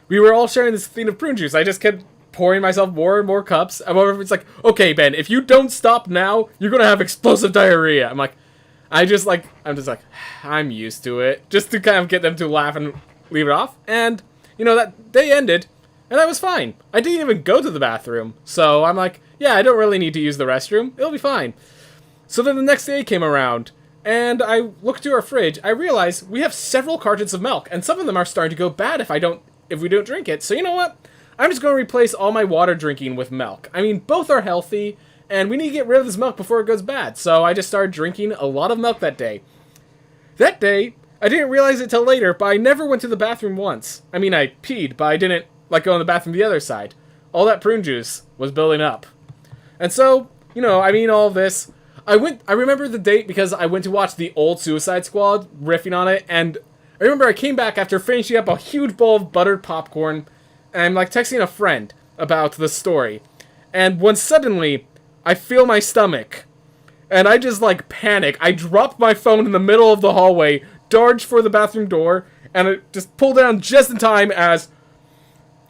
we were all sharing this thing of prune juice. I just kept pouring myself more and more cups. However, it's like, okay, Ben, if you don't stop now, you're gonna have explosive diarrhea. I'm just like, I'm used to it. Just to kind of get them to laugh and leave it off. And, you know, that day ended, and I was fine. I didn't even go to the bathroom. So I'm like, yeah, I don't really need to use the restroom. It'll be fine. So then the next day came around, and I looked to our fridge. I realized we have several cartons of milk, and some of them are starting to go bad if we don't drink it. So you know what? I'm just going to replace all my water drinking with milk. I mean, both are healthy, and we need to get rid of this milk before it goes bad. So I just started drinking a lot of milk that day. That day, I didn't realize it till later, but I never went to the bathroom once. I mean, I peed, but I didn't, like, go in the bathroom the other side. All that prune juice was building up. And so, you know, I mean, all this. I remember the date because I went to watch the old Suicide Squad, riffing on it, and I remember I came back after finishing up a huge bowl of buttered popcorn, and I'm, like, texting a friend about the story. And when suddenly, I feel my stomach. And I just, like, panic. I dropped my phone in the middle of the hallway, dodged for the bathroom door, and it just pulled down just in time as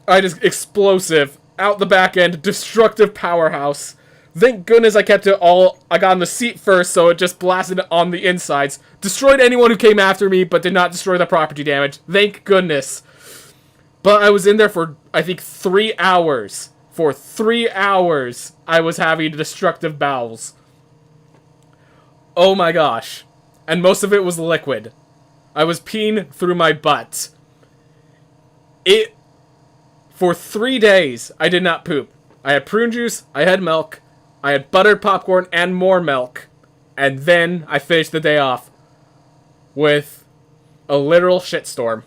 I just explosive, out the back end, destructive powerhouse. Thank goodness I kept it all. I got on the seat first, so it just blasted on the insides. Destroyed anyone who came after me, but did not destroy the property damage. Thank goodness. But I was in there for, I think, 3 hours. For 3 hours, I was having destructive bowels. Oh my gosh. And most of it was liquid. I was peeing through my butt. For 3 days, I did not poop. I had prune juice, I had milk, I had buttered popcorn and more milk. And then I finished the day off with a literal shitstorm.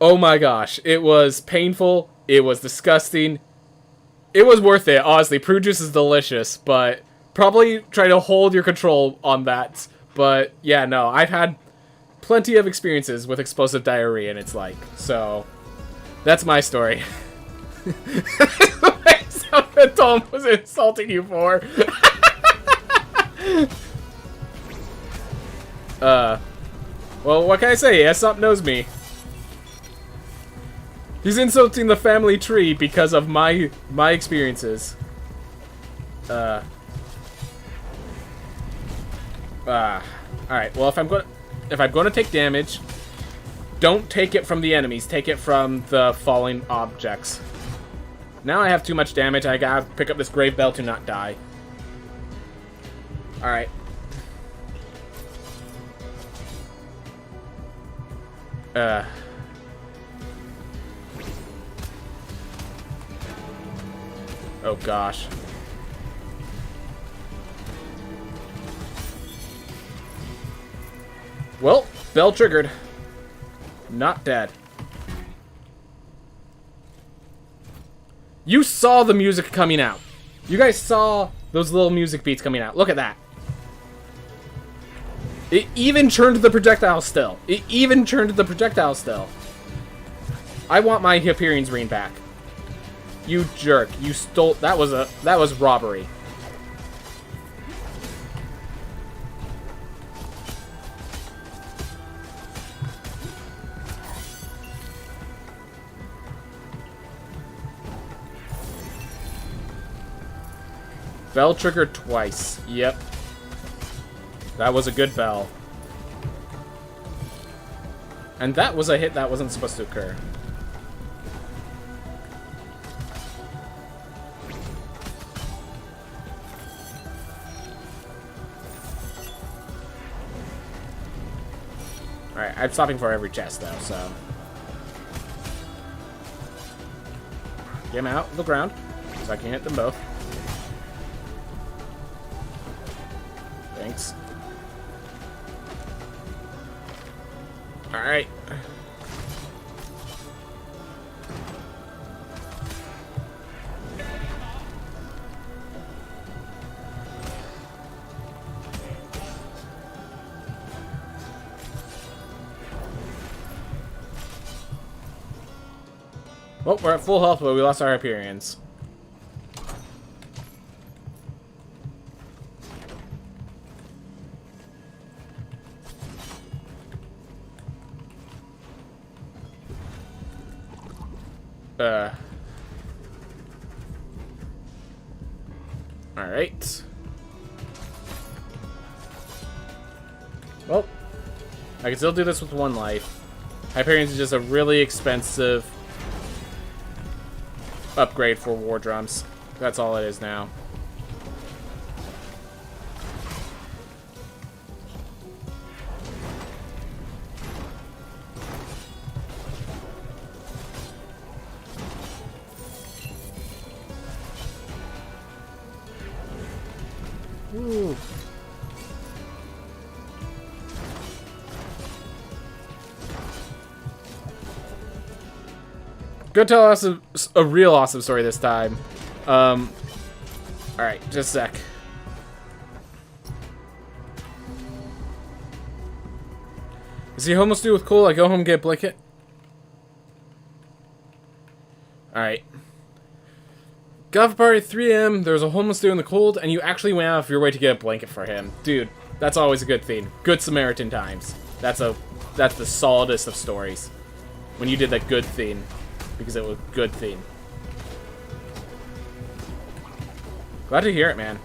Oh my gosh, it was painful, it was disgusting. It was worth it, honestly. Prune juice is delicious, but probably try to hold your control on that. But yeah, no, I've had plenty of experiences with explosive diarrhea, and it's like, so that's my story. Something Tom was insulting you for. Well, what can I say? Aesop knows me. He's insulting the family tree because of my experiences. Alright, well, if I'm gonna take damage, don't take it from the enemies, take it from the falling objects. Now I have too much damage, I gotta pick up this grave bell to not die. Alright. Oh gosh. Well, bell triggered. Not dead. You saw the music coming out. You guys saw those little music beats coming out. Look at that. It even turned the projectile still. I want my Hyperion's ring back. You jerk. You stole... That was robbery. Bell triggered twice. Yep. That was a good bell. And that was a hit that wasn't supposed to occur. Alright, I'm stopping for every chest though, so. Get him out of the ground, so I can hit them both. Thanks. Alright. Well, we're at full health, but we lost our Hyperions. Alright. Well, I can still do this with 1 life. Hyperions is just a really expensive upgrade for war drums. That's all it is now. Ooh. Go tell us a real awesome story this time. Alright, just a sec. Is he homeless dude with cool? I go home and get a blanket? Alright. Got off a party at 3 a.m. There was a homeless dude in the cold, and you actually went out of your way to get a blanket for him. Dude, that's always a good thing. Good Samaritan times. That's the solidest of stories. When you did that good thing. Because it was a good thing. Glad to hear it, man.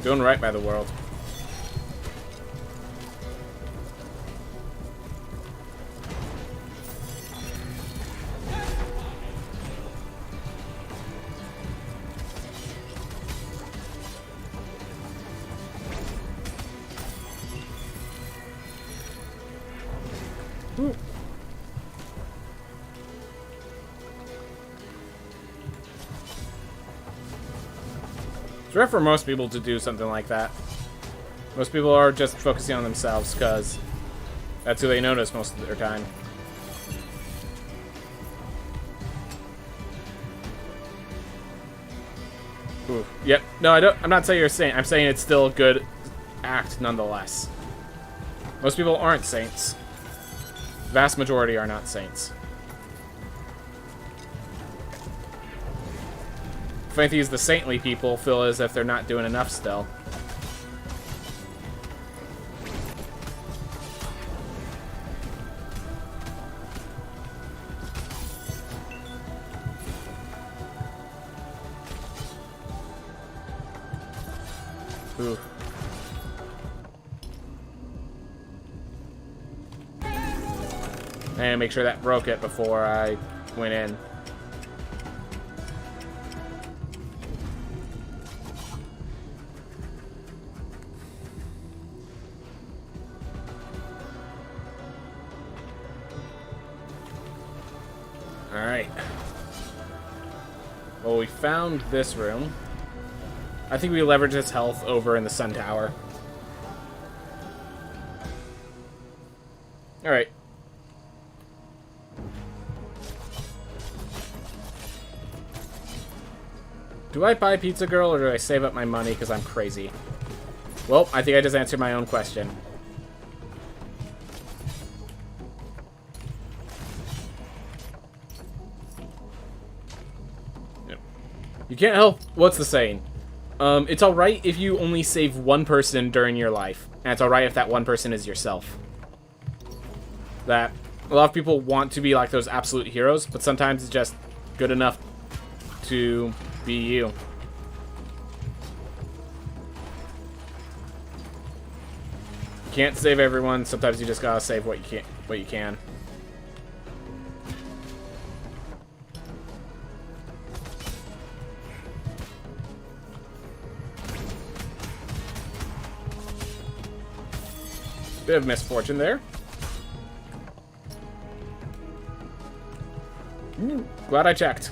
Doing right by the world. Ooh. It's rare for most people to do something like that. Most people are just focusing on themselves because that's who they notice most of their time. Ooh. Yep. No, I'm not saying you're a saint. I'm saying it's still a good act nonetheless. Most people aren't saints. Vast majority are not saints. Funny thing is, the saintly people feel as if they're not doing enough still. Ooh. And make sure that broke it before I went in. Alright. Well, we found this room. I think we leverage its health over in the Sun Tower. Alright. Do I buy Pizza Girl or do I save up my money because I'm crazy? Well, I think I just answered my own question. You can't help. What's the saying? It's alright if you only save one person during your life. And it's alright if that one person is yourself. That a lot of people want to be like those absolute heroes, but sometimes it's just good enough to be you. You can't save everyone. Sometimes you just gotta save what you can. Bit of misfortune there. Glad I checked.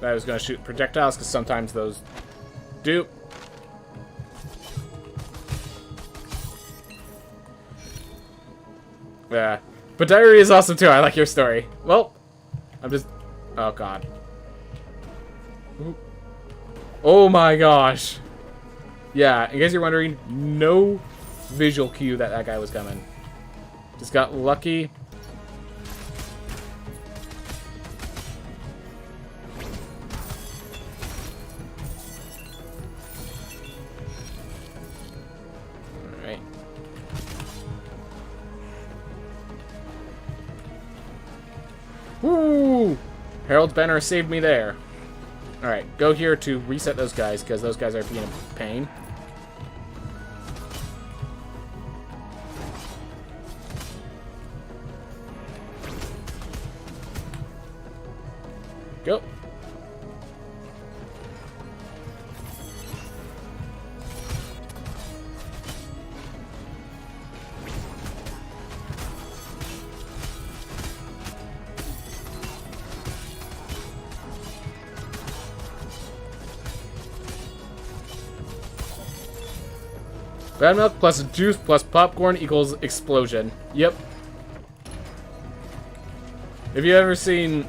I was going to shoot projectiles because sometimes those do. Yeah. But diarrhea is awesome too. I like your story. Well, I'm just... Oh, God. Ooh. Oh, my gosh. Yeah, in case you're wondering, no visual cue that that guy was coming. Just got lucky. Alright. Woo! Harold's banner saved me there. Alright, go here to reset those guys, because those guys are being a pain. Go. Bad milk plus juice plus popcorn equals explosion. Yep. Have you ever seen...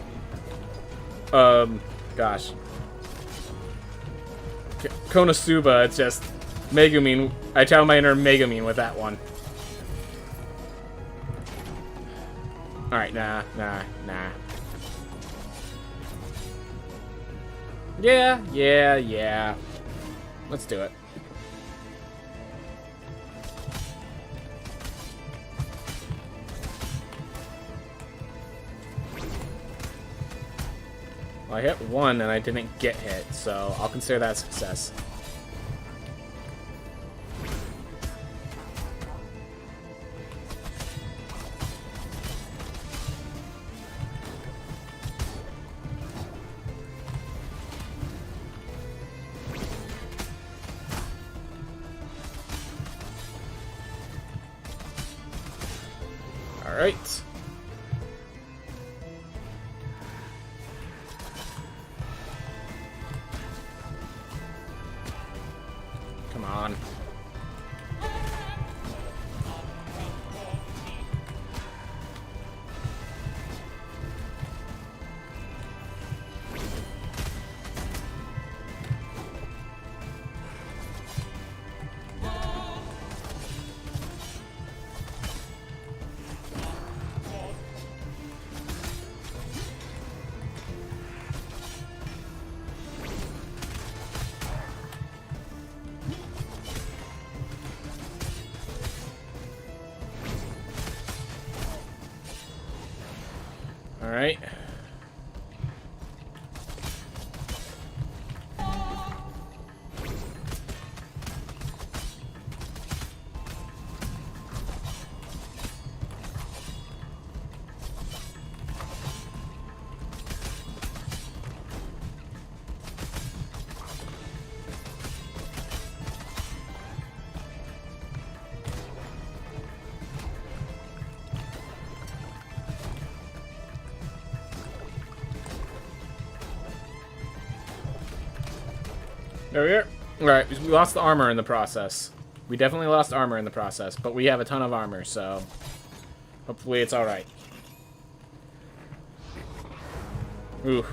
gosh. Konosuba, it's just Megumin. I channel my inner Megumin with that one. Alright, nah. Yeah. Let's do it. Well, I hit one and I didn't get hit, so I'll consider that a success. All right. Come on. All right. There we are. Alright, we lost the armor in the process. We definitely lost armor in the process, but we have a ton of armor, so hopefully it's alright. Ooh.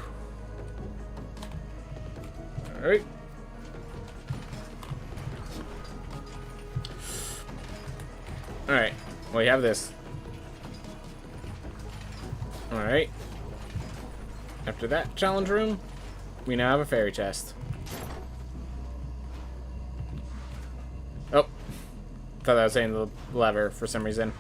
Alright. Alright, well, we have this. Alright. After that challenge room, we now have a fairy chest. Oh. Thought I was saying the lever for some reason.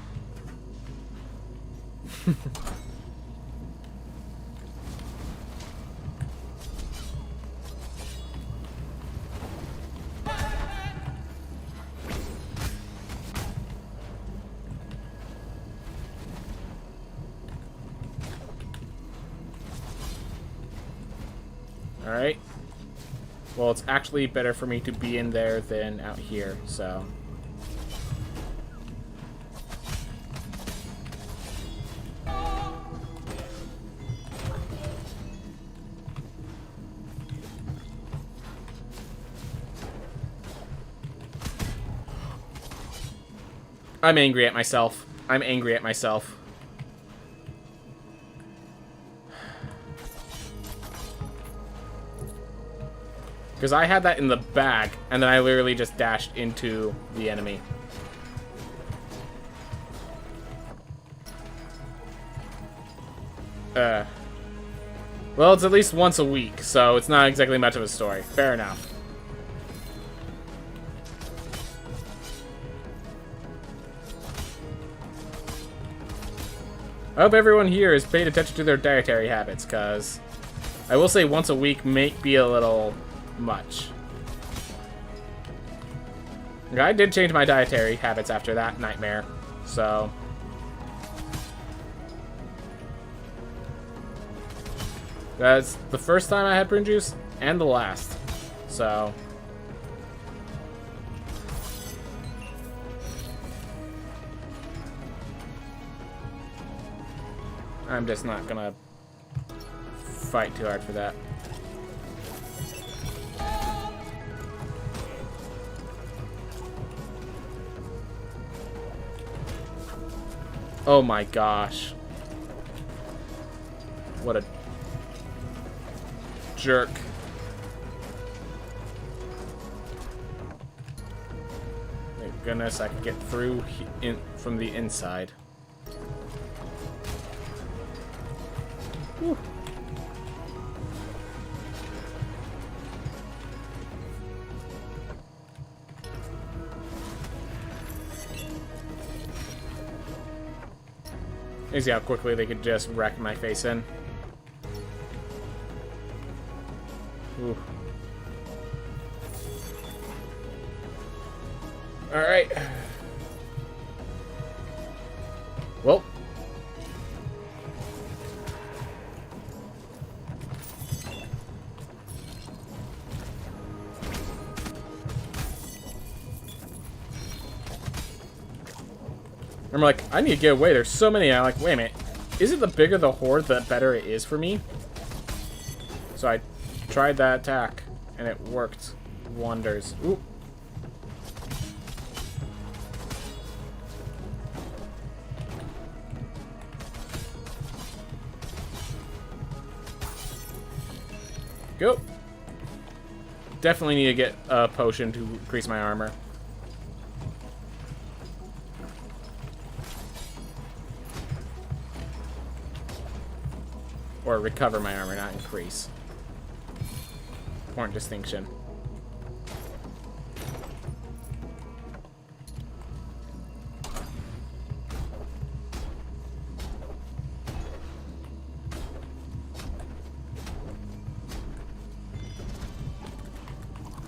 Alright. Well, it's actually better for me to be in there than out here, so... I'm angry at myself. I'm angry at myself. Because I had that in the bag, and then I literally just dashed into the enemy. Well, it's at least once a week, so it's not exactly much of a story. Fair enough. I hope everyone here has paid attention to their dietary habits, because I will say once a week may be a little much. I did change my dietary habits after that nightmare, so... That's the first time I had prune juice, and the last. So... I'm just not gonna fight too hard for that. Oh my gosh. What a jerk. Thank goodness I could get through from the inside. Whew. You see how quickly they could just wreck my face in. Ooh. Alright. Well. I'm like, I need to get away. There's so many. I'm like, wait a minute. Is it the bigger the horde, the better it is for me? So I tried that attack, and it worked wonders. Ooh. Go. Definitely need to get a potion to increase my armor. Or recover my armor, not increase. Important distinction.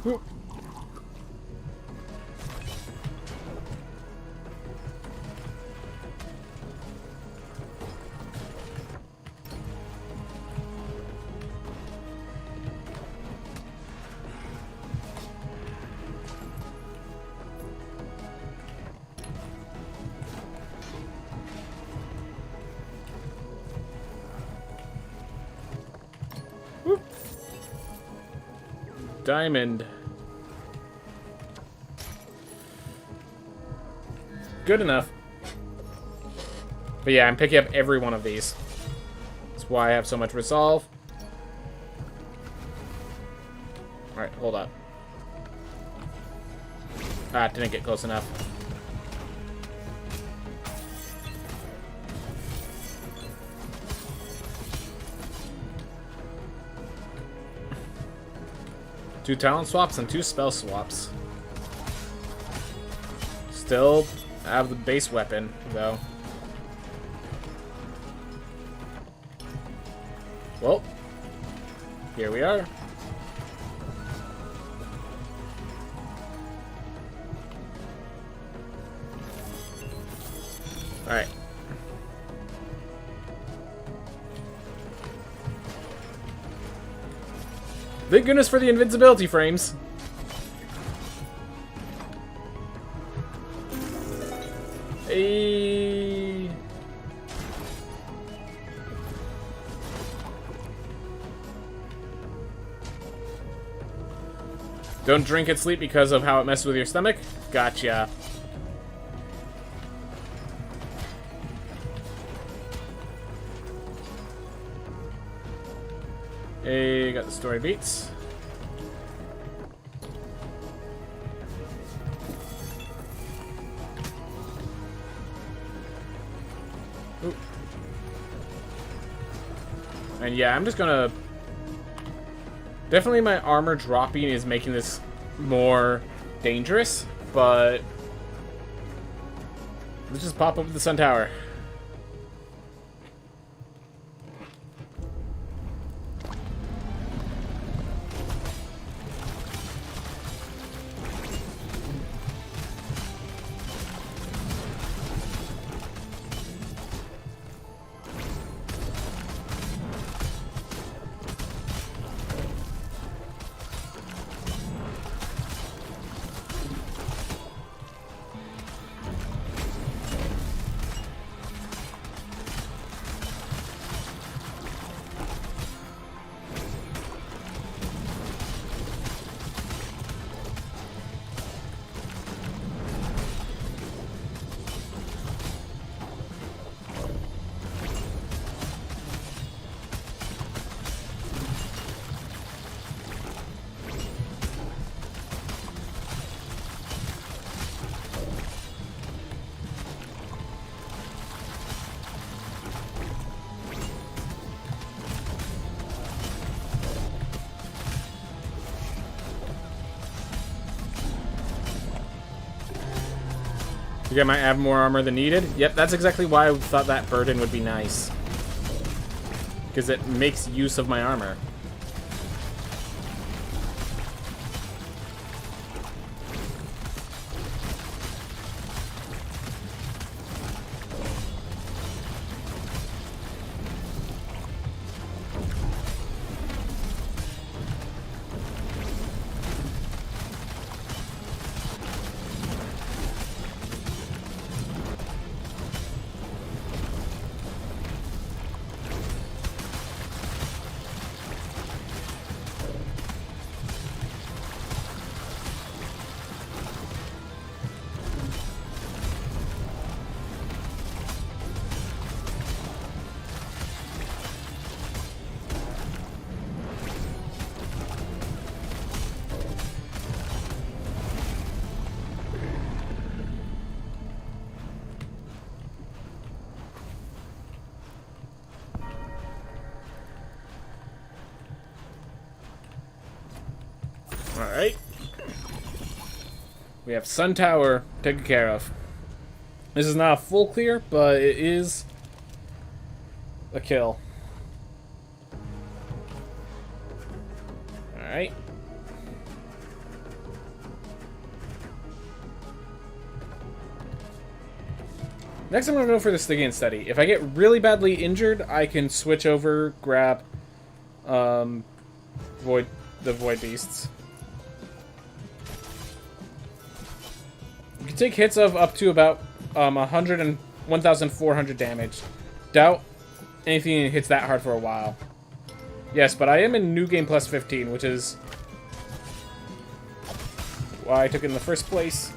Whoop. Diamond. Good enough. But yeah, I'm picking up every one of these. That's why I have so much resolve. Alright, hold up. Ah, didn't get close enough. Two talent swaps and 2 spell swaps. Still have the base weapon, though. Well, here we are. Alright. Thank goodness for the invincibility frames. Hey. Don't drink and sleep because of how it messes with your stomach? Gotcha. Hey, got the story beats. Oop. And yeah, I'm just gonna... Definitely my armor dropping is making this more dangerous, but... Let's just pop up the Sun Tower. You think I might have more armor than needed? Yep, that's exactly why I thought that burden would be nice. Because it makes use of my armor. Alright. We have Sun Tower taken care of. This is not a full clear, but it is a kill. Alright. Next I'm going to go for the Stygian Study. If I get really badly injured, I can switch over, grab the Void Beasts. You can take hits of up to about 100 and 1,400 damage. Doubt anything hits that hard for a while. Yes, but I am in New Game Plus 15, which is why I took it in the first place.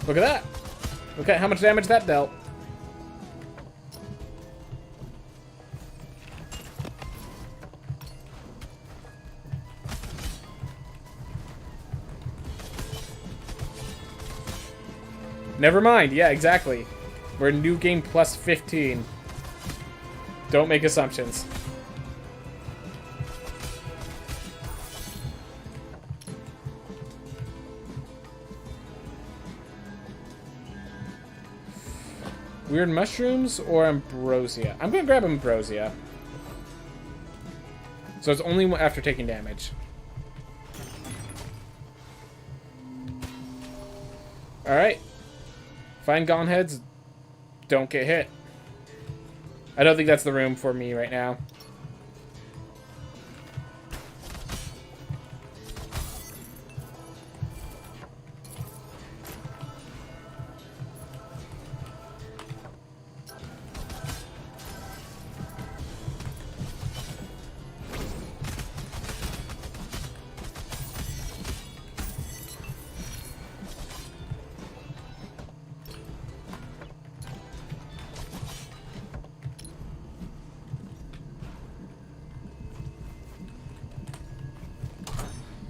Look at that. Look at how much damage that dealt. Never mind. Yeah, exactly. We're New Game Plus 15. Don't make assumptions. Weird mushrooms or ambrosia? I'm gonna grab ambrosia. So it's only after taking damage. Alright. Find gone heads. Don't get hit. I don't think that's the room for me right now.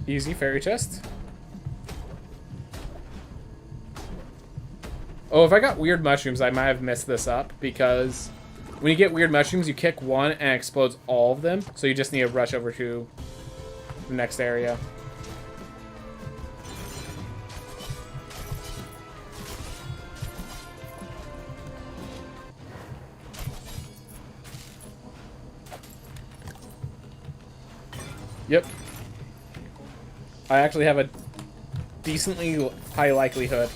Easy fairy chest. Oh, if I got weird mushrooms, I might have messed this up, because when you get weird mushrooms, you kick one and it explodes all of them. So you just need to rush over to the next area. Yep. I actually have a decently high likelihood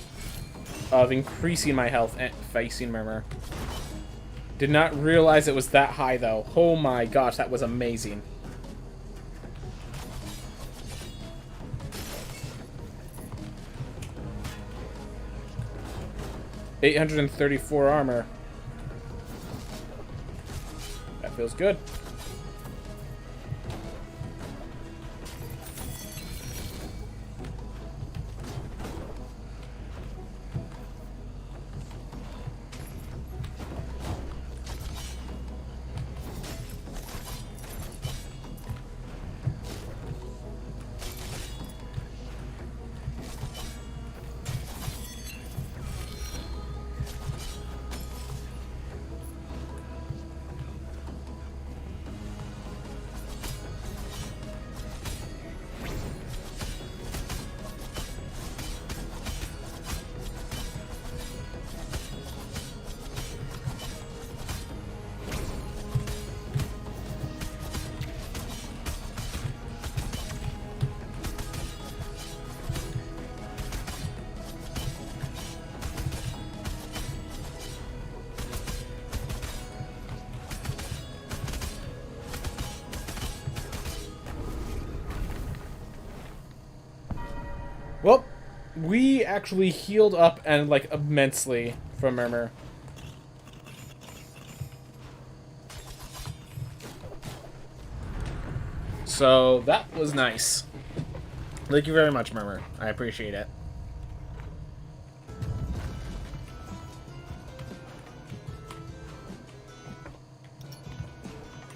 of increasing my health and facing Murmur. Did not realize it was that high, though. Oh my gosh, that was amazing. $834 armor. That feels good. Well, we actually healed up and like immensely from Murmur. So that was nice. Thank you very much, Murmur. I appreciate it.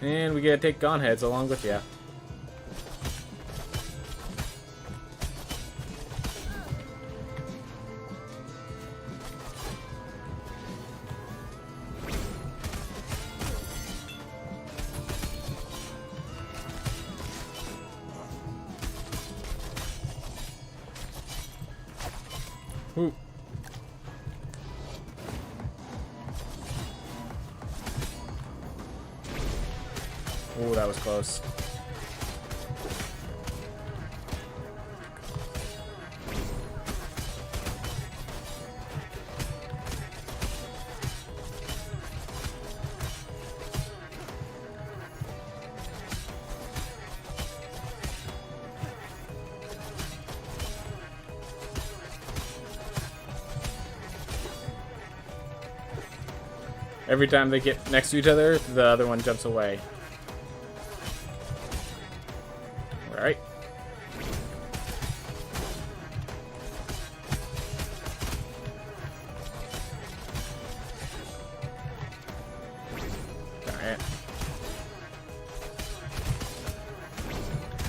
And we get to take Gone Heads along with you. Ooh. Ooh, that was close. Every time they get next to each other, the other one jumps away. Alright. Alright.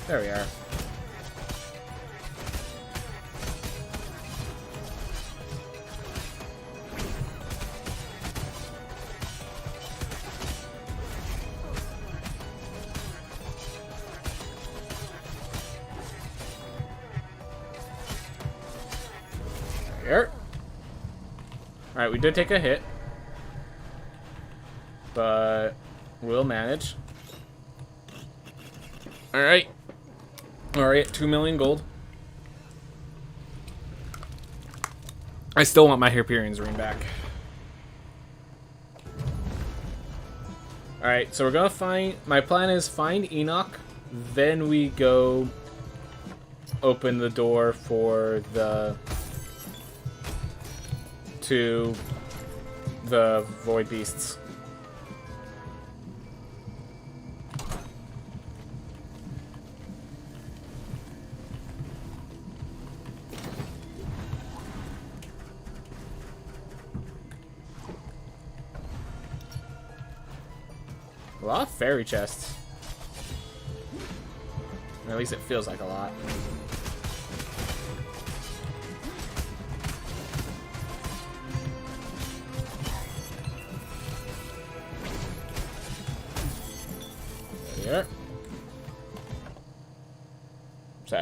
There we are. There. Alright, we did take a hit. But we'll manage. Alright. Alright, 2 million gold. I still want my Hyperion's ring back. Alright, so we're gonna find... My plan is find Enoch. Then we go open the door for the... to the Void Beasts. A lot of fairy chests. Or at least it feels like a lot.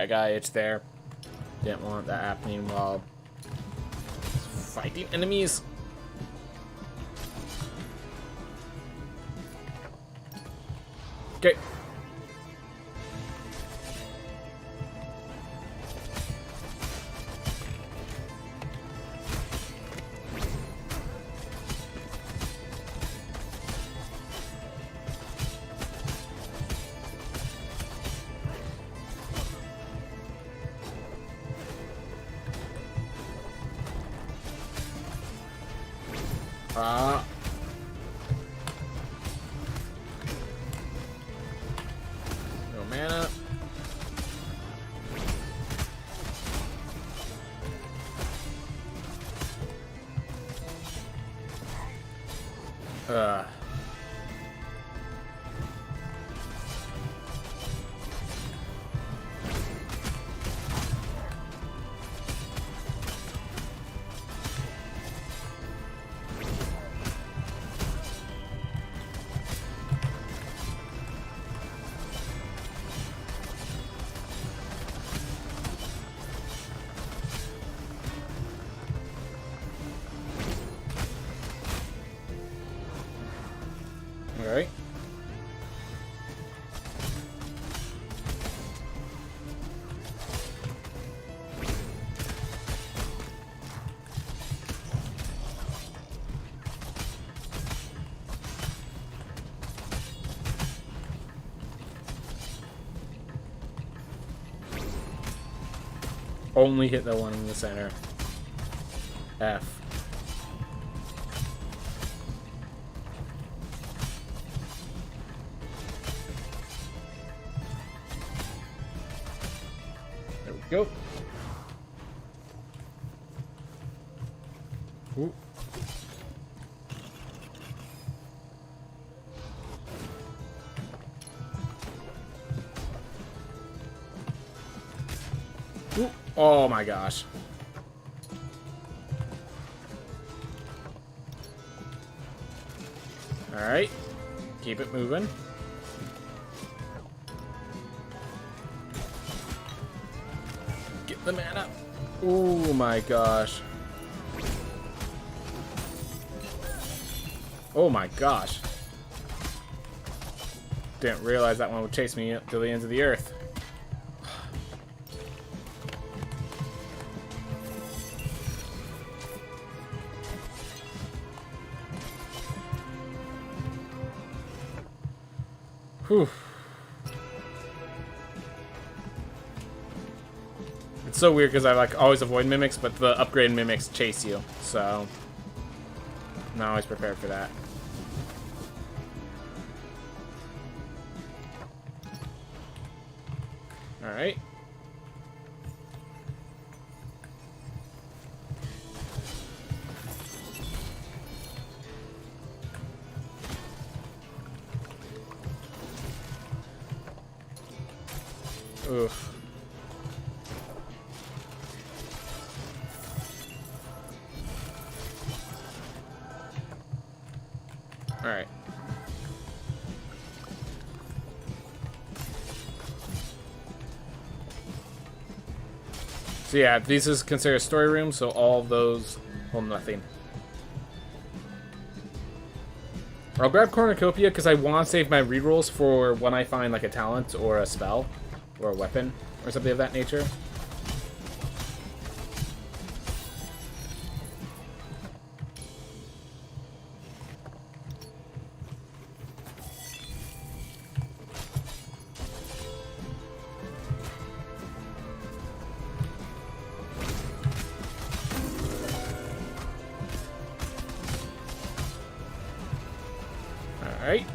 I got itch there. Didn't want that happening while fighting enemies. Okay. No mana. Alright. Only hit the one in the center. F. There we go. Ooh. Ooh. Oh my gosh. Alright. Keep it moving. Get the mana. Oh my gosh. Oh my gosh. Didn't realize that one would chase me up to the ends of the earth. Whew. It's so weird because I like always avoid mimics, but the upgraded mimics chase you, so I'm not always prepared for that. Alright. Oof. Alright. So yeah, this is considered a story room, so all of those hold nothing. I'll grab Cornucopia because I want to save my rerolls for when I find like a talent or a spell or a weapon or something of that nature. Alright.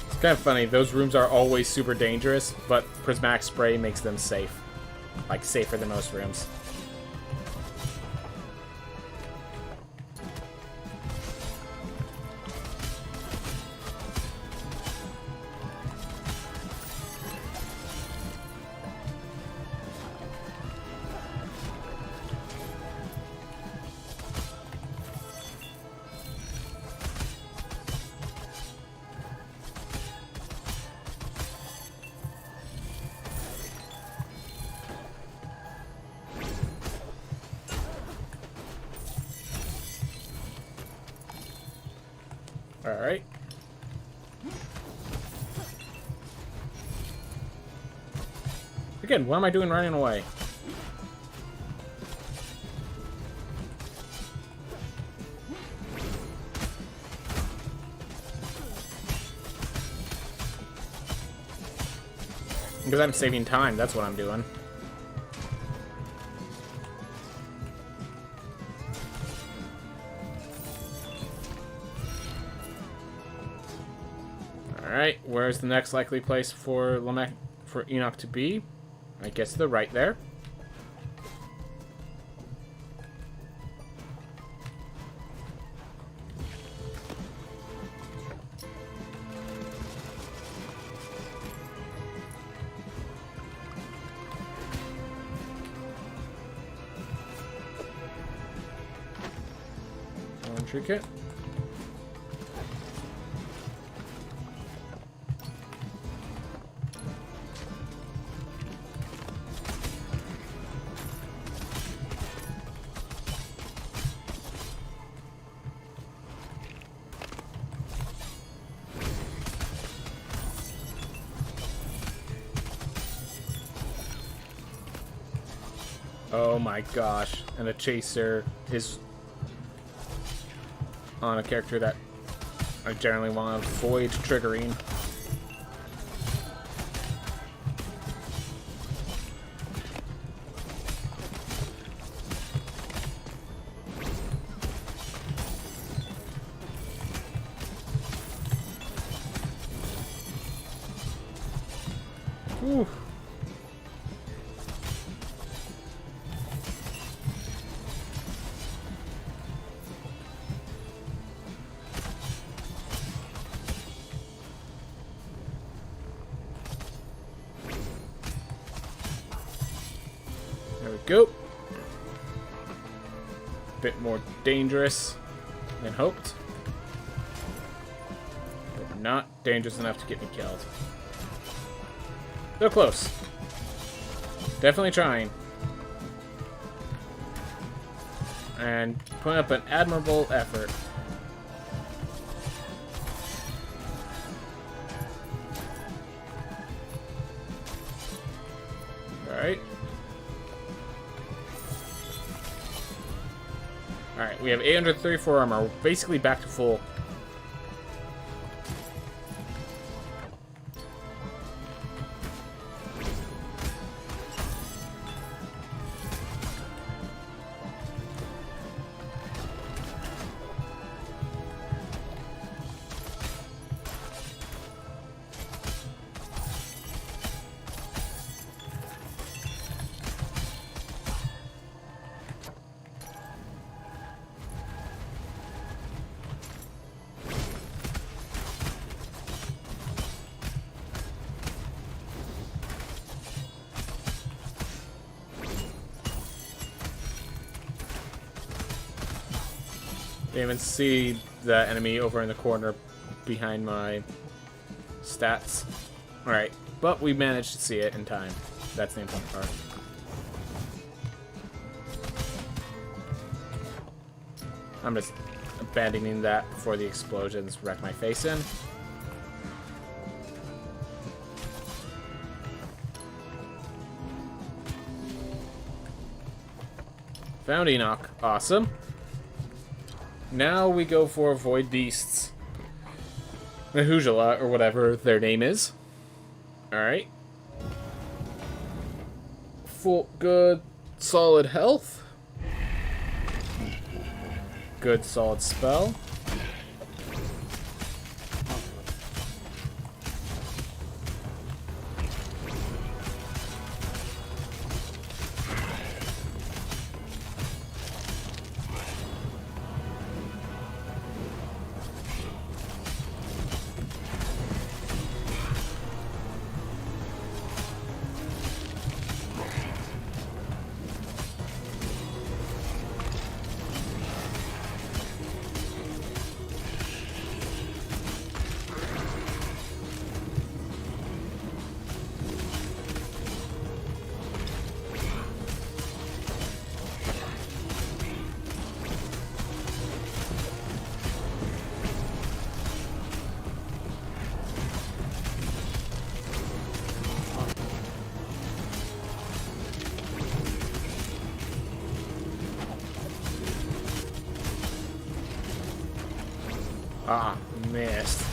It's kind of funny, those rooms are always super dangerous, but prismatic spray makes them safe. Like, safer than most rooms. Alright. Again, what am I doing running away? Because I'm saving time, that's what I'm doing. Alright, where's the next likely place for Enoch to be? I guess they're right there. One trinket. Oh my gosh, and a chaser is on a character that I generally want to avoid triggering. Whew. There we go. Bit more dangerous than hoped, but not dangerous enough to get me killed. They're close. Definitely trying. And putting up an admirable effort. Alright. Alright, we have 834 armor. We're basically back to full. Didn't even see the enemy over in the corner behind my stats. Alright, but we managed to see it in time. That's the important part. I'm just abandoning that before the explosions wreck my face in. Found Enoch. Awesome. Now we go for Void Beasts. Mahujala, or whatever their name is. Alright. Full, good, solid health. Good, solid spell. Ah, missed.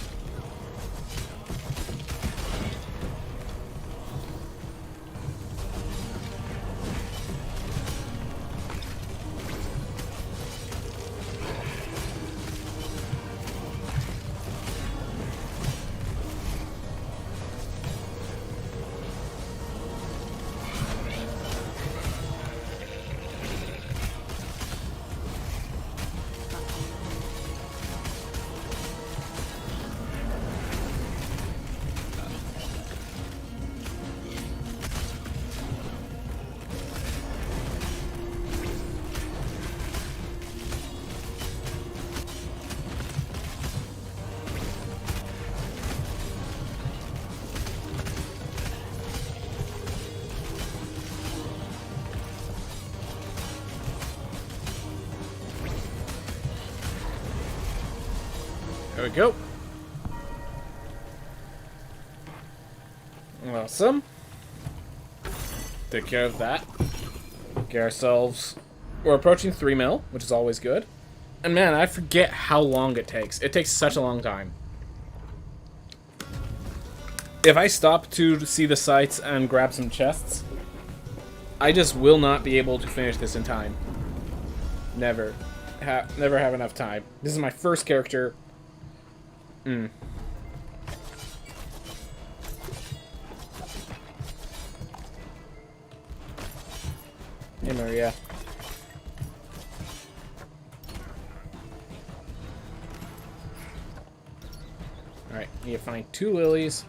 There we go. Awesome. Take care of that. Get ourselves... We're approaching 3 mil, which is always good. And man, I forget how long it takes. It takes such a long time. If I stop to see the sights and grab some chests, I just will not be able to finish this in time. Never. Never have enough time. This is my first character. Hey, Maria. Alright, need to find 2 lilies.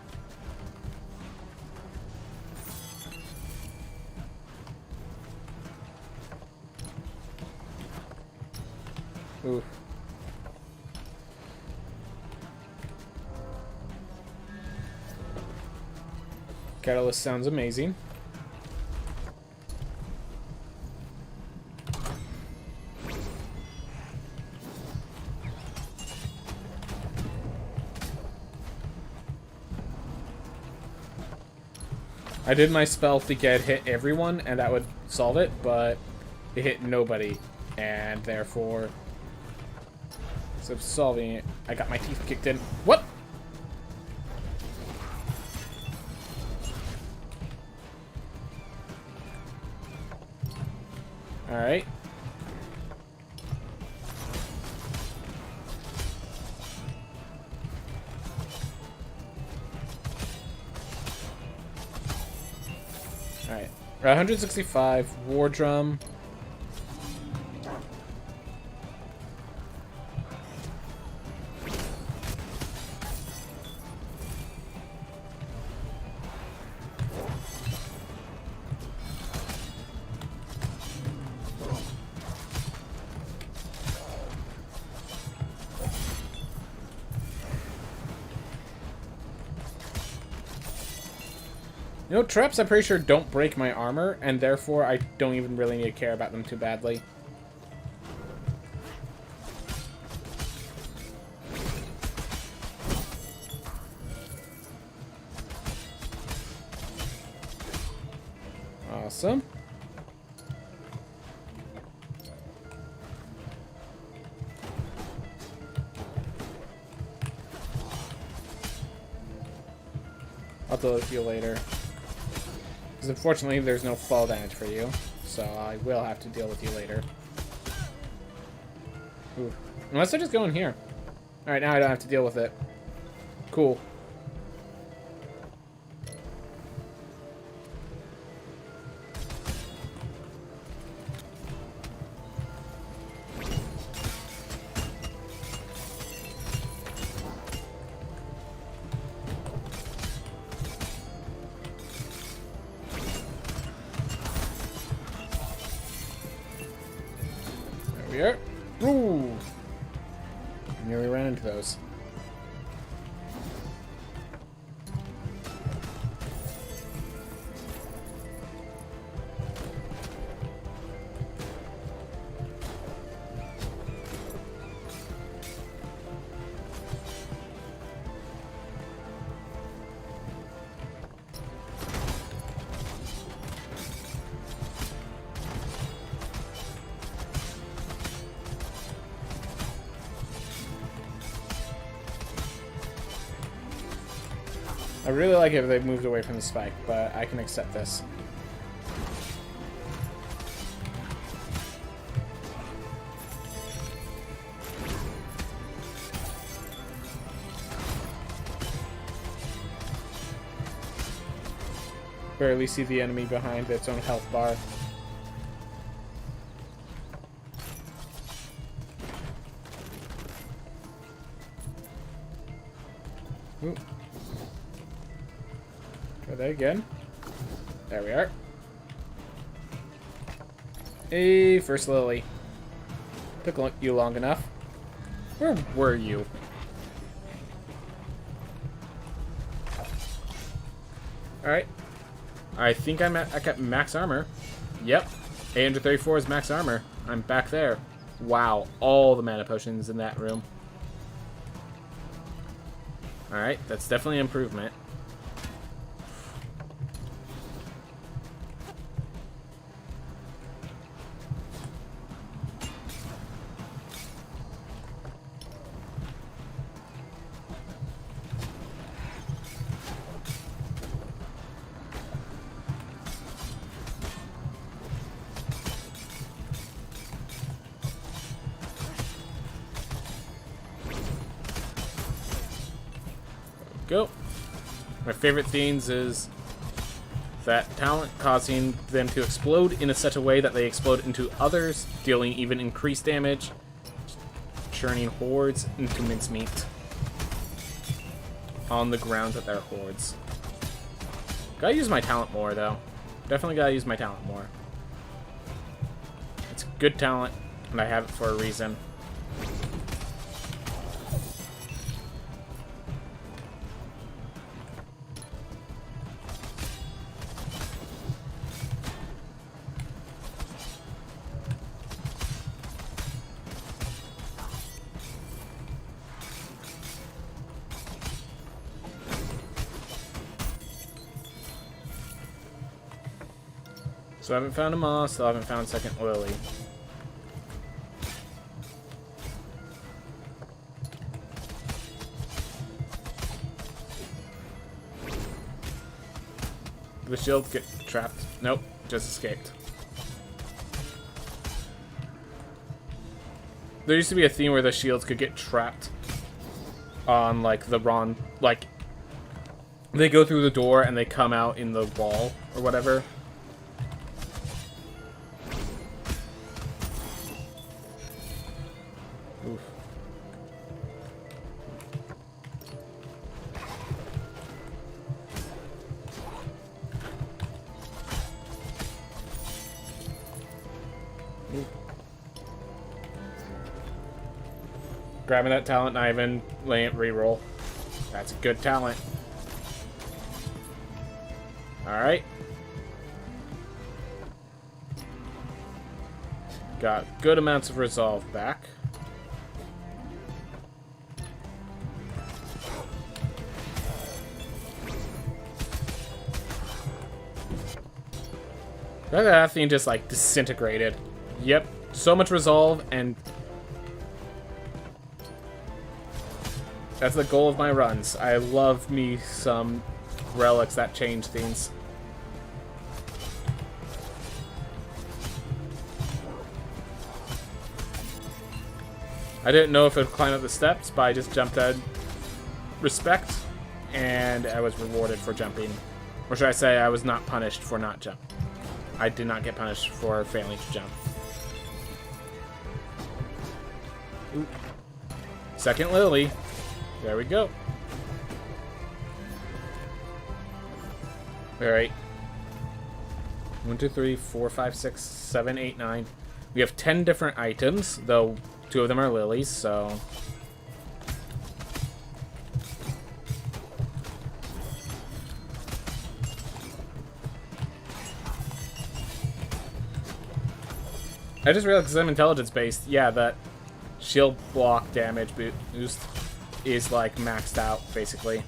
Ooh. Catalyst sounds amazing. I did my spell to hit everyone, and that would solve it, but it hit nobody, and therefore, instead of solving it, I got my teeth kicked in. What? Alright. Alright. 165, War Drum. You know, traps I'm pretty sure don't break my armor, and therefore I don't even really need to care about them too badly. Awesome. I'll deal with you later. Because unfortunately, there's no fall damage for you, so I will have to deal with you later. Ooh. Unless I just go in here. Alright, now I don't have to deal with it. Cool. Here. Ooh! Nearly ran into those. I really like it if they've moved away from the spike, but I can accept this. Barely see the enemy behind its own health bar. Ooh. Try that again. There we are. Hey, first Lily. Took you long enough. Where were you? Alright. I think I got max armor. Yep. 834 is max armor. I'm back there. Wow. All the mana potions in that room. Alright. That's definitely an improvement. Go. My favorite things is that talent causing them to explode in such a way that they explode into others, dealing even increased damage, churning hordes into mincemeat on the ground that they're hordes. Gotta use my talent more, though. Definitely gotta use my talent more. It's good talent, and I have it for a reason. So I haven't found a moss, still haven't found second lily. Did the shield get trapped? Nope, just escaped. There used to be a theme where the shields could get trapped on, like, the wrong... Like, they go through the door and they come out in the wall or whatever. Oof. Oof. Grabbing that talent knife and laying it reroll. That's good talent. Alright. Got good amounts of resolve back. That thing just like disintegrated. Yep, so much resolve, and that's the goal of my runs. I love me some relics that change things. I didn't know if it would climb up the steps, but I just jumped out respect, and I was rewarded for jumping. Or should I say, I was not punished for not jumping. I did not get punished for failing to jump. Ooh. Second lily. There we go. Alright. 1, 2, 3, 4, 5, 6, 7, 8, 9. We have 10 different items, though 2 of them are lilies, so... I just realized, because I'm intelligence-based, yeah, that shield block damage boost is, like, maxed out, basically.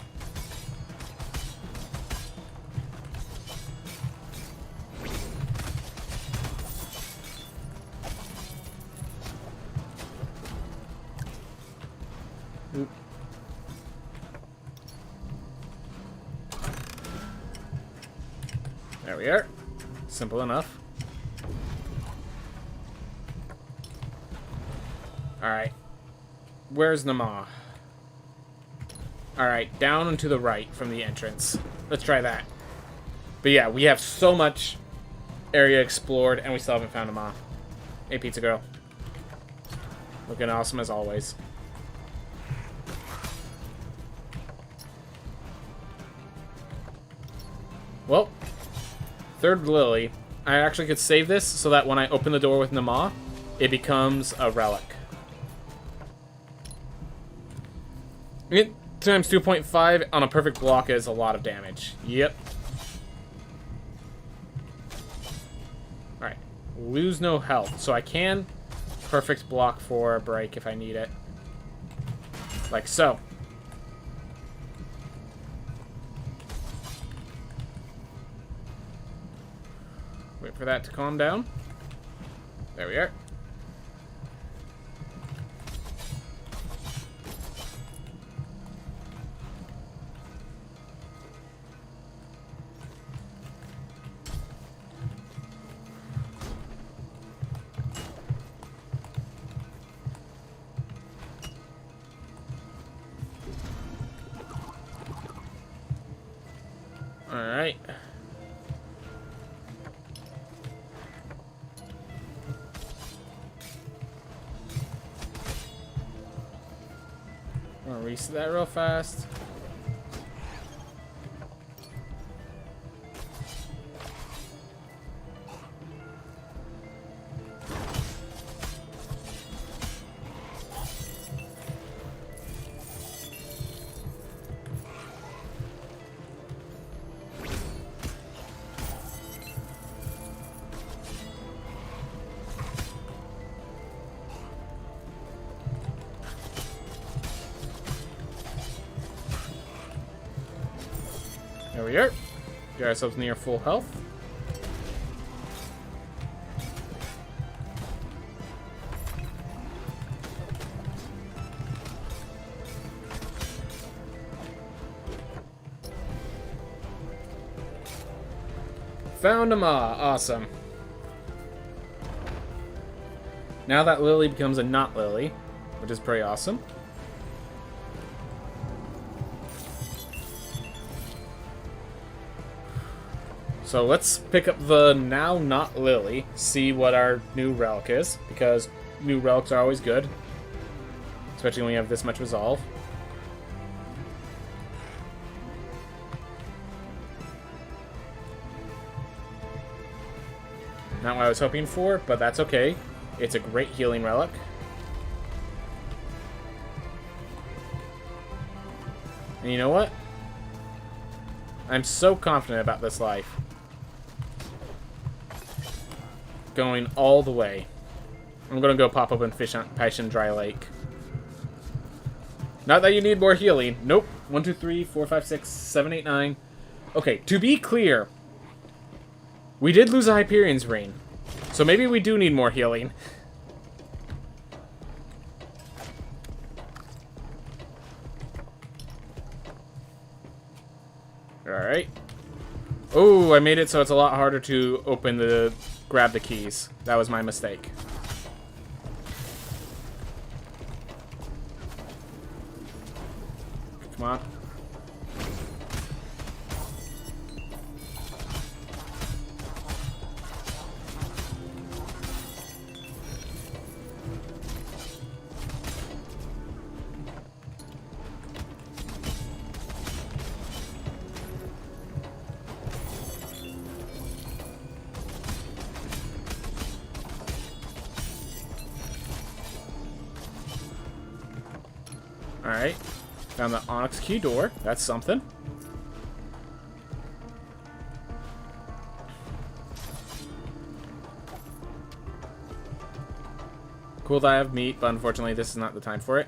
Oop. we are. Simple enough. Alright. Where's Nama? Alright, down and to the right from the entrance. Let's try that. But yeah, we have so much area explored, and we still haven't found Nama. Hey, Pizza Girl. Looking awesome as always. Well, third Lily. I actually could save this so that when I open the door with Nama, it becomes a relic. It times 2.5 on a perfect block is a lot of damage. Yep. Alright. Lose no health. So I can perfect block for a break if I need it. Like so. Wait for that to calm down. There we are. Alright. I'm gonna reset that real fast. There we are. Get ourselves near full health. Found him! Awesome. Now that Lily becomes a not Lily, which is pretty awesome. So let's pick up the now not Lily, see what our new relic is, because new relics are always good, especially when you have this much resolve. Not what I was hoping for, but that's okay. It's a great healing relic. And you know what? I'm so confident about this life. Going all the way. I'm gonna go pop open Passion Dry Lake. Not that you need more healing. Nope. 1, 2, 3, 4, 5, 6, 7, 8, 9. Okay, to be clear, we did lose a Hyperion's Ring. So maybe we do need more healing. Alright. Oh, I made it so it's a lot harder to open the... grab the keys. That was my mistake. Come on. Alright. Found the Onyx key door. That's something. Cool that I have meat, but unfortunately this is not the time for it.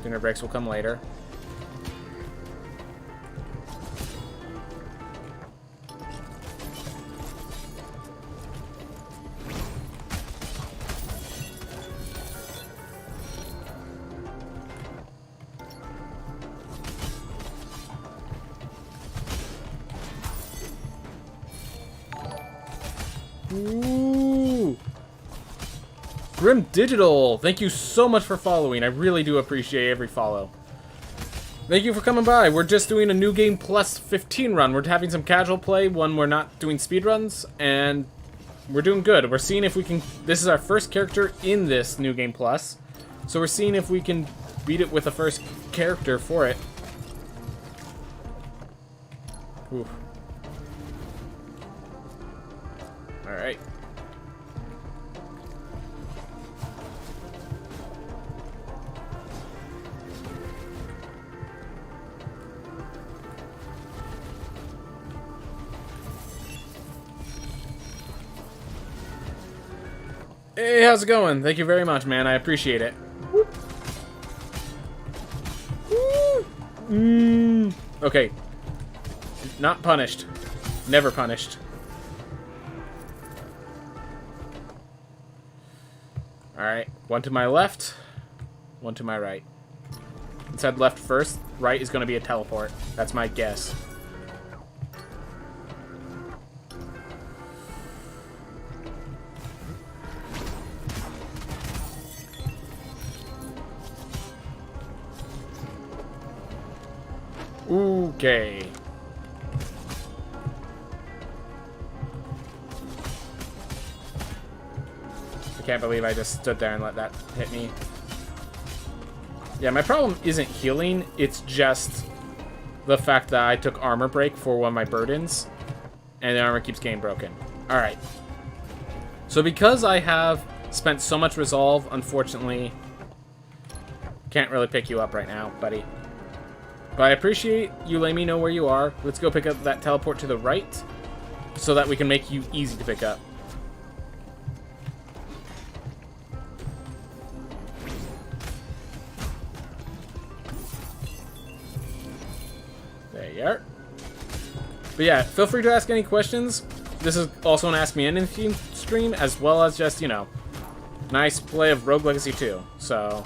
Dinner breaks will come later. Ooh. Grim Digital, thank you so much for following. I really do appreciate every follow. Thank you for coming by. We're just doing a New Game Plus 15 run. We're having some casual play when we're not doing speedruns, and we're doing good. We're seeing if we can... This is our first character in this New Game Plus, so we're seeing if we can beat it with the first character for it. Oof. Alright. Hey, how's it going? Thank you very much, man. I appreciate it. Okay. Not punished. Never punished. Alright. One to my left. One to my right. It said left first. Right is going to be a teleport. That's my guess. Okay. I can't believe I just stood there and let that hit me. Yeah, my problem isn't healing, it's just the fact that I took armor break for one of my burdens, and the armor keeps getting broken. Alright. So because I have spent so much resolve, unfortunately, can't really pick you up right now, buddy. But I appreciate you letting me know where you are. Let's go pick up that teleport to the right, so that we can make you easy to pick up. There you are. But yeah, feel free to ask any questions. This is also an Ask Me Anything stream, as well as just, you know, nice play of Rogue Legacy 2. So...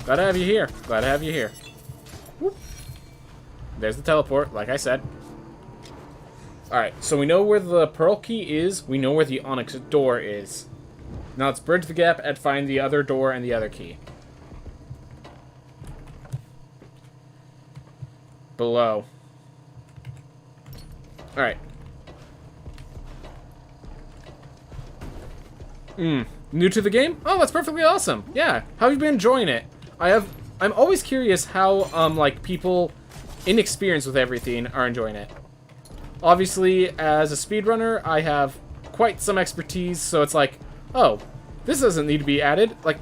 glad to have you here. Glad to have you here. Whoop. There's the teleport, like I said. Alright, so we know where the Pearl Key is. We know where the Onyx door is. Now let's bridge the gap and find the other door and the other key. Below. Alright. New to the game? Oh, that's perfectly awesome. Yeah. How have you been enjoying it? I'm always curious how, like, people inexperienced with everything are enjoying it. Obviously, as a speedrunner, I have quite some expertise, so it's like, oh, this doesn't need to be added. Like,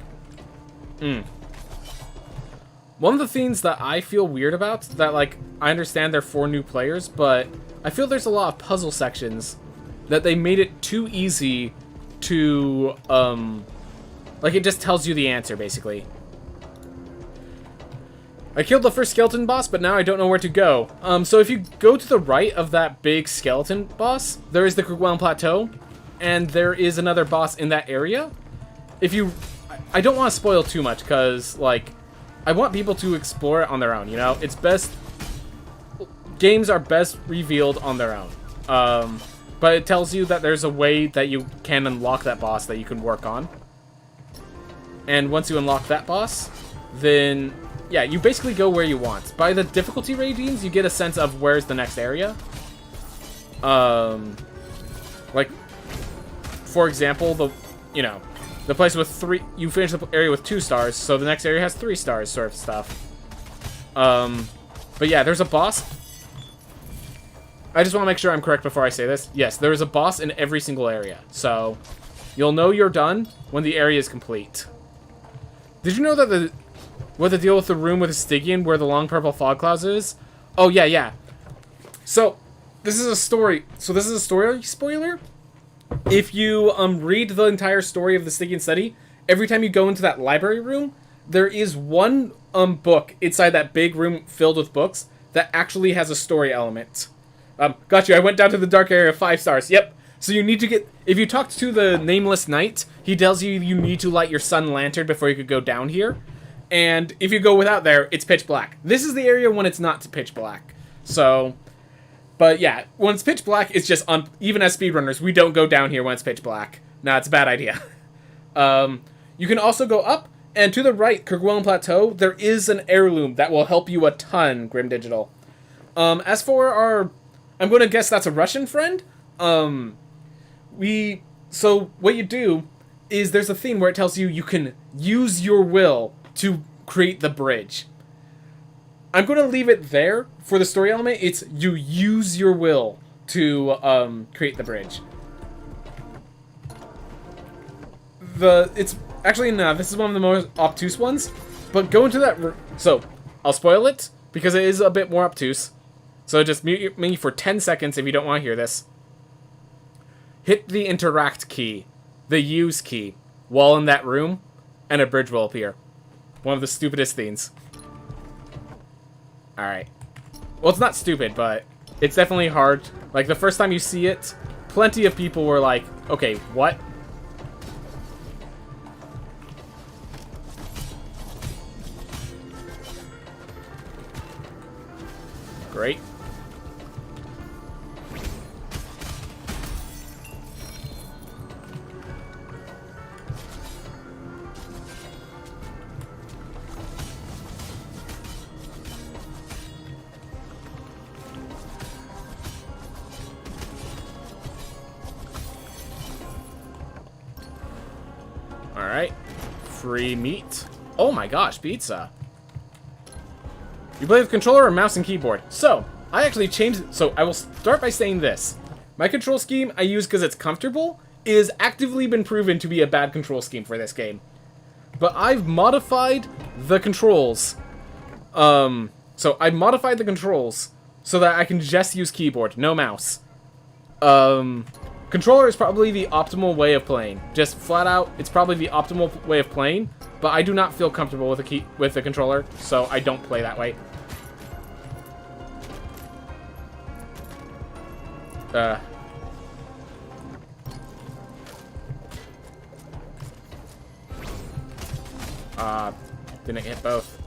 One of the things that I feel weird about, that, like, I understand they're for new players, but I feel there's a lot of puzzle sections that they made it too easy to, like, it just tells you the answer, basically. I killed the first skeleton boss, but now I don't know where to go. So if you go to the right of that big skeleton boss, there is the Krugwelm Plateau, and there is another boss in that area. If you... I don't want to spoil too much, because, like, I want people to explore it on their own, you know? It's best... games are best revealed on their own. But it tells you that there's a way that you can unlock that boss that you can work on. And once you unlock that boss, then... yeah, you basically go where you want. By the difficulty ratings, you get a sense of where's the next area. Like, for example, the place with 3... you finish the area with 2 stars, so the next area has 3 stars, sort of stuff. But yeah, there's a boss. I just want to make sure I'm correct before I say this. Yes, there is a boss in every single area, so you'll know you're done when the area is complete. Did you know that what the deal with the room with the Stygian where the long purple fog clouds is? Oh, yeah. So, this is a story. So, this is a story spoiler. If you read the entire story of the Stygian study, every time you go into that library room, there is one book inside that big room filled with books that actually has a story element. Got you. I went down to the dark area, 5 stars. Yep. So you need to get... if you talk to the Nameless Knight, he tells you you need to light your sun lantern before you could go down here. And if you go without there, it's pitch black. This is the area when it's not pitch black. So, But yeah, when it's pitch black, it's just on. Even as speedrunners, we don't go down here when it's pitch black. Nah, it's a bad idea. You can also go up, and to the right, Kerguelen Plateau, there is an heirloom that will help you a ton, Grim Digital. As for our... I'm going to guess that's a Russian friend. So what you do is there's a theme where it tells you can use your will to create the bridge. I'm going to leave it there for the story element. It's you use your will to create the bridge. It's actually, no, this is one of the most obtuse ones, but go into that so I'll spoil it because it is a bit more obtuse, so just mute me for 10 seconds if you don't want to hear this. Hit the interact key, the use key, while in that room, and a bridge will appear. One of the stupidest things. Alright. Well, it's not stupid, but it's definitely hard. Like, the first time you see it, plenty of people were like, okay, what? Great. Alright. Free meat. Oh my gosh, pizza. You play with controller or mouse and keyboard. So, I actually changed it. So, I will start by saying this. My control scheme I use because it's comfortable is actively been proven to be a bad control scheme for this game. But I've modified the controls. So I modified the controls so that I can just use keyboard, no mouse. Controller is probably the optimal way of playing. Just flat out, it's probably the optimal way of playing. But I do not feel comfortable with the controller, so I don't play that way. Didn't hit both.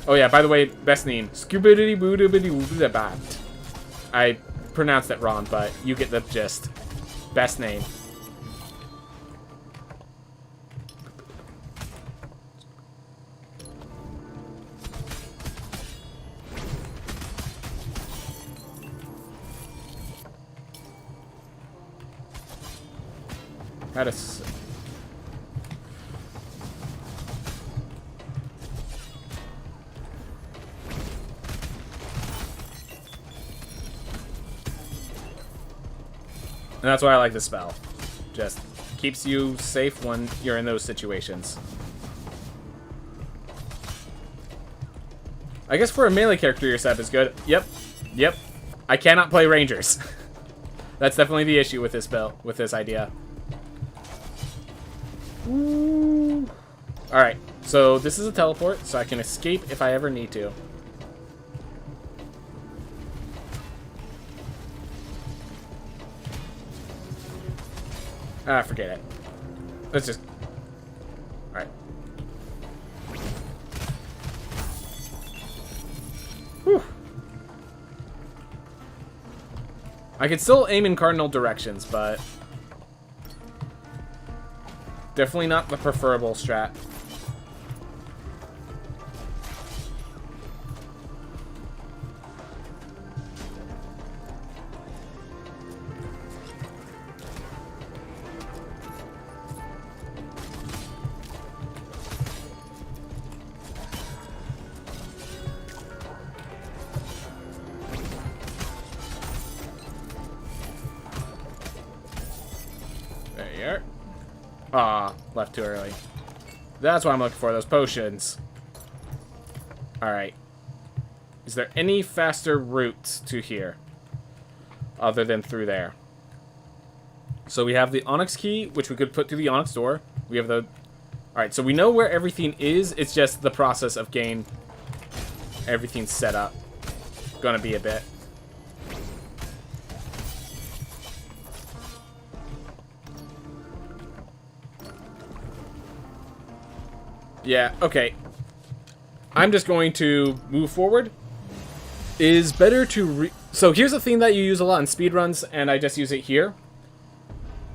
Oh yeah, by the way, best name. I pronounced it wrong, but you get the gist. Best name. And that's why I like this spell. Just keeps you safe when you're in those situations. I guess for a melee character, your setup is good. Yep. I cannot play rangers. That's definitely the issue with this spell, with this idea. Alright, so this is a teleport, so I can escape if I ever need to. Ah, forget it. Let's just... Alright. Whew. I could still aim in cardinal directions, but... definitely not the preferable strat. There you are. Ah, left too early. That's what I'm looking for, those potions. Alright. Is there any faster route to here? Other than through there. So we have the Onyx key, which we could put through the Onyx door. We have the... Alright, so we know where everything is. It's just the process of getting everything set up. Gonna be a bit. Yeah, okay. I'm just going to move forward. Is better to so here's a thing that you use a lot in speedruns, and I just use it here.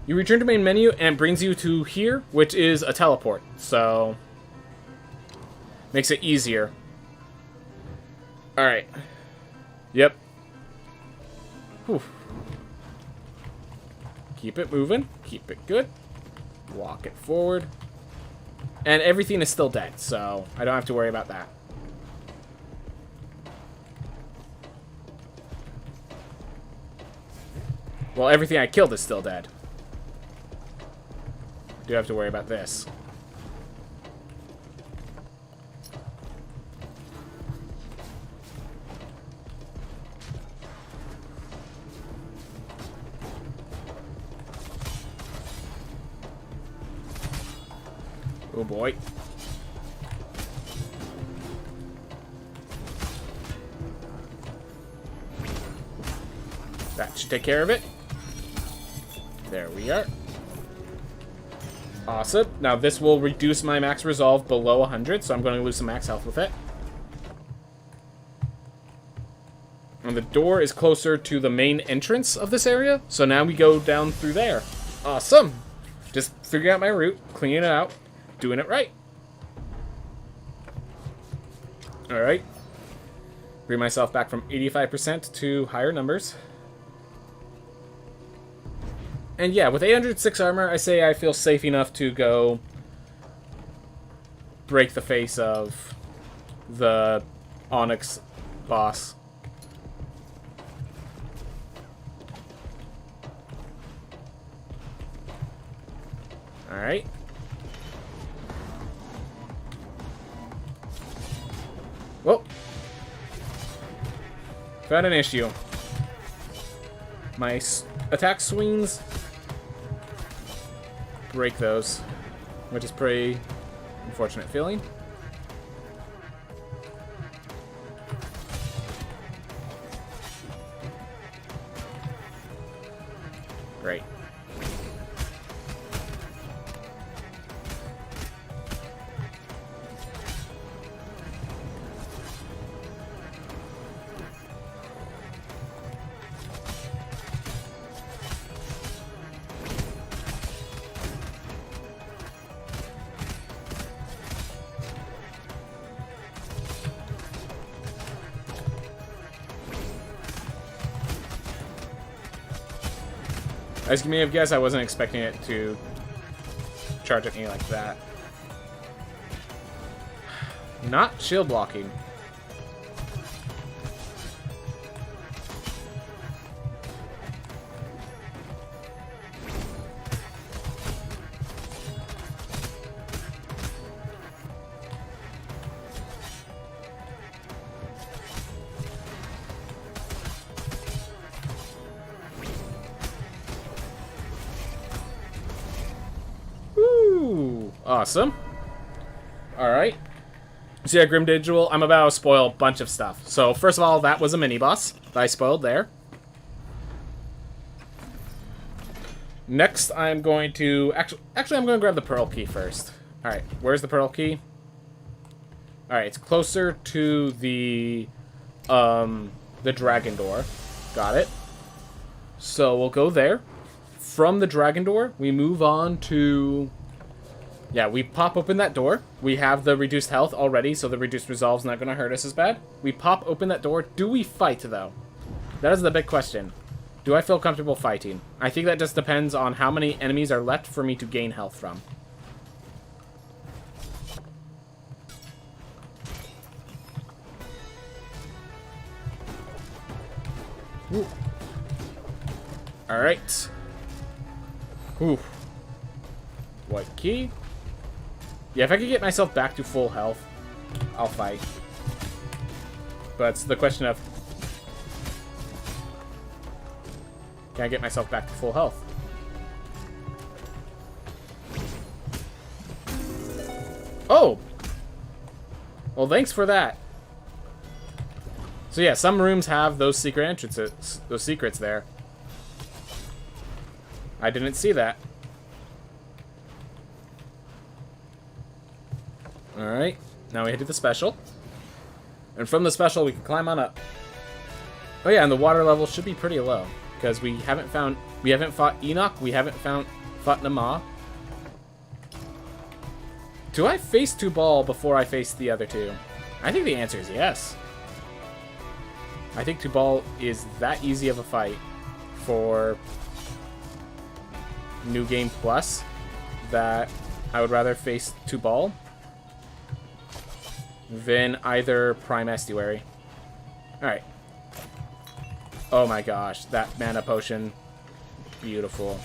You return to main menu, and it brings you to here, which is a teleport. So, makes it easier. Alright. Yep. Whew. Keep it moving. Keep it good. Walk it forward. And everything is still dead, so I don't have to worry about that. Well, everything I killed is still dead. Do have to worry about this. Oh boy. That should take care of it. There we are. Awesome. Now this will reduce my max resolve below 100, so I'm going to lose some max health with it. And the door is closer to the main entrance of this area, so now we go down through there. Awesome. Just figuring out my route, cleaning it out, doing it right. Alright. Bring myself back from 85% to higher numbers. And yeah, with 806 armor, I say I feel safe enough to go break the face of the Onyx boss. Alright. Whoa. Found an issue. My attack swings break those, which is pretty unfortunate feeling. Great. As you may have guessed, I wasn't expecting it to charge at me like that. Not shield blocking. Awesome. Alright. So yeah, Grim Digital, I'm about to spoil a bunch of stuff. So first of all, that was a mini-boss that I spoiled there. Next, I'm going to... Actually, I'm going to grab the Pearl Key first. Alright, where's the Pearl Key? Alright, it's closer to the Dragon Door. Got it. So we'll go there. From the Dragon Door, we move on to... Yeah, we pop open that door. We have the reduced health already, so the reduced resolve's not going to hurt us as bad. We pop open that door. Do we fight, though? That is the big question. Do I feel comfortable fighting? I think that just depends on how many enemies are left for me to gain health from. Ooh. Alright. Ooh. White key. Yeah, if I could get myself back to full health, I'll fight. But it's the question of... Can I get myself back to full health? Oh! Well, thanks for that. So yeah, some rooms have those secret entrances, those secrets there. I didn't see that. Alright, now we do the special. And from the special, we can climb on up. Oh yeah, and the water level should be pretty low. Because we haven't fought Enoch, we haven't fought Nama. Do I face Tubal before I face the other two? I think the answer is yes. I think Tubal is that easy of a fight for New Game Plus that I would rather face Tubal than either Prime Estuary. Alright. Oh my gosh, that mana potion. Beautiful.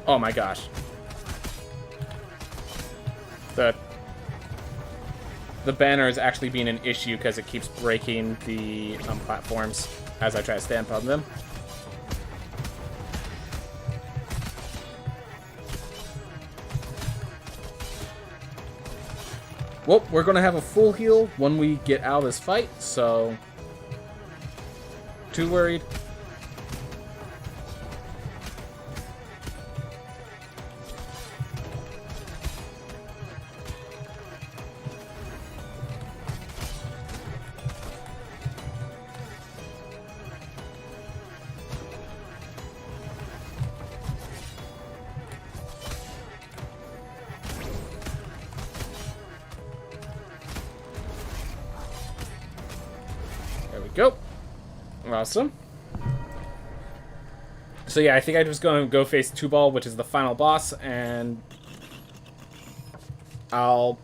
Oh my gosh. The banner is actually being an issue because it keeps breaking the platforms as I try to stand on them. Well, we're going to have a full heal when we get out of this fight, so too worried. There we go. Awesome. So yeah, I think I'm just going to go face Tubal, which is the final boss, and from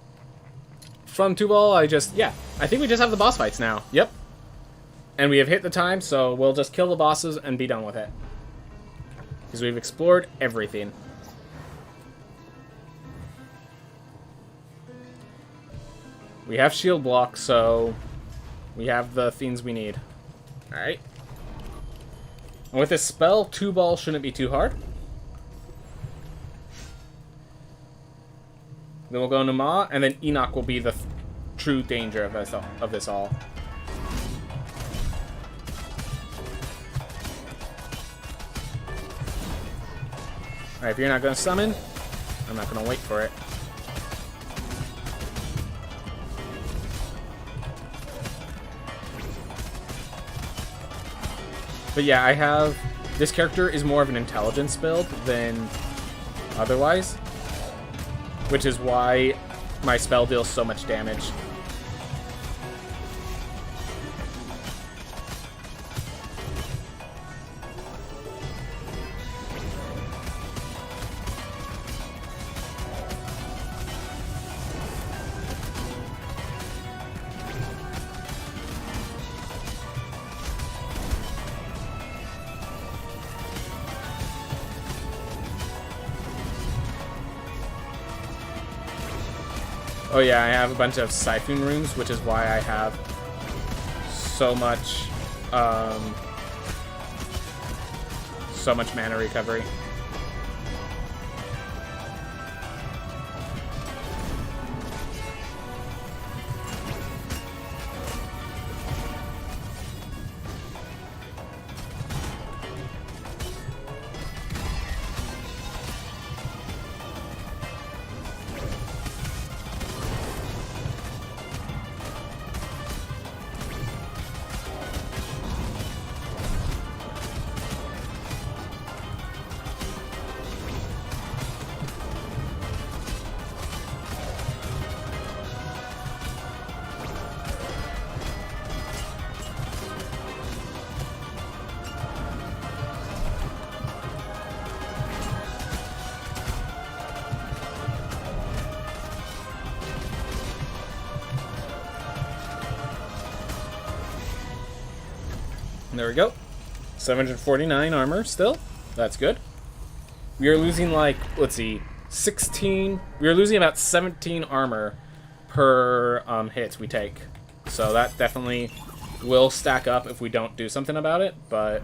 Tubal, I think we just have the boss fights now. Yep. And we have hit the time, so we'll just kill the bosses and be done with it. Because we've explored everything. We have shield block, so we have the things we need. Alright. And with this spell, Tubal shouldn't be too hard. Then we'll go into Ma, and then Enoch will be the true danger of this all. Alright, if you're not going to summon, I'm not going to wait for it. But yeah, this character is more of an intelligence build than otherwise, which is why my spell deals so much damage. Oh yeah, I have a bunch of Siphon runes, which is why I have so much mana recovery. There we go. 749 armor still. That's good. We are losing like, let's see, 16. We are losing about 17 armor per hit we take. So that definitely will stack up if we don't do something about it, but...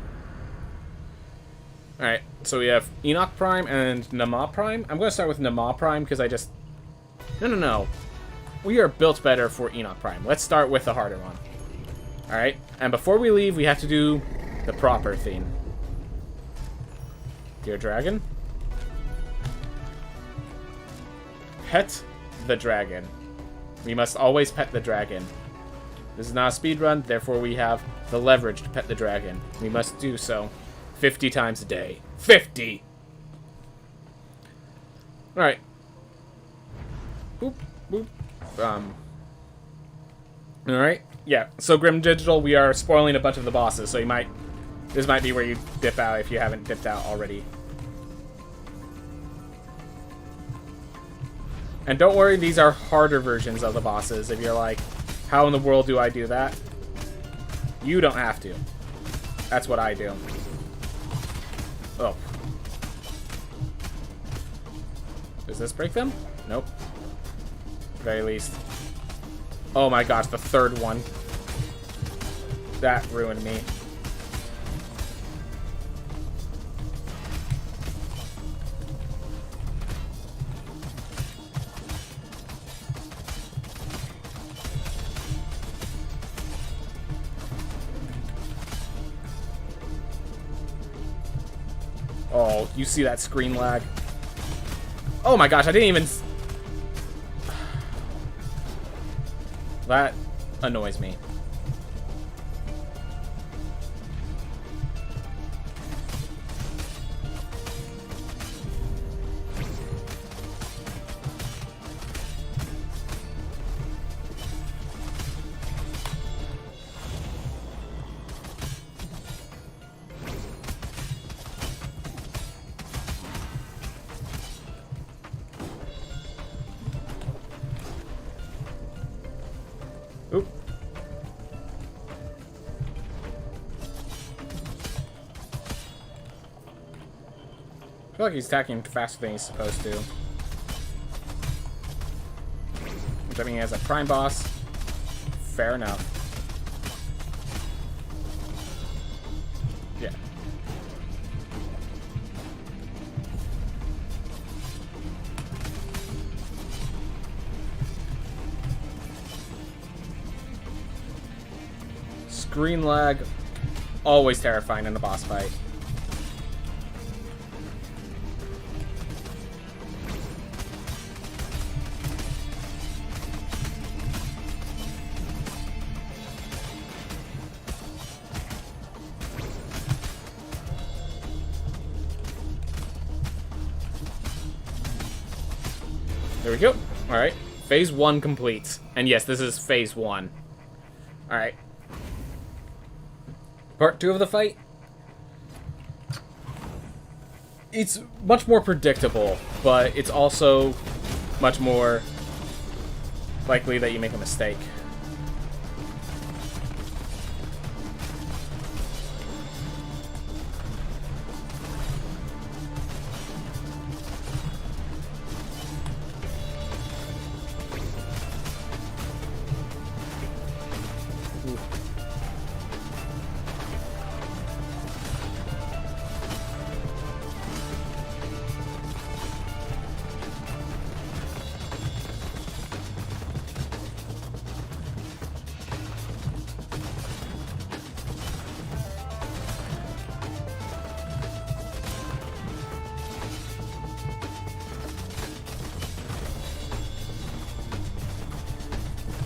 Alright, so we have Enoch Prime and Nama Prime. I'm going to start with Nama Prime because I just... No. We are built better for Enoch Prime. Let's start with the harder one. Alright, and before we leave, we have to do the proper thing. Dear Dragon. Pet the dragon. We must always pet the dragon. This is not a speedrun, therefore we have the leverage to pet the dragon. We must do so 50 times a day. 50! Alright. Boop, boop. Alright. Yeah, so Grim Digital, we are spoiling a bunch of the bosses, so this might be where you dip out if you haven't dipped out already. And don't worry, these are harder versions of the bosses. If you're like, how in the world do I do that? You don't have to. That's what I do. Oh. Does this break them? Nope. At the very least. Oh my gosh, the third one. That ruined me. Oh, you see that screen lag? Oh my gosh, I didn't even... That annoys me. Oop. I feel like he's attacking faster than he's supposed to. Which I mean, as a prime boss, fair enough. Yeah. Screen lag, always terrifying in the boss fight. There we go. Alright. Phase 1 complete. And yes, this is phase 1. Alright. Part 2 of the fight. It's much more predictable, but it's also much more likely that you make a mistake.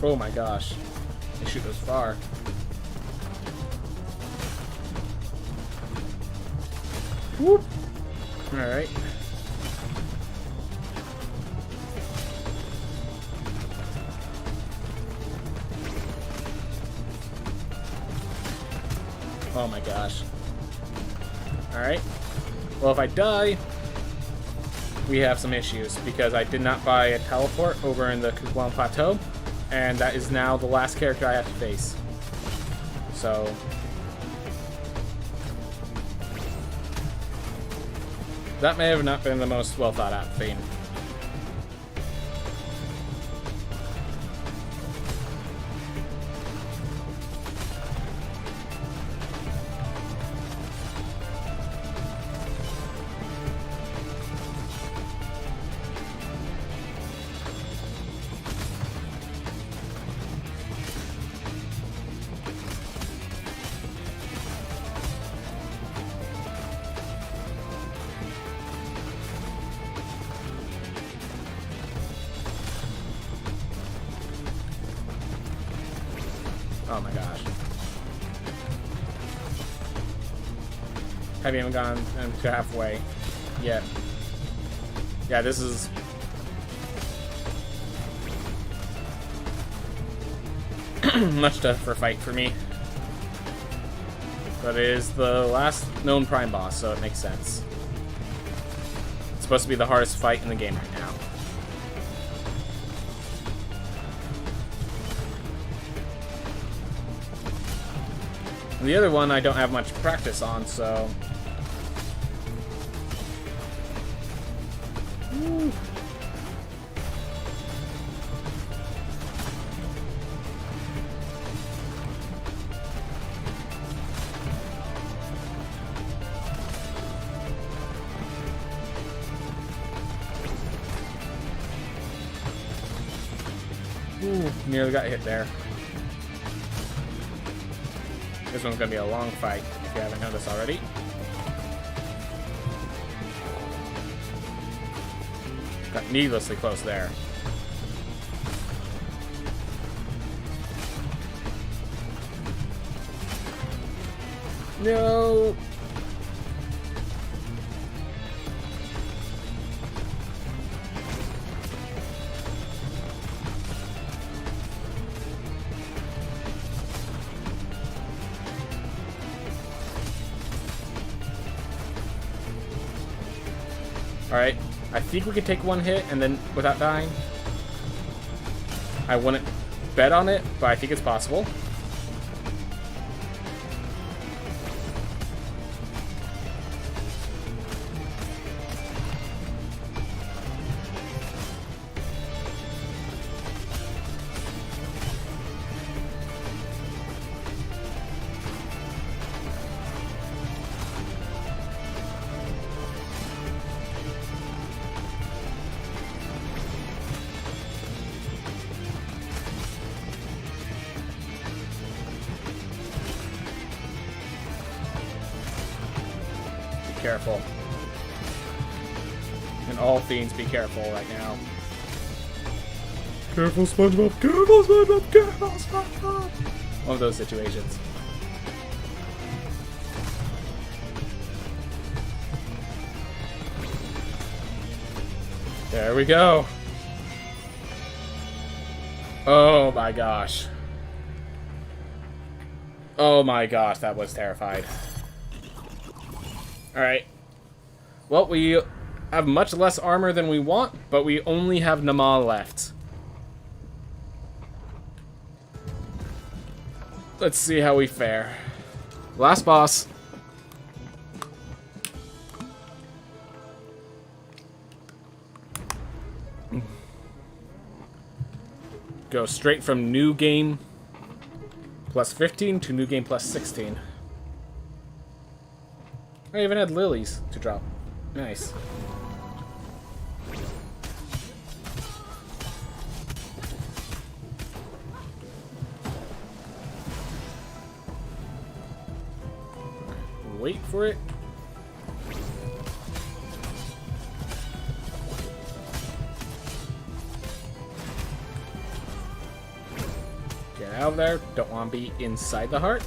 Oh my gosh. They shoot those far. Whoop. Alright. Oh my gosh. Alright. Well, if I die, we have some issues, because I did not buy a teleport over in the Kugwan Plateau. And that is now the last character I have to face. So... that may have not been the most well thought out thing. Oh my gosh. Haven't even gone to halfway yet. Yeah, this is... much tougher fight for me. But it is the last known Prime boss, so it makes sense. It's supposed to be the hardest fight in the game right now. And the other one I don't have much practice on, so... Woo. Ooh, nearly got hit there. This one's gonna be a long fight, if you haven't noticed already. Got needlessly close there. No! Alright, I think we could take one hit and then without dying. I wouldn't bet on it, but I think it's possible. Careful. And all fiends, be careful right now. Careful, SpongeBob! Careful, SpongeBob! Careful, SpongeBob! One of those situations. There we go. Oh my gosh. Oh my gosh, that was terrified. Alright. Well, we have much less armor than we want, but we only have Nama left. Let's see how we fare. Last boss. Go straight from new game plus 15 to new game plus 16. I even had lilies to drop. Nice. Wait for it. Get out of there. Don't want to be inside the heart.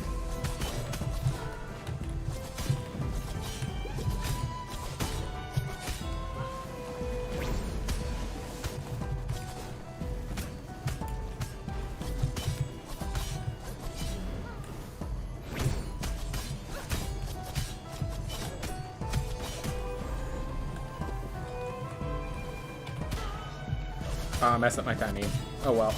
Ah, messed up my timing. Oh well.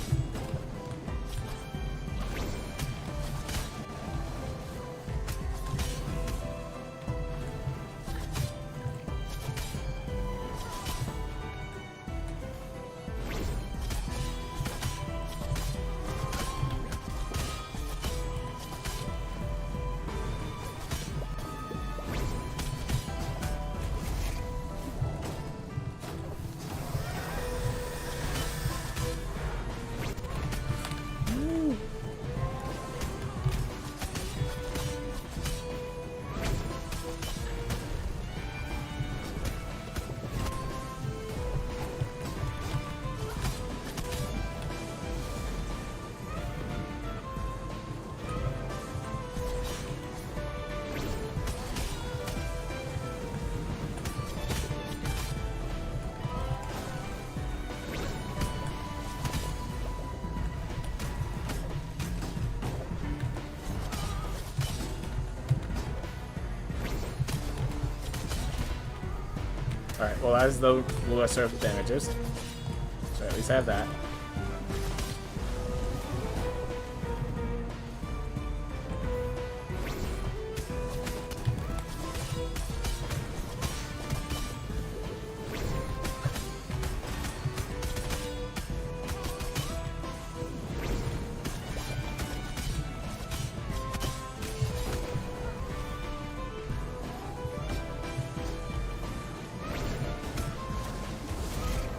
Alright, well, that is the lesser of the damages. So at least I have that.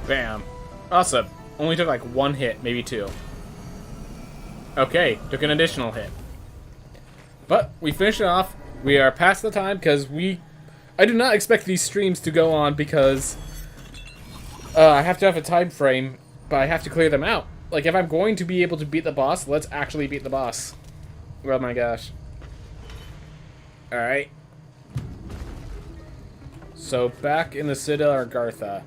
Bam. Awesome. Only took like one hit, maybe two. Okay, took an additional hit. But we finished it off. We are past the time because I do not expect these streams to go on because I have to have a time frame, but I have to clear them out. Like, if I'm going to be able to beat the boss, let's actually beat the boss. Oh my gosh. Alright. So, back in the Citadel or Gartha.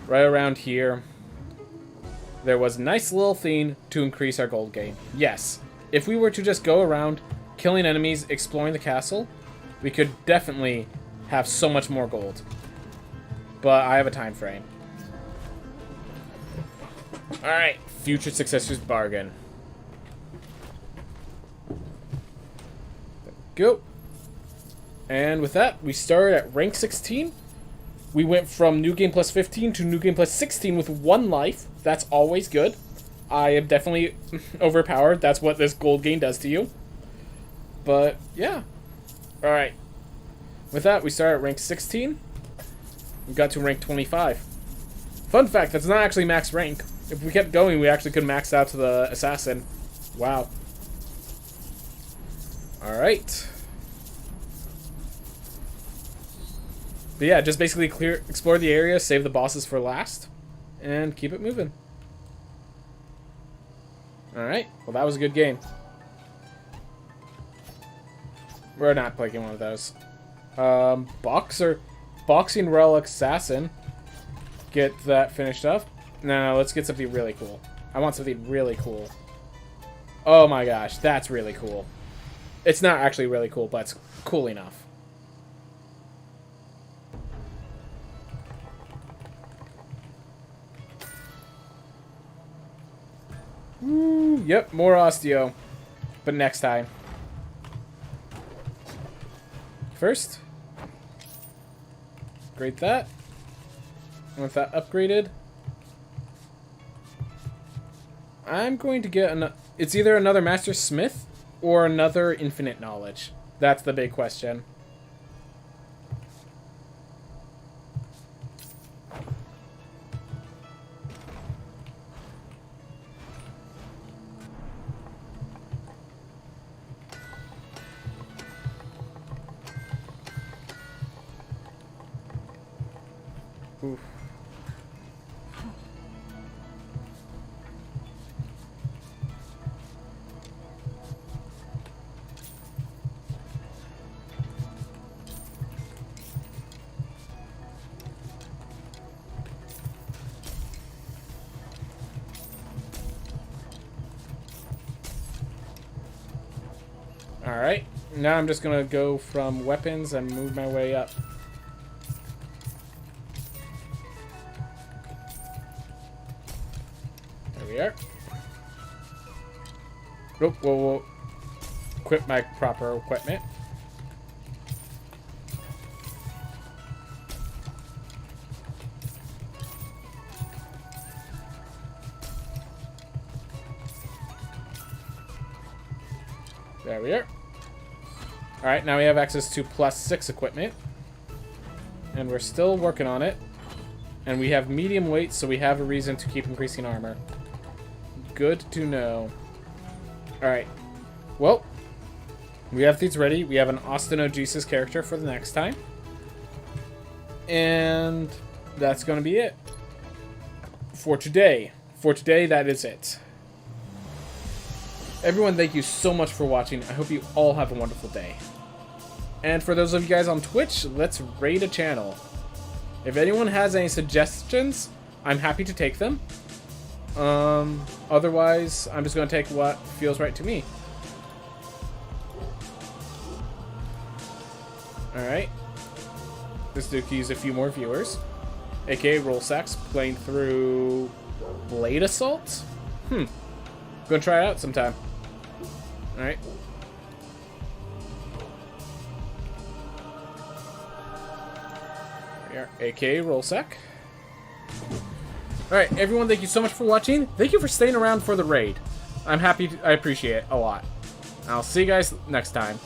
Right around here, there was a nice little thing to increase our gold gain. Yes, if we were to just go around killing enemies, exploring the castle, we could definitely have so much more gold. But I have a time frame. Alright, future successors bargain. Go. And with that, we started at rank 16. We went from New Game Plus 15 to New Game Plus 16 with 1 life. That's always good. I am definitely overpowered. That's what this gold gain does to you. But, yeah. Alright. With that, we started at rank 16. We got to rank 25. Fun fact, that's not actually max rank. If we kept going, we actually could max out to the assassin. Wow. Alright. But yeah, just basically explore the area, save the bosses for last, and keep it moving. Alright, well that was a good game. We're not playing one of those. Boxing Relic Assassin. Get that finished up. No, let's get something really cool. I want something really cool. Oh my gosh, that's really cool. It's not actually really cool, but it's cool enough. Ooh, yep, more osteo. But next time. First, upgrade that. And with that upgraded, I'm going to get it's either another Master Smith or another Infinite Knowledge. That's the big question. Oof. Alright, now I'm just gonna go from weapons and move my way up. There we are. Oh, whoa. Equip my proper equipment. There we are. Alright, now we have access to +6 equipment. And we're still working on it. And we have medium weight, so we have a reason to keep increasing armor. Good to know. Alright. Well, we have these ready. We have an Austin O'Jesus character for the next time. And that's going to be it. For today. For today, that is it. Everyone, thank you so much for watching. I hope you all have a wonderful day. And for those of you guys on Twitch, let's raid a channel. If anyone has any suggestions, I'm happy to take them. Otherwise, I'm just going to take what feels right to me. Alright. This dude keys a few more viewers. AKA Roll Sacks playing through Blade Assault? Gonna try it out sometime. Alright. Here we are. AKA Roll Sack. Alright, everyone, thank you so much for watching. Thank you for staying around for the raid. I'm happy. I appreciate it a lot. I'll see you guys next time.